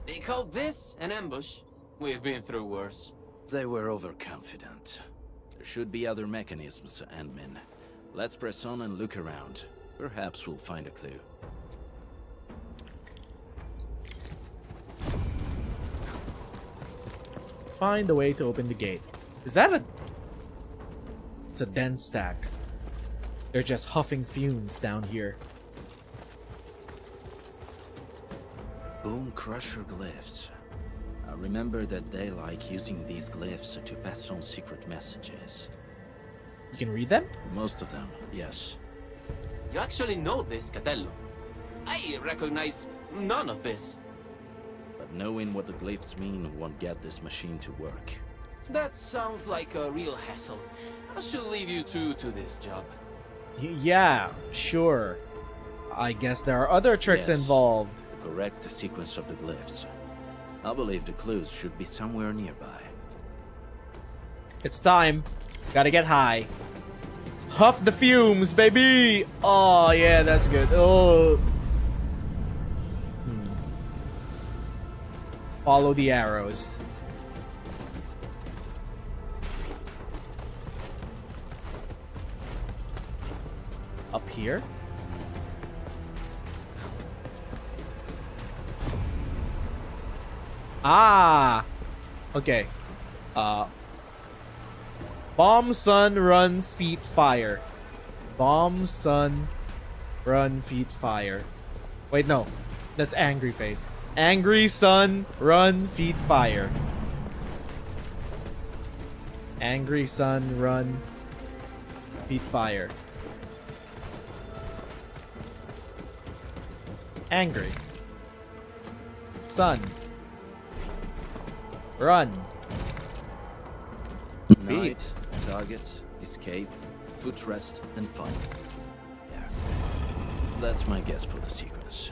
They call this an ambush. We've been through worse. They were overconfident. There should be other mechanisms, Endmin. Let's press on and look around. Perhaps we'll find a clue. Find a way to open the gate. Is that a... It's a den stack. They're just huffing fumes down here. Bone Crusher glyphs. I remember that they like using these glyphs to pass on secret messages. You can read them? Most of them, yes. You actually know this, Catello. I recognize none of this. But knowing what the glyphs mean won't get this machine to work. That sounds like a real hassle. I should leave you two to this job. Yeah, sure. I guess there are other tricks Yes, involved. the correct sequence of the glyphs. I believe the clues should be somewhere nearby. It's time. Gotta get high. Huff the fumes, baby! Oh, yeah, that's good. Oh. Follow the arrows. Up here? Ah! Okay. Bomb, sun, run, feet, fire. Bomb, sun, run, feet, fire. Wait, no. That's angry face. Angry, sun, run, feet, fire. Angry, sun, run, feet, fire. Angry. Sun. Run. Night, targets, escape, foot rest, and fun. There. That's my guess for the sequence.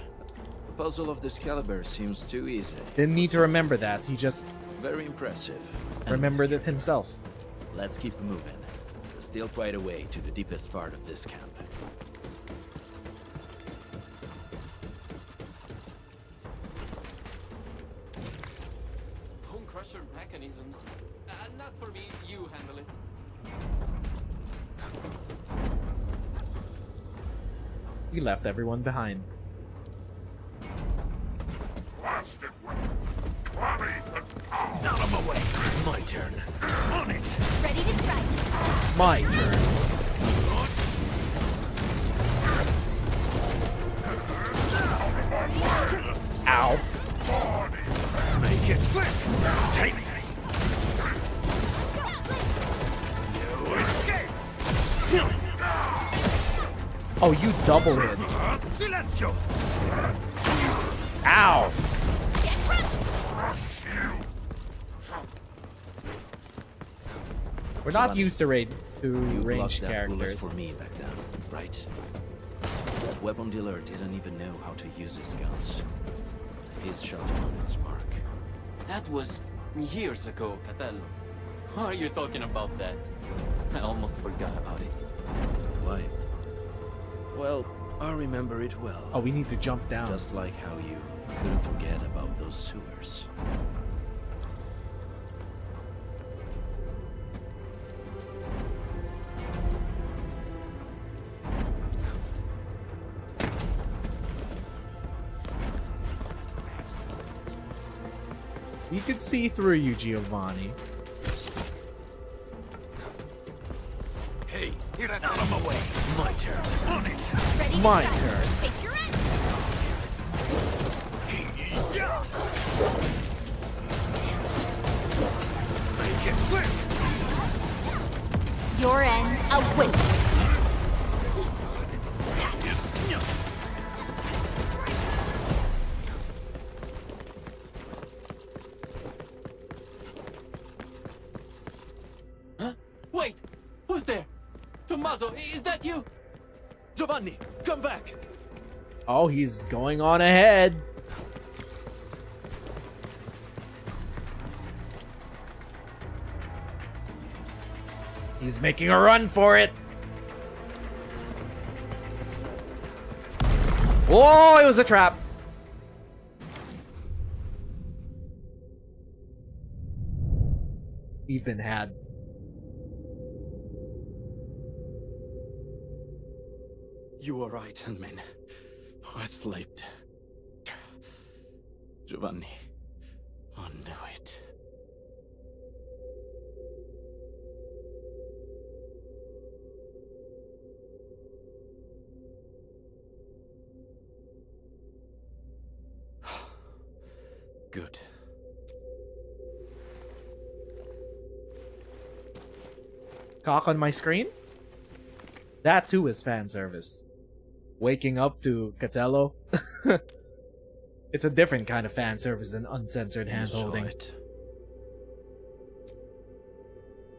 The puzzle of this caliber seems too easy. Didn't need to remember that. He just very impressive. Remembered it himself. Let's keep moving. There's still quite a way to the deepest part of this camp. Bone crusher mechanisms. Not for me. You handle it. We left everyone behind. Out of my way. My turn. On it. Ready to strike. My turn. Ow. Make it quick. Save me. You escape. Oh, you double hit. Silencio. Ow. We're not used to ranged blocked that characters. bullet for me back then, right? That weapon dealer didn't even know how to use his guns. His shot found its mark. That was years ago, Catello. Why are you talking about that? I almost forgot about it. Why? Well, I remember it well. Oh, we need to jump down. Just like how you couldn't forget about those sewers. We could see through you, Giovanni. Hey, you're not out of my way. My turn. On it. Ready to My strike. turn. Take your end. Make it quick. Your end awaits. Wait! Who's there? Tommaso, is that you? Giovanni, come back! Oh, he's going on ahead. He's making a run for it. Whoa, it was a trap. We've been had. You were right, Handmaid. I slept. Giovanni, I knew it. Good. Cock on my screen? That too is fan service. Waking up to Catello. It's a different kind of fan service than uncensored handholding.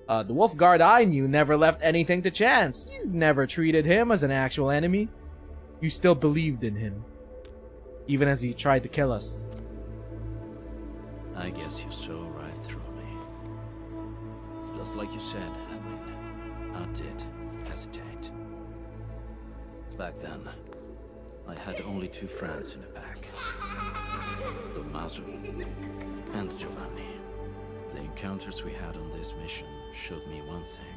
The Wolfguard I knew never left anything to chance. You never treated him as an actual enemy. You still believed in him. Even as he tried to kill us. I guess you saw right through me. Just like you said, Admin. I did hesitate. Back then, I had only 2 friends in the pack. But Mazu, and Giovanni. The encounters we had on this mission showed me one thing.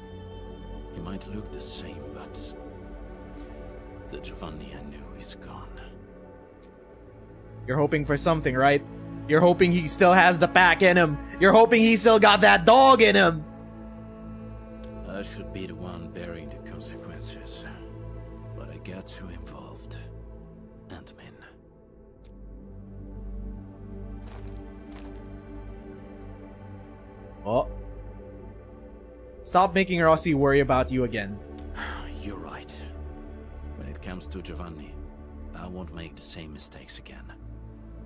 He might look the same, but the Giovanni I knew is gone. You're hoping for something, right? You're hoping he still has the pack in him. You're hoping he still got that dog in him. I should be the one bearing the consequences, but I got too involved. Ant-Man. Oh. Stop making Rossi worry about you again. You're right. When it comes to Giovanni, I won't make the same mistakes again.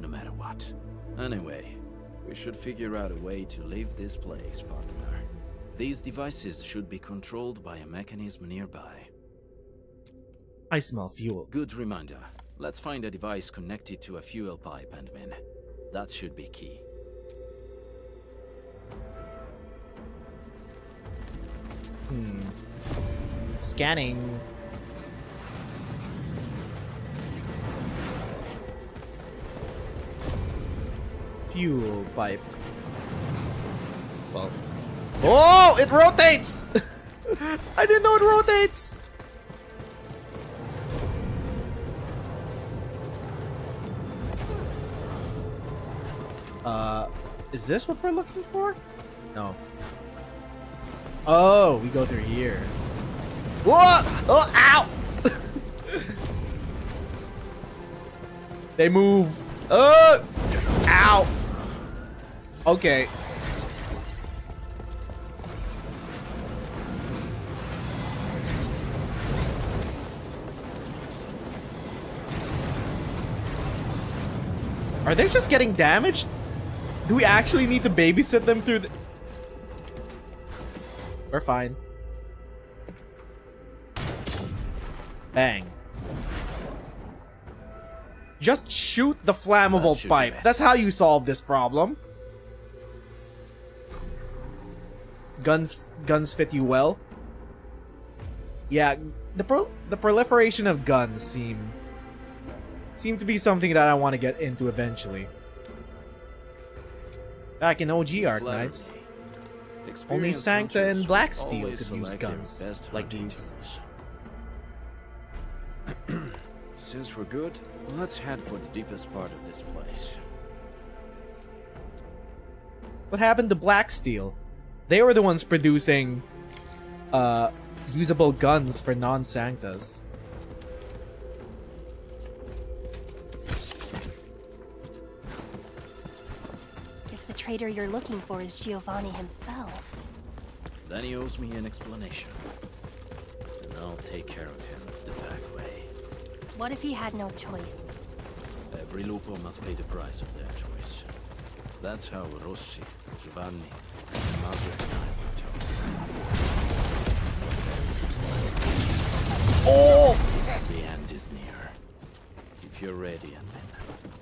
No matter what. Anyway, we should figure out a way to leave this place, partner. These devices should be controlled by a mechanism nearby. I smell fuel. Good reminder. Let's find a device connected to a fuel pipe, Ant-Man. That should be key. Scanning. Fuel pipe. Well. Oh, it rotates! I didn't know it rotates! Is this what we're looking for? No. Oh, we go through here. Whoa! Oh, ow! They move. Ow! Okay. Are they just getting damaged? Do we actually need to babysit them through the... We're fine. Bang. Just shoot the flammable pipe. That's how you solve this problem. Guns fit you well. Yeah, the proliferation of guns seem to be something that I want to get into eventually. Back in OG Arknights, only Sancta and Blacksteel could use guns like these. Since we're good, let's head for the deepest part of this place. What happened to Blacksteel? They were the ones producing usable guns for non-Sanctas. If the traitor you're looking for is Giovanni himself, Then he owes me an explanation. And I'll take care of him the back way. what if he had no choice? Every lupo must pay the price of their choice. That's how Rossi, Giovanni, and Margaret and I were taught. Oh! The end is near. If you're ready, Ant-Man,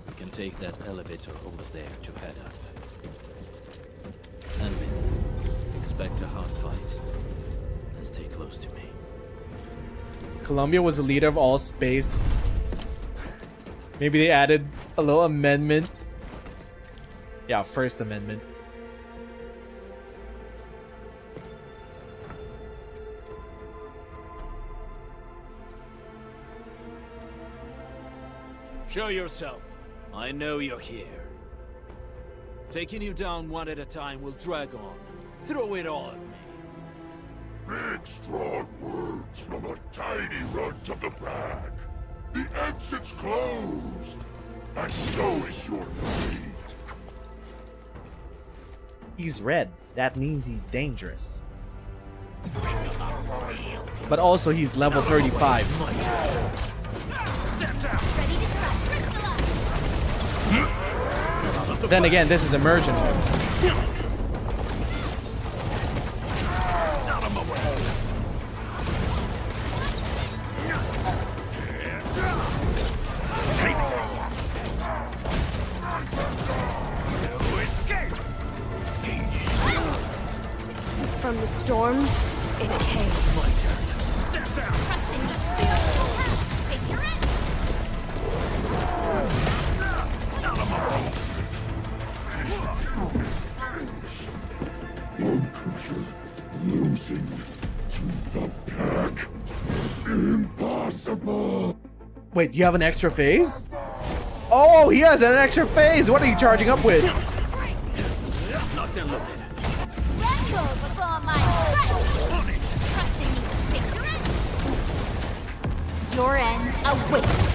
we can take that elevator over there to head up. Ant-Man, expect a hard fight. And stay close to me. Columbia was the leader of all space. Maybe they added a little amendment. Yeah, First Amendment. Show yourself. I know you're here. Taking you down one at a time will drag on. Throw it all at me. Big, strong words from a tiny runt of the pack. The exit's closed, and so is your fate. He's red. That means he's dangerous. But also he's level 35. Then again, this is immersion. From the storms, it came. My turn. Step down. Wait, do you have an extra phase? Oh, he has an extra phase! What are you charging up with? Not downloaded. Your end awaits.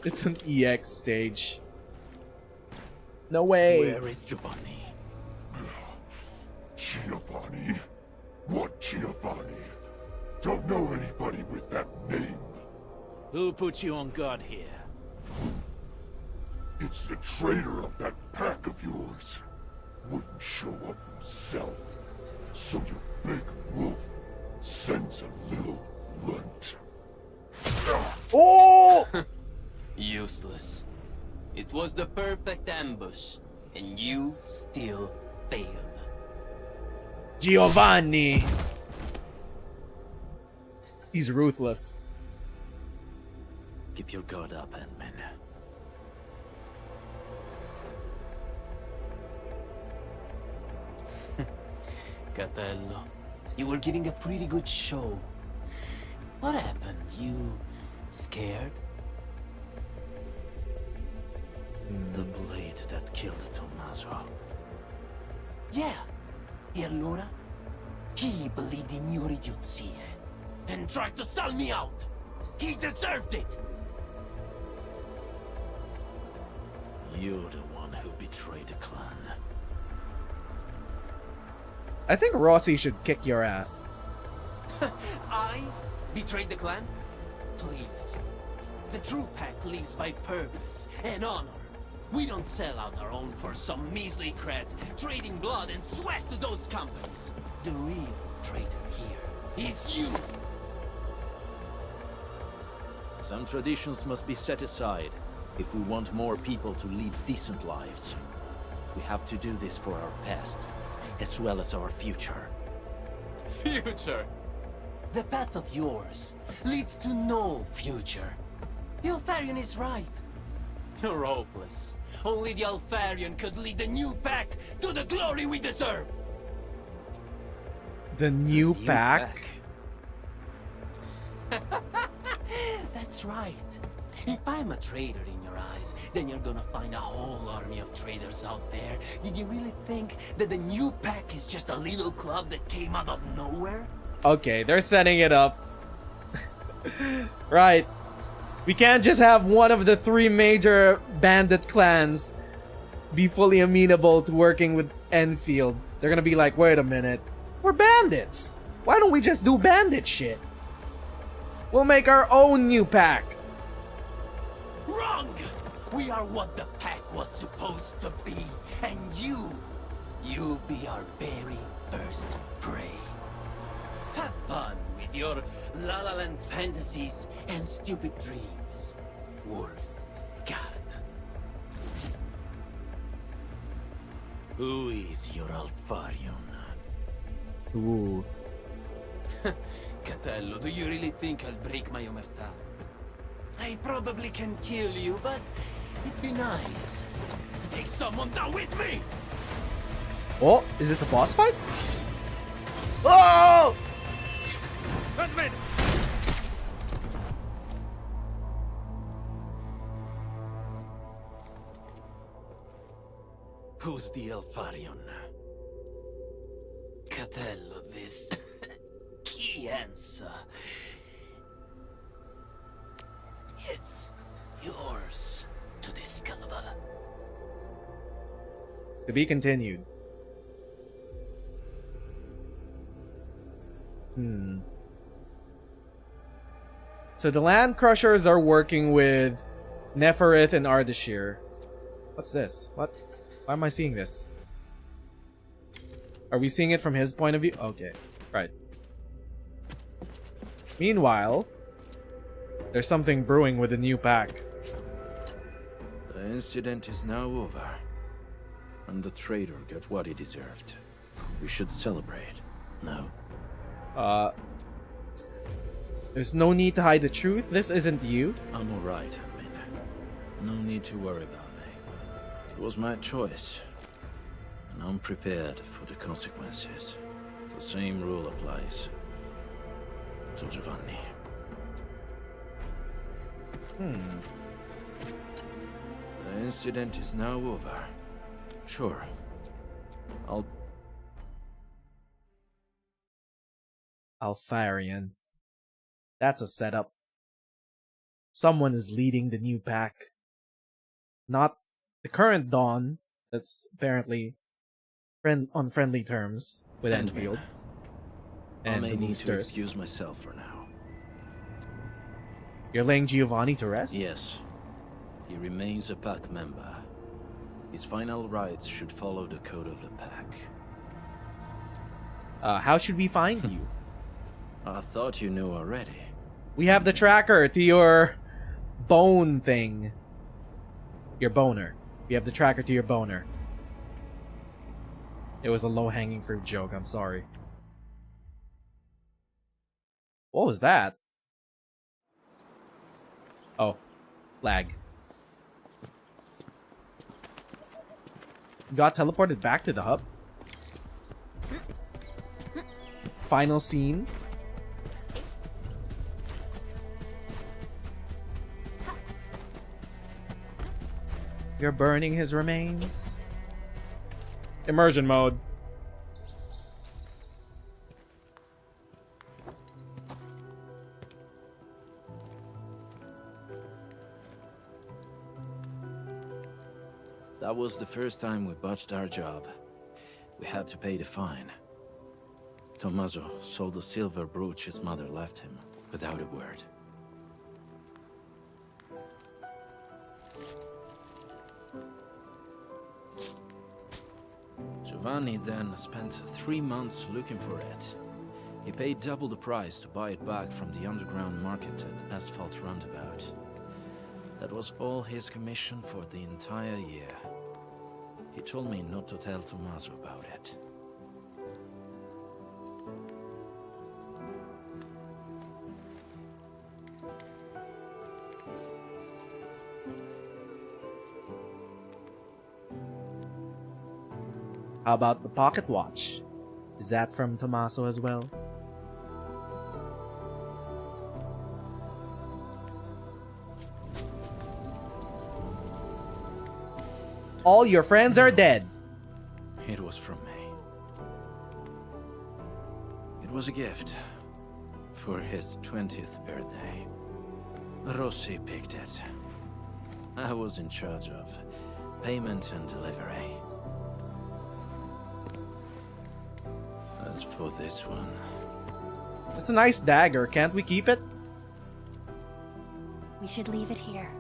It's an EX stage. No way. Where is Giovanni? Giovanni? What Giovanni? Don't know anybody with that name. Who put you on guard here? It's the traitor of that pack of yours. Wouldn't show up himself. So your big wolf sends a little runt. Oh! Useless. It was the perfect ambush, and you still failed. Giovanni! He's ruthless. Keep your guard up, Ant-Man. Catello, you were giving a pretty good show. What happened? You scared? The blade that killed Tommaso. Yeah. E allora? He believed in your idiocy and tried to sell me out. He deserved it. You're the one who betrayed the clan. I think Rossi should kick your ass. I betrayed the clan? Please. The true pack lives by purpose and honor. We don't sell out our own for some measly creds, trading blood and sweat to those companies. The real traitor here is you. Some traditions must be set aside if we want more people to lead decent lives. We have to do this for our past, as well as our future. Future? The path of yours leads to no future. The Alfarian is right. You're hopeless. Only the Alfarian could lead the new pack to the glory we deserve. The new pack? That's right. If I'm a traitor in your eyes, then you're gonna find a whole army of traitors out there. Did you really think that the new pack is just a little club that came out of nowhere? Okay, they're setting it up. Right. We can't just have one of the three major bandit clans be fully amenable to working with Endfield. They're gonna be like, wait a minute. We're bandits. Why don't we just do bandit shit? We'll make our own new pack. Wrong! We are what the pack was supposed to be. And you'll be our very first prey. Have fun with your La La Land fantasies and stupid dreams, Wolfgard. Who is your Alfarion? Ooh. Catello, do you really think I'll break my omertà? I probably can kill you, but it'd be nice to take someone down with me! Oh, is this a boss fight? Oh! Admin! Who's the Alfarion? Catello, this key answer. It's yours to discover. To be continued. So the Land Crushers are working with Neferith and Ardashir. What's this? What? Why am I seeing this? Are we seeing it from his point of view? Okay, right. Meanwhile, there's something brewing with the new pack. The incident is now over, and the traitor got what he deserved. We should celebrate. No? There's no need to hide the truth. This isn't you. I'm alright, Admin. No need to worry about me. It was my choice, and I'm prepared for the consequences. The same rule applies to Giovanni. The incident is now over. Sure. Alfarian. That's a setup. Someone is leading the new pack. Not the current Dawn, that's apparently on friendly terms with Enfield. I And may the need to Boosters. excuse myself for now. You're laying Giovanni to rest? Yes. He remains a pack member. His final rites should follow the code of the pack. How should we find you? I thought you knew already. We have the tracker to your bone thing. Your boner. We have the tracker to your boner. It was a low-hanging fruit joke, I'm sorry. What was that? Oh, lag. Got teleported back to the hub. Final scene. You're burning his remains. Immersion mode. That was the first time we botched our job. We had to pay the fine. Tommaso sold the silver brooch his mother left him, without a word. Giovanni then spent 3 months looking for it. He paid double the price to buy it back from the underground market at Asphalt Roundabout. That was all his commission for the entire year. He told me not to tell Tommaso about it. How about the pocket watch? Is that from Tommaso as well? All your friends are dead. It was from me. It was a gift for his 20th birthday. Rossi picked it. I was in charge of payment and delivery. As for this one... It's a nice dagger. Can't we keep it? We should leave it here.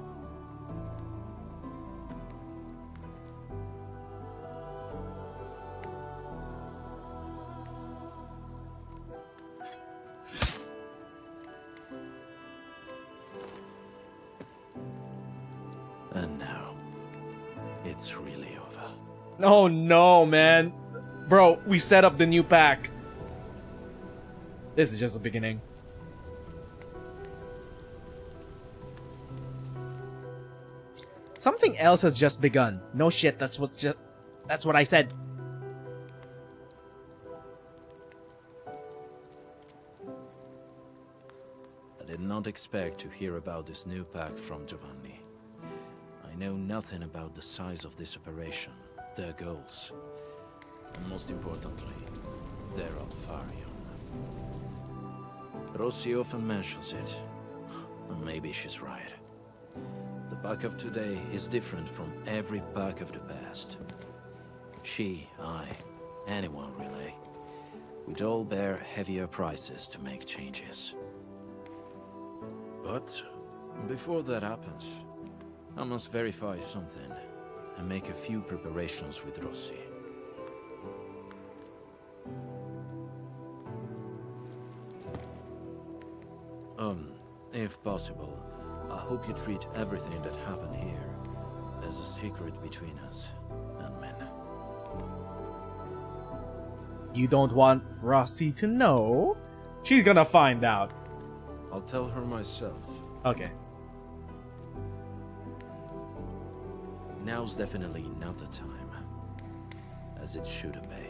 And now, it's really over. Oh no, man. Bro, we set up the new pack. This is just the beginning. Something else has just begun. No shit, that's what I said. I did not expect to hear about this new pack from Giovanni. I know nothing about the size of this operation, their goals, and most importantly, their Alfarian. Rossi often mentions it, and maybe she's right. The pack of today is different from every pack of the past. She, I, anyone really, would all bear heavier prices to make changes. But before that happens, I must verify something and make a few preparations with Rossi. If possible, I hope you treat everything that happened here as a secret between us and men. You don't want Rossi to know? She's gonna find out. I'll tell her myself. Okay. Now's definitely not the time, as it should be.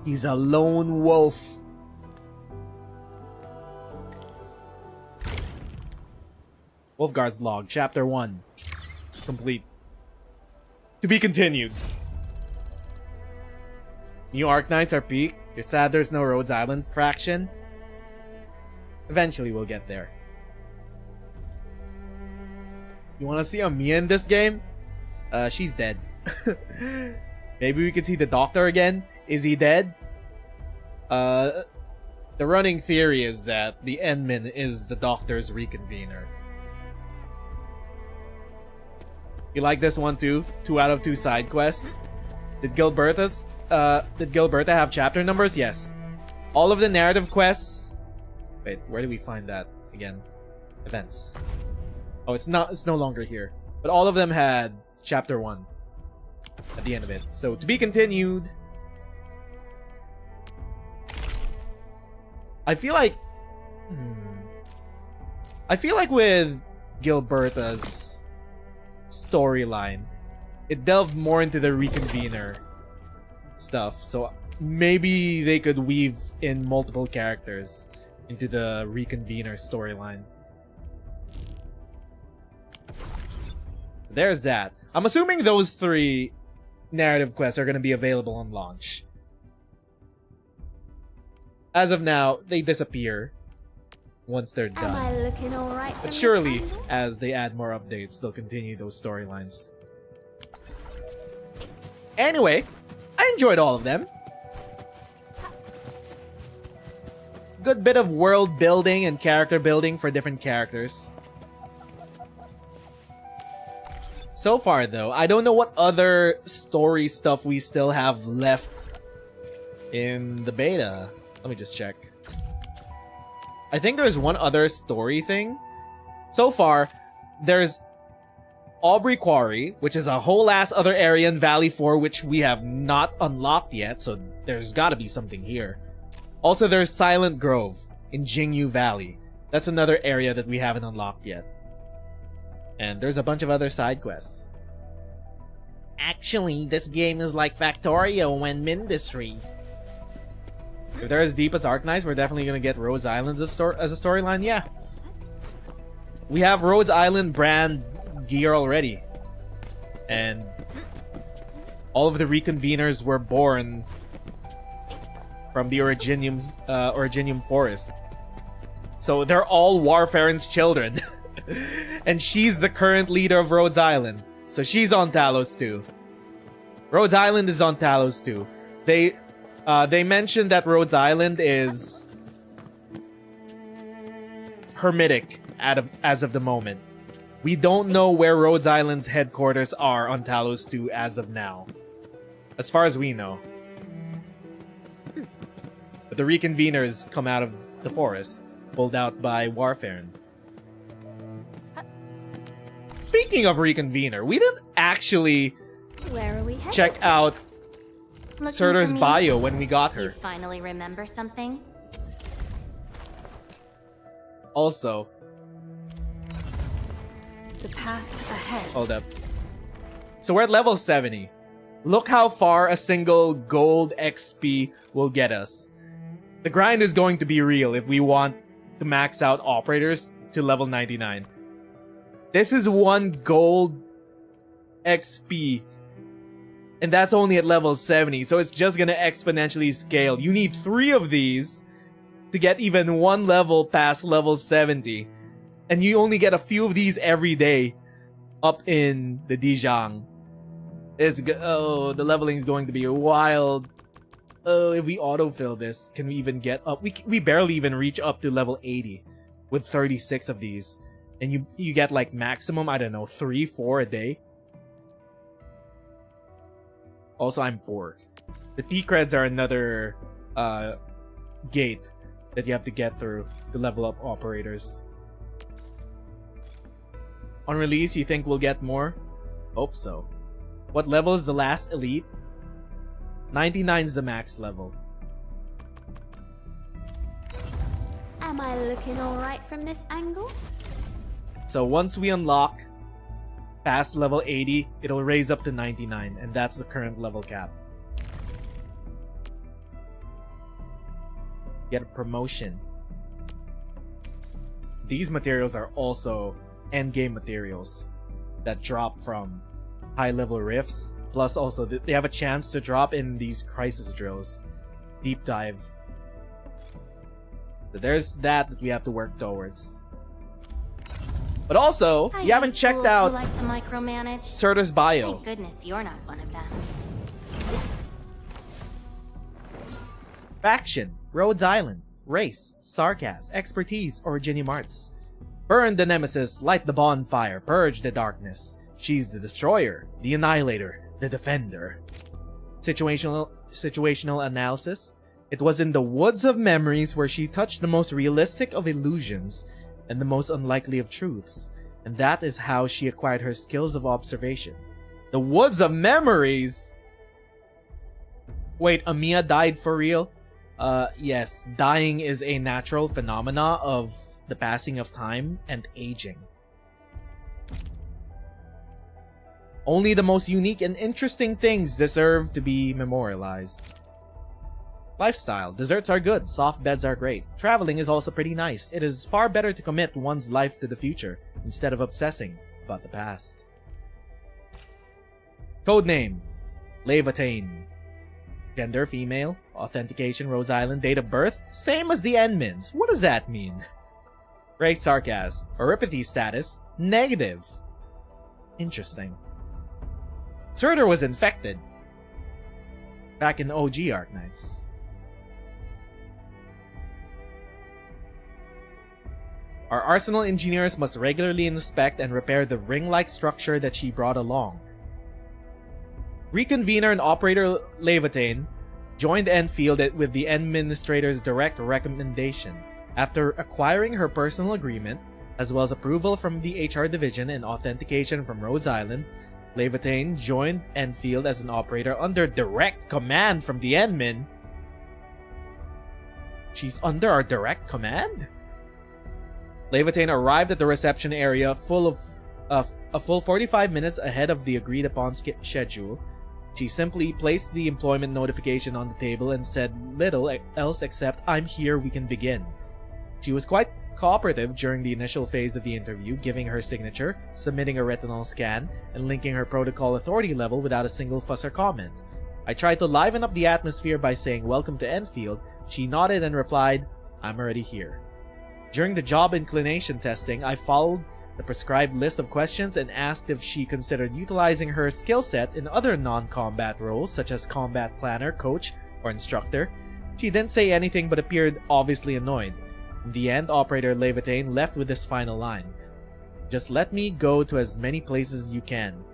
He's a lone wolf. WULFGARD'S log, chapter 1. Complete. To be continued. New Arknights are peak. You're sad there's no Rhodes Island fraction. Eventually we'll get there. You wanna see Amiya in this game? She's dead. Maybe we could see the doctor again? Is he dead? The running theory is that the Endman is the doctor's reconvener. You like this one too? 2 out of 2 side quests. Did Gilberta have chapter numbers? Yes. All of the narrative quests. Wait, where do we find that again? Events. Oh, it's no longer here. But all of them had chapter 1 at the end of it. So to be continued. I feel like with Gilberta's storyline, it delved more into the reconvener stuff, so maybe they could weave in multiple characters into the reconvener storyline. There's that. I'm assuming those 3 narrative quests are going to be available on launch. As of now, they disappear once they're done. Am I looking all right from But this surely, angle? as they add more updates, they'll continue those storylines. Anyway, I enjoyed all of them. Good bit of world building and character building for different characters. So far, though, I don't know what other story stuff we still have left in the beta. Let me just check. I think there's one other story thing. So far, there's Aubrey Quarry, which is a whole ass other area in Valley 4 which we have not unlocked yet, so there's gotta be something here. Also, there's Silent Grove in Jingyu Valley. That's another area that we haven't unlocked yet. And there's a bunch of other side quests. Actually, this game is like Factorio and Mindustry. If they're as deep as Arknights, we're definitely gonna get Rhodes Island as a storyline. Yeah, we have Rhodes Island brand gear already, and all of the reconveners were born from the Originium Forest. So they're all Warfarin's children, and she's the current leader of Rhodes Island, so she's on Talos too. Rhodes Island is on Talos too. They mentioned that Rhodes Island is hermetic as of the moment. We don't know where Rhodes Island's headquarters are on Talos 2 as of now. As far as we know. But the reconveners come out of the forest, pulled out by Warfarin. Speaking of reconvener, we didn't actually Where are we headed? check out Looking Surtur's for me? bio when we got her. You finally remember something? Also, The path ahead. hold up. So we're at level 70. Look how far a single gold XP will get us. The grind is going to be real if we want to max out operators to level 99. This is 1 gold XP. And that's only at level 70, so it's just gonna exponentially scale. You need 3 of these to get even 1 level past level 70. And you only get a few of these every day up in the Dijang. The leveling is going to be wild. If we autofill this, can we even get up? We barely even reach up to level 80 with 36 of these. And you get like maximum, I don't know, 3, 4 a day. Also, I'm poor. The T-creds are another gate that you have to get through to level up operators. On release, you think we'll get more? Hope so. What level is the last elite? 99 is the max level. Am I looking all right from this angle? So once we unlock past level 80, it'll raise up to 99, and that's the current level cap. get a promotion. These materials are also endgame materials that drop from high-level rifts. Plus, also, they have a chance to drop in these crisis drills. Deep dive. So there's that we have to work towards. But also, you haven't checked out like to micromanage. Surtur's bio. Thank goodness you're not one of them. Faction, Rhodes Island. Race, sarcasm, expertise, Originium Arts. Burn the nemesis, light the bonfire, purge the darkness. She's the destroyer, the annihilator, the defender. Situational analysis. It was in the woods of memories where she touched the most realistic of illusions and the most unlikely of truths. And that is how she acquired her skills of observation. The woods of memories? Wait, Amiya died for real? Yes, dying is a natural phenomena of the passing of time and aging. Only the most unique and interesting things deserve to be memorialized. Lifestyle. Desserts are good, soft beds are great. Traveling is also pretty nice. It is far better to commit one's life to the future instead of obsessing about the past. Codename: Levatane. Gender: female. Authentication: Rhodes Island. Date of birth: same as the Enmins. What does that mean? Race: sarcasm. Oripathy status: negative. Interesting. Surtur was infected back in OG Arknights. Our arsenal engineers must regularly inspect and repair the ring-like structure that she brought along. Reconvener and Operator Levatane joined Endfield with the Administrator's direct recommendation. After acquiring her personal agreement, as well as approval from the HR Division and authentication from Rhodes Island, Levatane joined Endfield as an operator under direct command from the Endmin. She's under our direct command? Levatane arrived at the reception area a full 45 minutes ahead of the agreed upon schedule. She simply placed the employment notification on the table and said little else except, "I'm here, we can begin." She was quite cooperative during the initial phase of the interview, giving her signature, submitting a retinal scan, and linking her protocol authority level without a single fuss or comment. I tried to liven up the atmosphere by saying welcome to Endfield. She nodded and replied, "I'm already here." During the job inclination testing, I followed the prescribed list of questions and asked if she considered utilizing her skill set in other non-combat roles such as combat planner, coach, or instructor. She didn't say anything but appeared obviously annoyed. In the end, Operator Levatane left with this final line: "Just let me go to as many places as you can.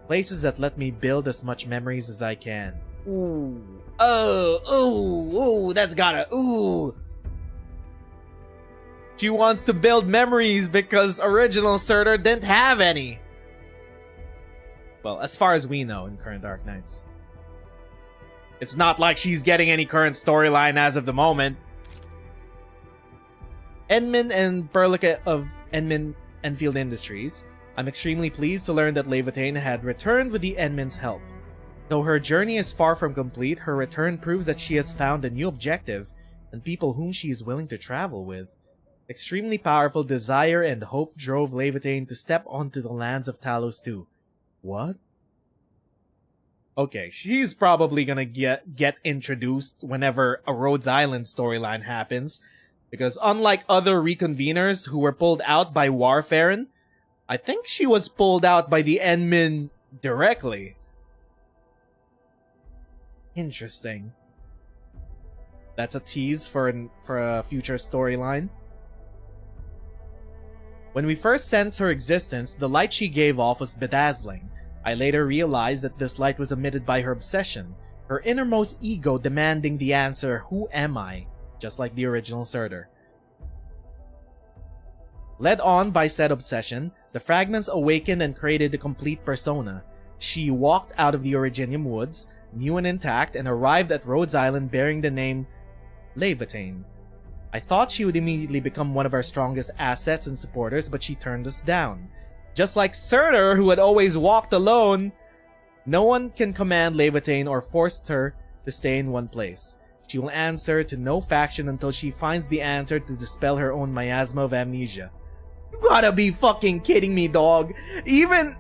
Places that let me build as much memories as I can." Ooh. Oh, that's gotta, ooh. She wants to build memories because original Surtur didn't have any. Well, as far as we know in current Arknights. It's not like she's getting any current storyline as of the moment. Endmin and Berlica of Enfield Industries. I'm extremely pleased to learn that Levatane had returned with the Endmin's help. Though her journey is far from complete, her return proves that she has found a new objective and people whom she is willing to travel with. Extremely powerful desire and hope drove Levatane to step onto the lands of Talos 2. What? Okay, she's probably gonna get introduced whenever a Rhodes Island storyline happens, because unlike other reconveners who were pulled out by Warfarin, I think she was pulled out by the Endmin directly. Interesting. That's a tease for a future storyline. When we first sensed her existence, the light she gave off was bedazzling. I later realized that this light was emitted by her obsession, her innermost ego demanding the answer, "Who am I?" just like the original Surtur. Led on by said obsession, the fragments awakened and created the complete persona. She walked out of the Originium Woods, new and intact, and arrived at Rhodes Island bearing the name Levatane. I thought she would immediately become one of our strongest assets and supporters, but she turned us down. Just like Surtur, who had always walked alone, no one can command Levatane or force her to stay in one place. She will answer to no faction until she finds the answer to dispel her own miasma of amnesia. You gotta be fucking kidding me, dog. Even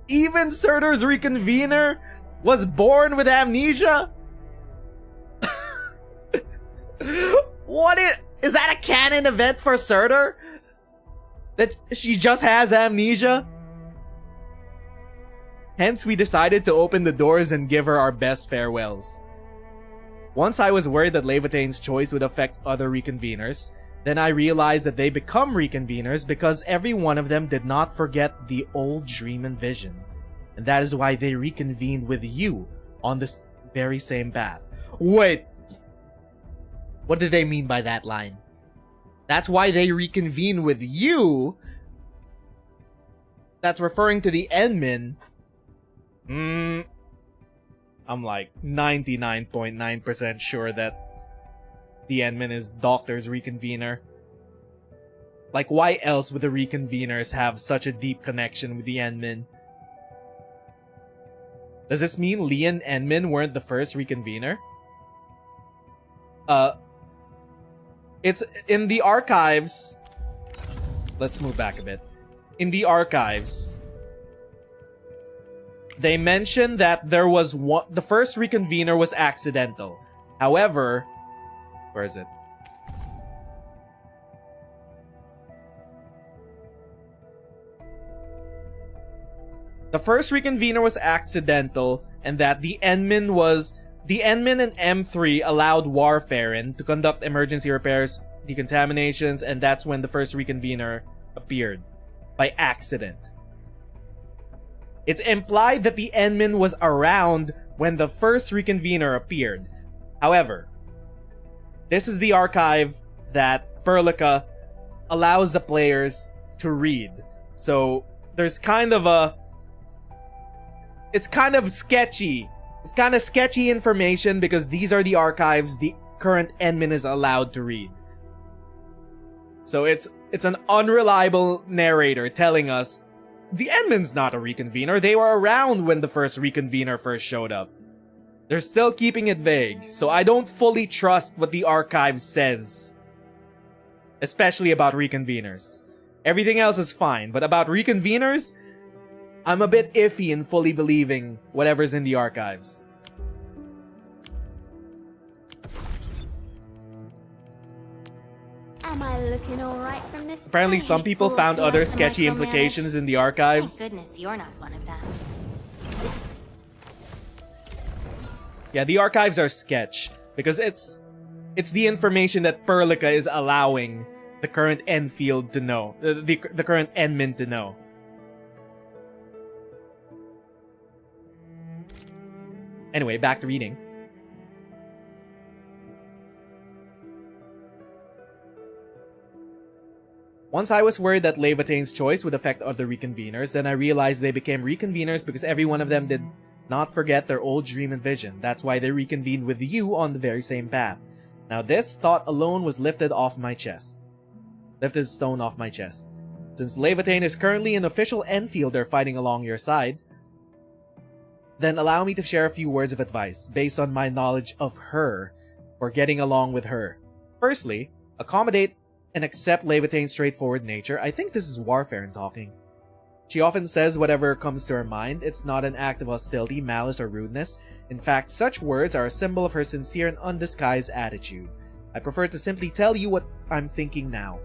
Surtur's Reconvener was born with amnesia? What is that a canon event for Surtur? That she just has amnesia? Hence, we decided to open the doors and give her our best farewells. Once I was worried that Levatane's choice would affect other Reconveners, then I realized that they become Reconveners because every one of them did not forget the old dream and vision. And that is why they reconvened with you on this very same path. Wait! What did they mean by that line? That's why they reconvene with you? That's referring to the Endmen. I'm like 99.9% sure that the Endman is Doctor's Reconvener. Like, why else would the Reconveners have such a deep connection with the Endmen? Does this mean Lee and Endman weren't the first Reconvener? It's in the archives. Let's move back a bit. In the archives, they mentioned that there was one. The first Reconvener was accidental. However, where is it? The first Reconvener was accidental, and that the Endman and M3 allowed Warfarin to conduct emergency repairs, decontaminations, and that's when the first Reconvener appeared. By accident. It's implied that the Endman was around when the first Reconvener appeared. However, this is the archive that Perlica allows the players to read. So, there's kind of a... It's kind of sketchy. It's kind of sketchy information because these are the archives the current Endman is allowed to read. So it's an unreliable narrator telling us the Endman's not a Reconvener. They were around when the first Reconvener first showed up. They're still keeping it vague, so I don't fully trust what the archive says. Especially about Reconveners. Everything else is fine, but about Reconveners, I'm a bit iffy in fully believing whatever's in the archives. Am I looking alright from this? Apparently some people found other sketchy implications in the archives. Thank goodness you're not one of them. Yeah, the archives are sketch because it's the information that Perlica is allowing the current Endfield to know, the current Endman to know. Anyway, back to reading. Once I was worried that Levatane's choice would affect other Reconveners, then I realized they became Reconveners because every one of them did not forget their old dream and vision. That's why they reconvened with you on the very same path. Now this thought alone was lifted off my chest. Lifted stone off my chest. Since Levatane is currently an official Enfielder fighting along your side, then allow me to share a few words of advice based on my knowledge of her for getting along with her. Firstly, accommodate and accept Levatane's straightforward nature. I think this is Warfarin talking. She often says whatever comes to her mind. It's not an act of hostility, malice, or rudeness. In fact, such words are a symbol of her sincere and undisguised attitude. I prefer to simply tell you what I'm thinking now.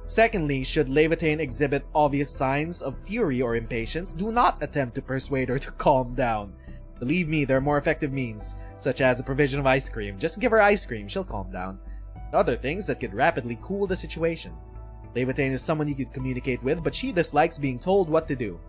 Secondly, should Levatane exhibit obvious signs of fury or impatience, do not attempt to persuade her to calm down. Believe me, there are more effective means, such as the provision of ice cream. Just give her ice cream, she'll calm down. And other things that could rapidly cool the situation. Levatane is someone you could communicate with, but she dislikes being told what to do.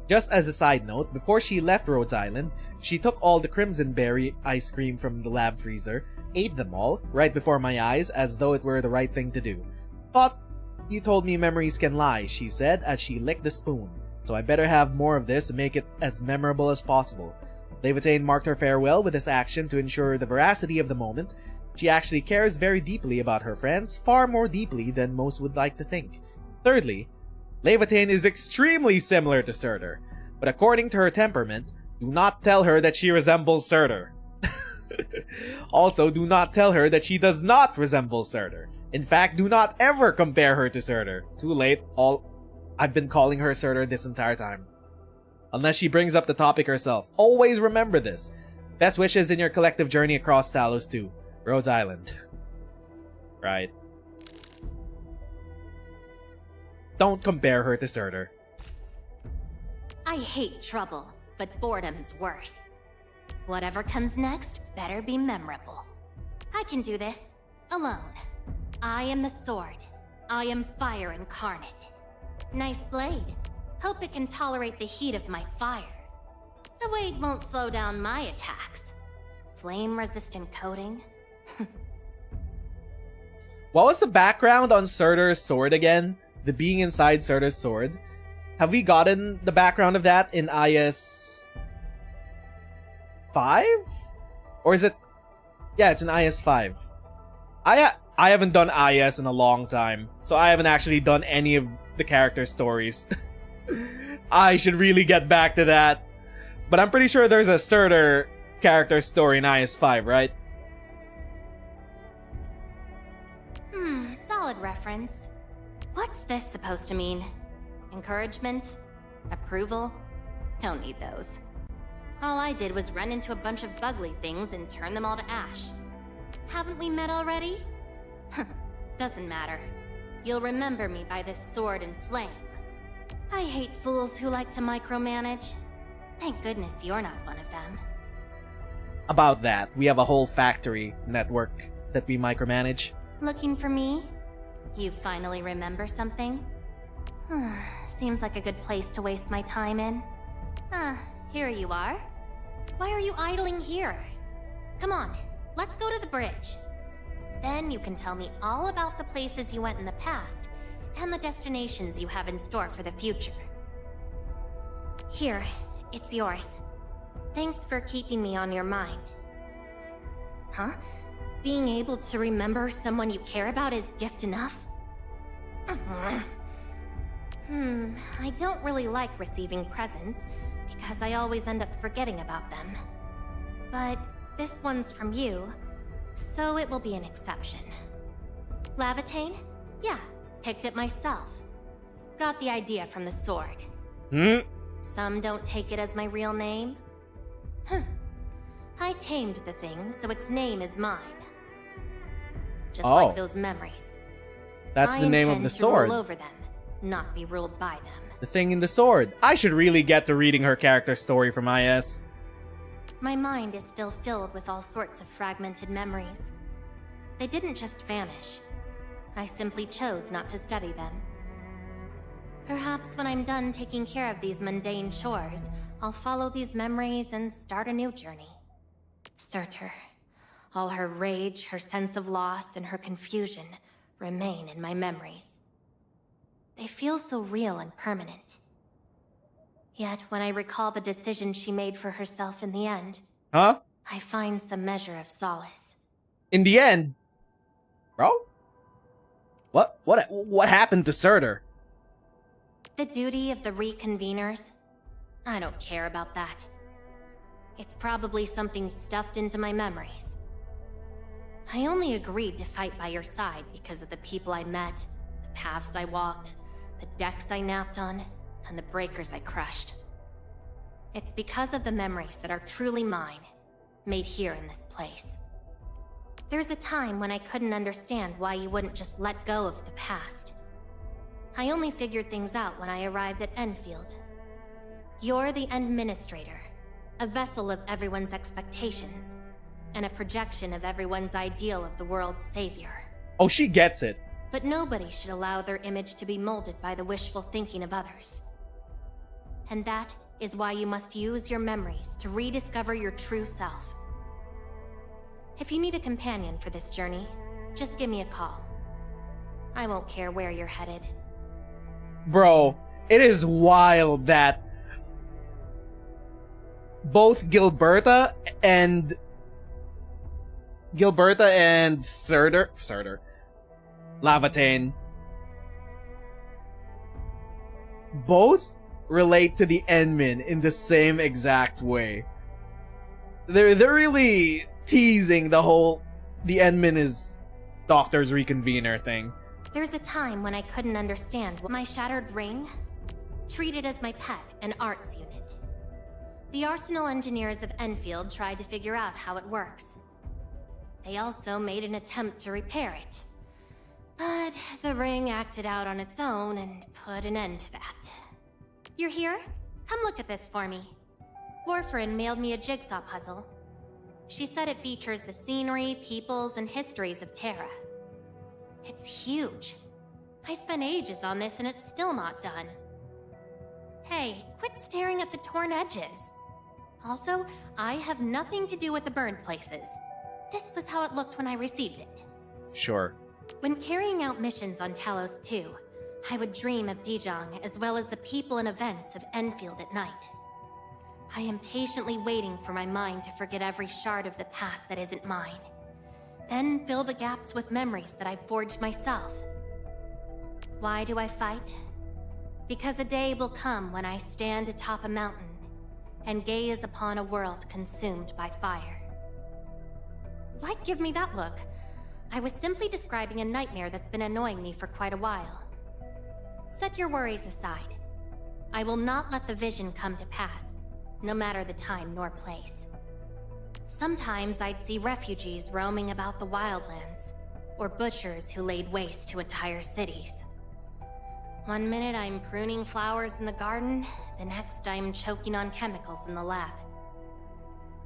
Just as a side note, before she left Rhodes Island, she took all the Crimson Berry ice cream from the lab freezer, ate them all, right before my eyes, as though it were the right thing to do. Thought you told me memories can lie, she said as she licked the spoon. So I better have more of this to make it as memorable as possible. Levatane marked her farewell with this action to ensure the veracity of the moment. She actually cares very deeply about her friends, far more deeply than most would like to think. Thirdly, Levatane is extremely similar to Surtur, but according to her temperament, do not tell her that she resembles Surtur. Also, do not tell her that she does not resemble Surtur. In fact, do not ever compare her to Surtur. Too late. I've been calling her Surtur this entire time. Unless she brings up the topic herself. Always remember this. Best wishes in your collective journey across Talos 2, Rhodes Island. Right. Don't compare her to Surtur. I hate trouble, but boredom's worse. Whatever comes next better be memorable. I can do this, alone. I am the sword. I am fire incarnate. Nice blade. Hope it can tolerate the heat of my fire. The weight won't slow down my attacks. Flame-resistant coating? What was the background on Surtur's sword again? The being inside Surtur's sword? Have we gotten the background of that in IS 5? Or is it... Yeah, it's in IS 5. I haven't done IS in a long time, so I haven't actually done any of the character stories. I should really get back to that. But I'm pretty sure there's a Surtur character story in IS 5, right? Solid reference. What's this supposed to mean? Encouragement? Approval? Don't need those. All I did was run into a bunch of bugly things and turn them all to ash. Haven't we met already? Doesn't matter. You'll remember me by this sword and flame. I hate fools who like to micromanage. Thank goodness you're not one of them. About that, we have a whole factory network that we micromanage. Looking for me? You finally remember something? Seems like a good place to waste my time in. Here you are. Why are you idling here? Come on, let's go to the bridge. Then you can tell me all about the places you went in the past and the destinations you have in store for the future. Here, it's yours. Thanks for keeping me on your mind. Huh? Being able to remember someone you care about is gift enough? I don't really like receiving presents because I always end up forgetting about them. But this one's from you, so it will be an exception. Lavatane? Yeah, picked it myself. Got the idea from the sword. Some don't take it as my real name. I tamed the thing, so its name is mine. Just like those memories. That's the name of the sword. I intend to rule over them, not be ruled by them. The thing in the sword. I should really get to reading her character story from IS. My mind is still filled with all sorts of fragmented memories. They didn't just vanish. I simply chose not to study them. Perhaps when I'm done taking care of these mundane chores, I'll follow these memories and start a new journey. Surtur. All her rage, her sense of loss, and her confusion remain in my memories. They feel so real and permanent. Yet, when I recall the decision she made for herself in the end, I find some measure of solace. In the end? Bro? What happened to Surtur? The duty of the reconveners? I don't care about that. It's probably something stuffed into my memories. I only agreed to fight by your side because of the people I met, the paths I walked, the decks I napped on, and the breakers I crushed. It's because of the memories that are truly mine, made here in this place. There's a time when I couldn't understand why you wouldn't just let go of the past. I only figured things out when I arrived at Endfield. You're the Administrator, a vessel of everyone's expectations, and a projection of everyone's ideal of the world's savior. Oh, she gets it. But nobody should allow their image to be molded by the wishful thinking of others. And that is why you must use your memories to rediscover your true self. If you need a companion for this journey, just give me a call. I won't care where you're headed. Bro, it is wild that both Gilberta and Surtur, Lavatane, both relate to the Endmin in the same exact way. They're really teasing the Endman is Doctor's Reconvener thing. There's a time when I couldn't understand what my shattered ring, treated as my pet, an arts unit. The arsenal engineers of Endfield tried to figure out how it works. They also made an attempt to repair it. But the ring acted out on its own and put an end to that. You're here? Come look at this for me. Warfarin mailed me a jigsaw puzzle. She said it features the scenery, peoples, and histories of Terra. It's huge. I spent ages on this and it's still not done. Hey, quit staring at the torn edges. Also, I have nothing to do with the burned places. This was how it looked when I received it. Sure. When carrying out missions on Talos 2, I would dream of Dijong as well as the people and events of Endfield at night. I am patiently waiting for my mind to forget every shard of the past that isn't mine. Then fill the gaps with memories that I forged myself. Why do I fight? Because a day will come when I stand atop a mountain and gaze upon a world consumed by fire. Why give me that look? I was simply describing a nightmare that's been annoying me for quite a while. Set your worries aside. I will not let the vision come to pass, no matter the time nor place. Sometimes I'd see refugees roaming about the wildlands, or butchers who laid waste to entire cities. One minute I'm pruning flowers in the garden, the next I'm choking on chemicals in the lab.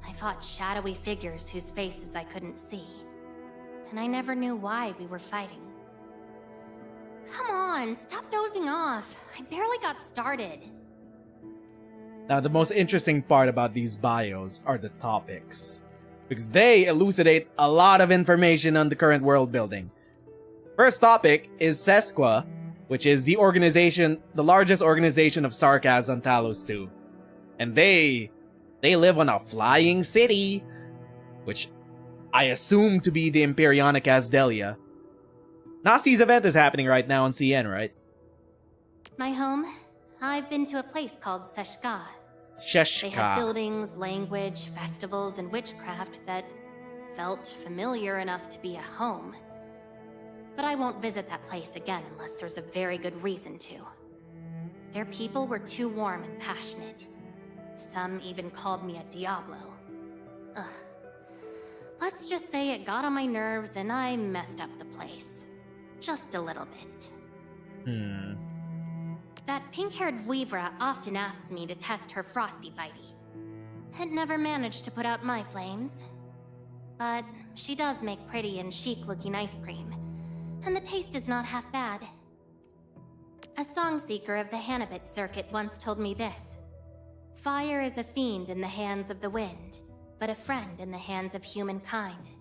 I fought shadowy figures whose faces I couldn't see, and I never knew why we were fighting. Come on, stop dozing off. I barely got started. Now, the most interesting part about these bios are the topics, because they elucidate a lot of information on the current world building. First topic is Sesqua, which is the largest organization of Sarkaz on Talos 2. And they live on a flying city, which I assume to be the Imperionic Asdelia. Nazi's event is happening right now on CN, right? My home? I've been to a place called Seshka. They had Sheshka. buildings, language, festivals, and witchcraft that felt familiar enough to be a home. But I won't visit that place again unless there's a very good reason to. Their people were too warm and passionate. Some even called me a Diablo. Ugh. Let's just say it got on my nerves and I messed up the place. Just a little bit. That pink-haired Vuivra often asks me to test her frosty bitey. It never managed to put out my flames. But she does make pretty and chic-looking ice cream, and the taste is not half bad. A song seeker of the Hannibit circuit once told me this. Fire is a fiend in the hands of the wind, but a friend in the hands of humankind.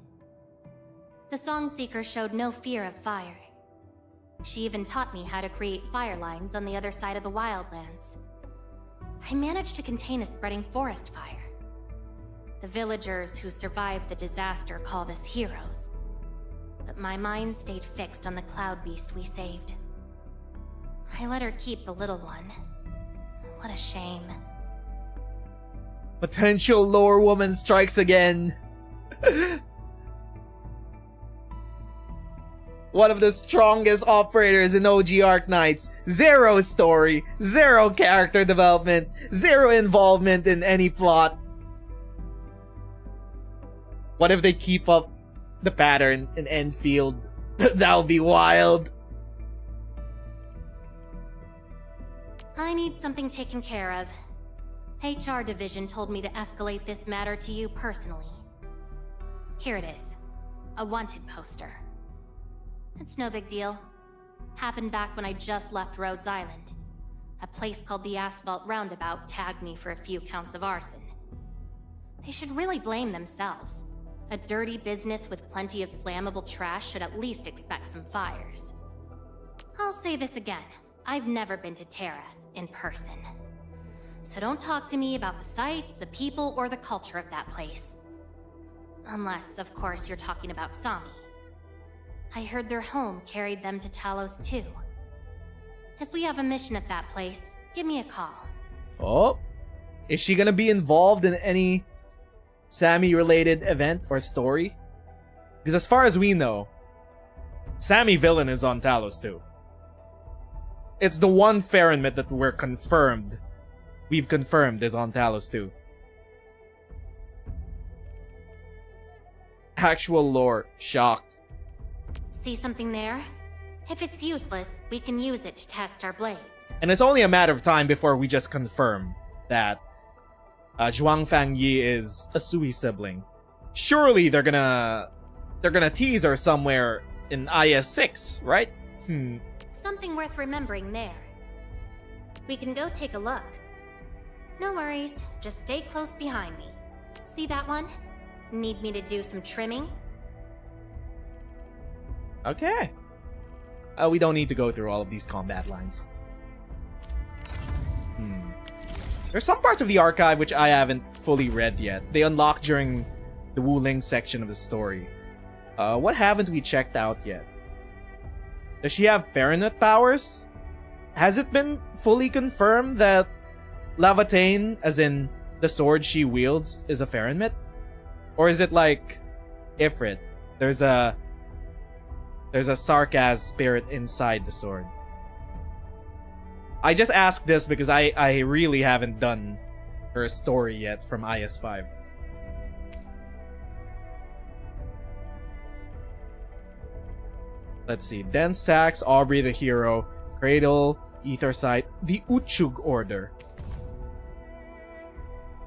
The song seeker showed no fear of fire. She even taught me how to create fire lines on the other side of the wildlands. I managed to contain a spreading forest fire. The villagers who survived the disaster called us heroes. But my mind stayed fixed on the cloud beast we saved. I let her keep the little one. What a shame. Potential lore woman strikes again. One of the strongest operators in OG Arknights. Zero story, zero character development, zero involvement in any plot. What if they keep up the pattern in Endfield? That would be wild. I need something taken care of. HR division told me to escalate this matter to you personally. Here it is. A wanted poster. It's no big deal. Happened back when I just left Rhodes Island. A place called the Asphalt Roundabout tagged me for a few counts of arson. They should really blame themselves. A dirty business with plenty of flammable trash should at least expect some fires. I'll say this again. I've never been to Terra in person. So don't talk to me about the sights, the people, or the culture of that place. Unless, of course, you're talking about Sami. I heard their home carried them to Talos too. If we have a mission at that place, give me a call. Oh, is she gonna be involved in any Sammy-related event or story? Because as far as we know, Sammy Villain is on Talos too. It's the one Fahrenheit that we've confirmed is on Talos too. Actual lore. Shocked. See something there? If it's useless, we can use it to test our blades. And it's only a matter of time before we just confirm that Zhuang Fangyi is a Sui sibling. Surely they're gonna tease her somewhere in IS-6, right? Something worth remembering there. We can go take a look. No worries, just stay close behind me. See that one? Need me to do some trimming? Okay. We don't need to go through all of these combat lines. There's some parts of the archive which I haven't fully read yet. They unlock during the Wu Ling section of the story. What haven't we checked out yet? Does she have Fahrenheit powers? Has it been fully confirmed that Lavatane, as in the sword she wields, is a Fahrenheit? Or is it like Ifrit? There's a sarcasm spirit inside the sword. I just asked this because I really haven't done her story yet from IS-5. Let's see. Den Sax, Aubrey the Hero, Cradle, Ethersight, the Uchug Order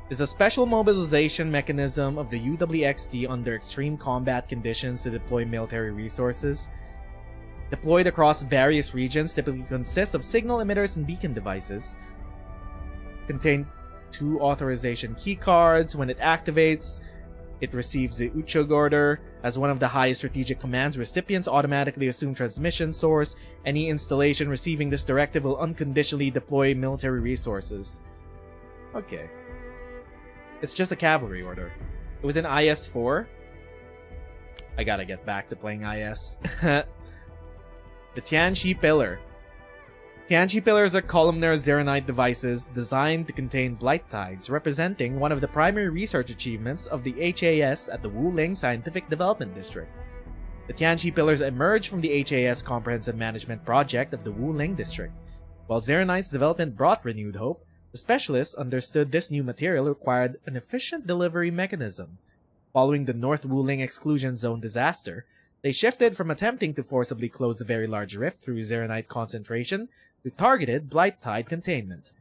is a special mobilization mechanism of the UWXT under extreme combat conditions to deploy military resources. Deployed across various regions, typically consists of signal emitters and beacon devices. Contain 2 authorization keycards. When it activates, it receives the Uchug Order. As one of the highest strategic commands, recipients automatically assume transmission source. Any installation receiving this directive will unconditionally deploy military resources. Okay. It's just a cavalry order. It was in IS-4. I gotta get back to playing IS. The Tianqi Pillar. Tianqi Pillars are columnar Zeronite devices designed to contain blight tides, representing one of the primary research achievements of the HAS at the Wu Ling Scientific Development District. The Tianqi Pillars emerged from the HAS Comprehensive Management Project of the Wu Ling District. While Zeronite's development brought renewed hope, the specialists understood this new material required an efficient delivery mechanism. Following the North Wu Ling Exclusion Zone disaster, they shifted from attempting to forcibly close the very large rift through Zeronite concentration to targeted blight tide containment.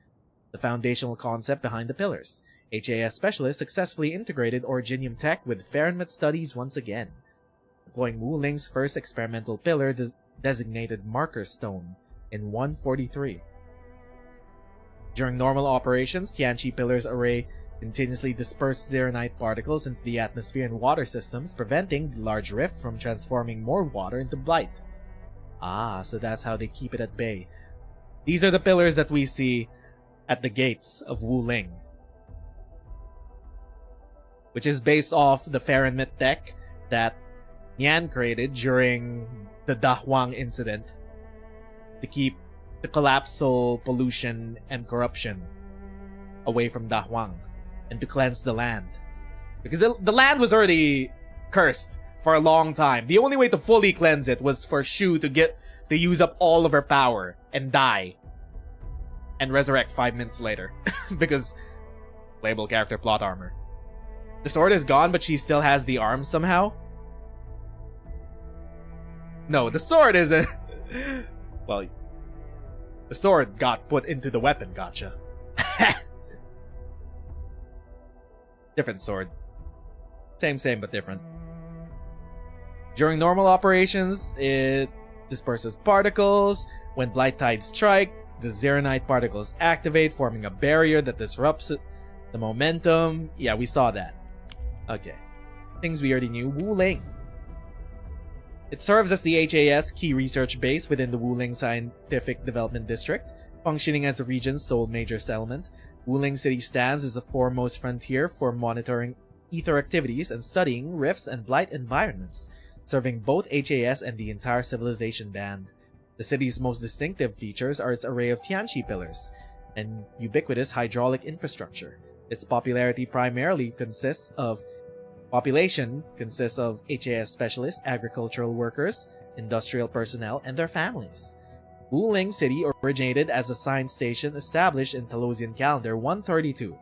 The foundational concept behind the pillars. HAS specialists successfully integrated Originium tech with Fahrenheit studies once again, deploying Wu Ling's first experimental pillar designated Marker Stone in 143. During normal operations, Tianqi Pillars array continuously dispersed Zeronite particles into the atmosphere and water systems, preventing the large rift from transforming more water into blight. Ah, so that's how they keep it at bay. These are the pillars that we see at the gates of Wu Ling, which is based off the Fahrenheit tech that Yan created during the Dahuang incident to keep the collapsal pollution and corruption away from Dahuang and to cleanse the land. Because the land was already cursed for a long time. The only way to fully cleanse it was for Shu to use up all of her power and die and resurrect 5 minutes later because playable character plot armor. The sword is gone, but she still has the arm somehow. No, the sword isn't. Well, the sword got put into the weapon, gotcha. Different sword. Same, but different. During normal operations, it disperses particles. When blight tides strike, the Zeronite particles activate, forming a barrier that disrupts the momentum. Yeah, we saw that. Okay. Things we already knew. Wu Ling. It serves as the HAS key research base within the Wu Ling Scientific Development District, functioning as the region's sole major settlement. Wu Ling City stands as the foremost frontier for monitoring ether activities and studying rifts and blight environments, serving both HAS and the entire civilization band. The city's most distinctive features are its array of Tianqi pillars and ubiquitous hydraulic infrastructure. Its popularity primarily consists of Population consists of HAS specialists, agricultural workers, industrial personnel, and their families. Wuling City originated as a science station established in Talosian calendar 132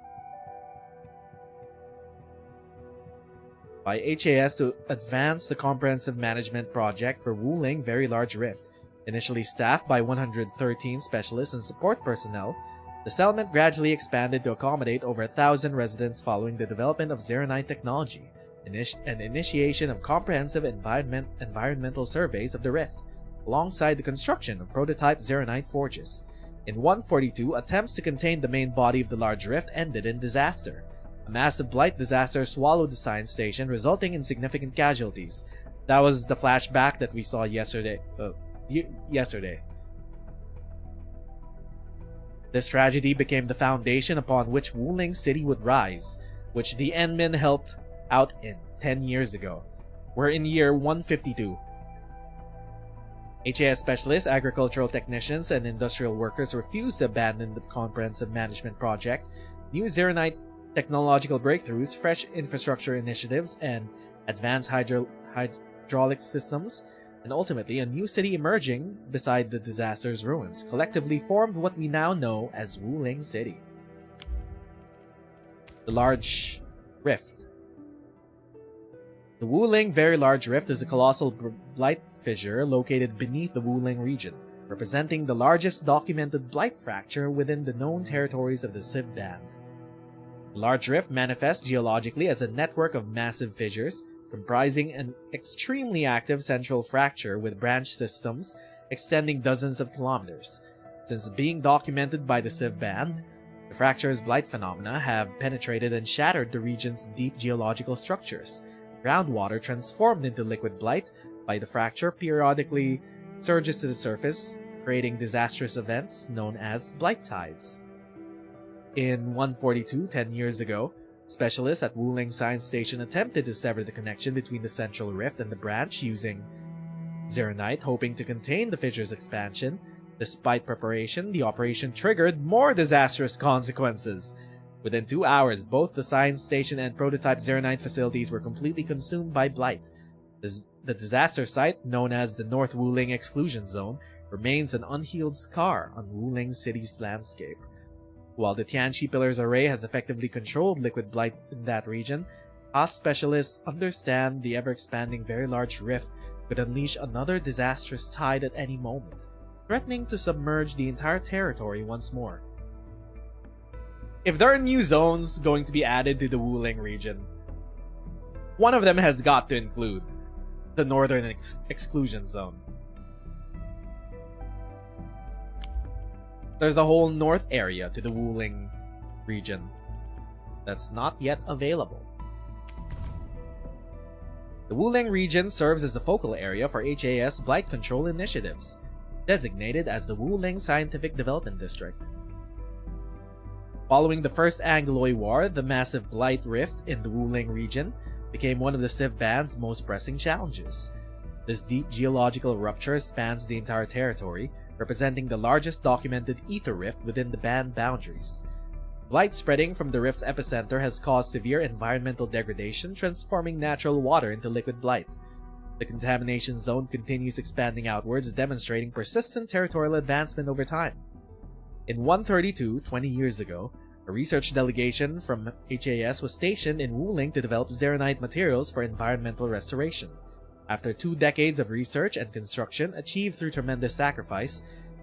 by HAS to advance the comprehensive management project for Wuling Very Large Rift. Initially staffed by 113 specialists and support personnel, the settlement gradually expanded to accommodate over 1,000 residents following the development of Zeronite technology and initiation of comprehensive environmental surveys of the Rift, alongside the construction of prototype Zeronite forges. In 142, attempts to contain the main body of the large rift ended in disaster. A massive blight disaster swallowed the science station, resulting in significant casualties. That was the flashback that we saw yesterday. This tragedy became the foundation upon which Wuling City would rise, which the Endmen helped out in 10 years ago. We're in year 152. HAS specialists, agricultural technicians, and industrial workers refused to abandon the comprehensive management project. New Zeronite technological breakthroughs, fresh infrastructure initiatives, and advanced hydraulic systems, and ultimately a new city emerging beside the disaster's ruins, collectively formed what we now know as Wuling City. The Large Rift. The Wuling Very Large Rift is a colossal blight fissure located beneath the Wuling region, representing the largest documented blight fracture within the known territories of the Civ Band. The Large Rift manifests geologically as a network of massive fissures, comprising an extremely active central fracture with branch systems extending dozens of kilometers. Since being documented by the Civ Band, the fracture's blight phenomena have penetrated and shattered the region's deep geological structures. Groundwater transformed into liquid blight by the fracture periodically surges to the surface, creating disastrous events known as blight tides. In 142, 10 years ago, specialists at Wuling Science Station attempted to sever the connection between the central rift and the branch using Zeronite, hoping to contain the fissure's expansion. Despite preparation, the operation triggered more disastrous consequences. Within 2 hours, both the science station and prototype Zeronite facilities were completely consumed by blight. The disaster site, known as the North Wuling Exclusion Zone, remains an unhealed scar on Wuling City's landscape. While the Tianqi Pillars Array has effectively controlled liquid blight in that region, past specialists understand the ever-expanding Very Large Rift could unleash another disastrous tide at any moment, threatening to submerge the entire territory once more. If there are new zones going to be added to the Wuling region, one of them has got to include the Northern Exclusion Zone. There's a whole north area to the Wuling region that's not yet available. The Wuling region serves as a focal area for HAS blight control initiatives, designated as the Wuling Scientific Development District. Following the First Angloy War, the massive blight rift in the Wuling region became one of the Civ Band's most pressing challenges. This deep geological rupture spans the entire territory, representing the largest documented ether rift within the band boundaries. Blight spreading from the rift's epicenter has caused severe environmental degradation, transforming natural water into liquid blight. The contamination zone continues expanding outwards, demonstrating persistent territorial advancement over time. In 132, 20 years ago, a research delegation from HAS was stationed in Wuling to develop Zeronite materials for environmental restoration. After 2 decades of research and construction achieved through tremendous sacrifice,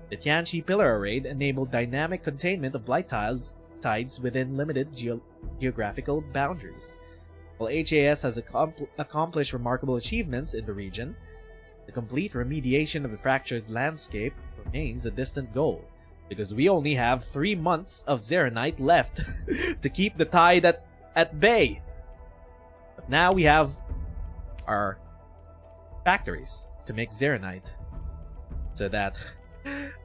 the Tianqi Pillar Array enabled dynamic containment of blight tides within limited geographical boundaries. While HAS has accomplished remarkable achievements in the region, the complete remediation of the fractured landscape remains a distant goal, because we only have 3 months of Zeronite left to keep the tide at bay. But now we have our factories to make Zeronite so that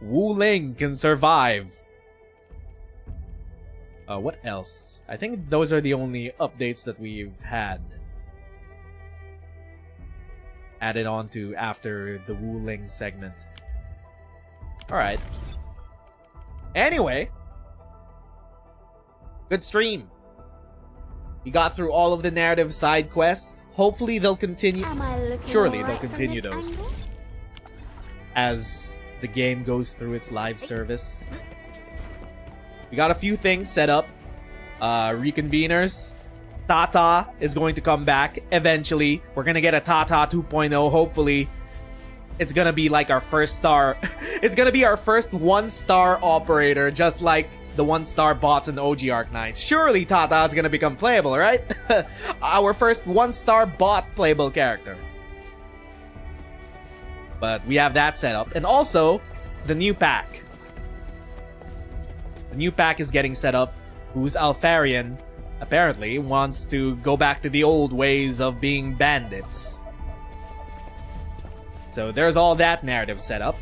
Wuling can survive. What else? I think those are the only updates that we've had added on to after the Wuling segment. Alright. Anyway, good stream. We got through all of the narrative side quests. Hopefully they'll continue. Am I looking Surely all they'll right from continue this those angle? as the game goes through its live service. We got a few things set up. Reconveners. Tata is going to come back eventually. We're gonna get a Tata 2.0, hopefully. It's gonna be like our first star. It's gonna be our first 1-star operator, just like the 1-star bots in OG Arknights. Surely Tata is gonna become playable, right? Our first 1-star bot playable character. But we have that set up. And also, the new pack. The new pack is getting set up. Who's Alfarian, apparently, wants to go back to the old ways of being bandits. So there's all that narrative set up.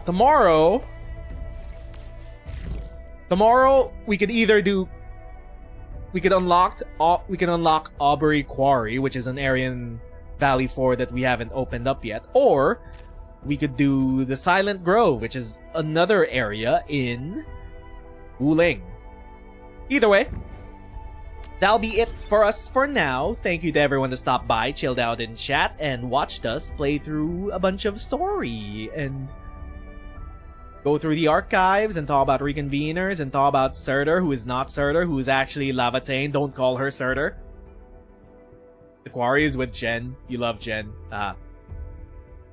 Tomorrow, we could either do... We can unlock Aubrey Quarry, which is an area in Valley 4 that we haven't opened up yet. Or we could do the Silent Grove, which is another area in Wuling. Either way, that'll be it for us for now. Thank you to everyone that stopped by, chilled out in chat, and watched us play through a bunch of story and go through the archives and talk about reconveners and talk about Surtur, who is not Surtur, who is actually Lavatane. Don't call her Surtur. The quarry is with Jen. You love Jen.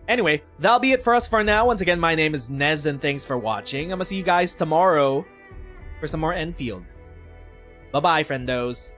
Anyway, that'll be it for us for now. Once again, my name is Nez, and thanks for watching. I'm gonna see you guys tomorrow for some more Endfield. Bye-bye, friendos.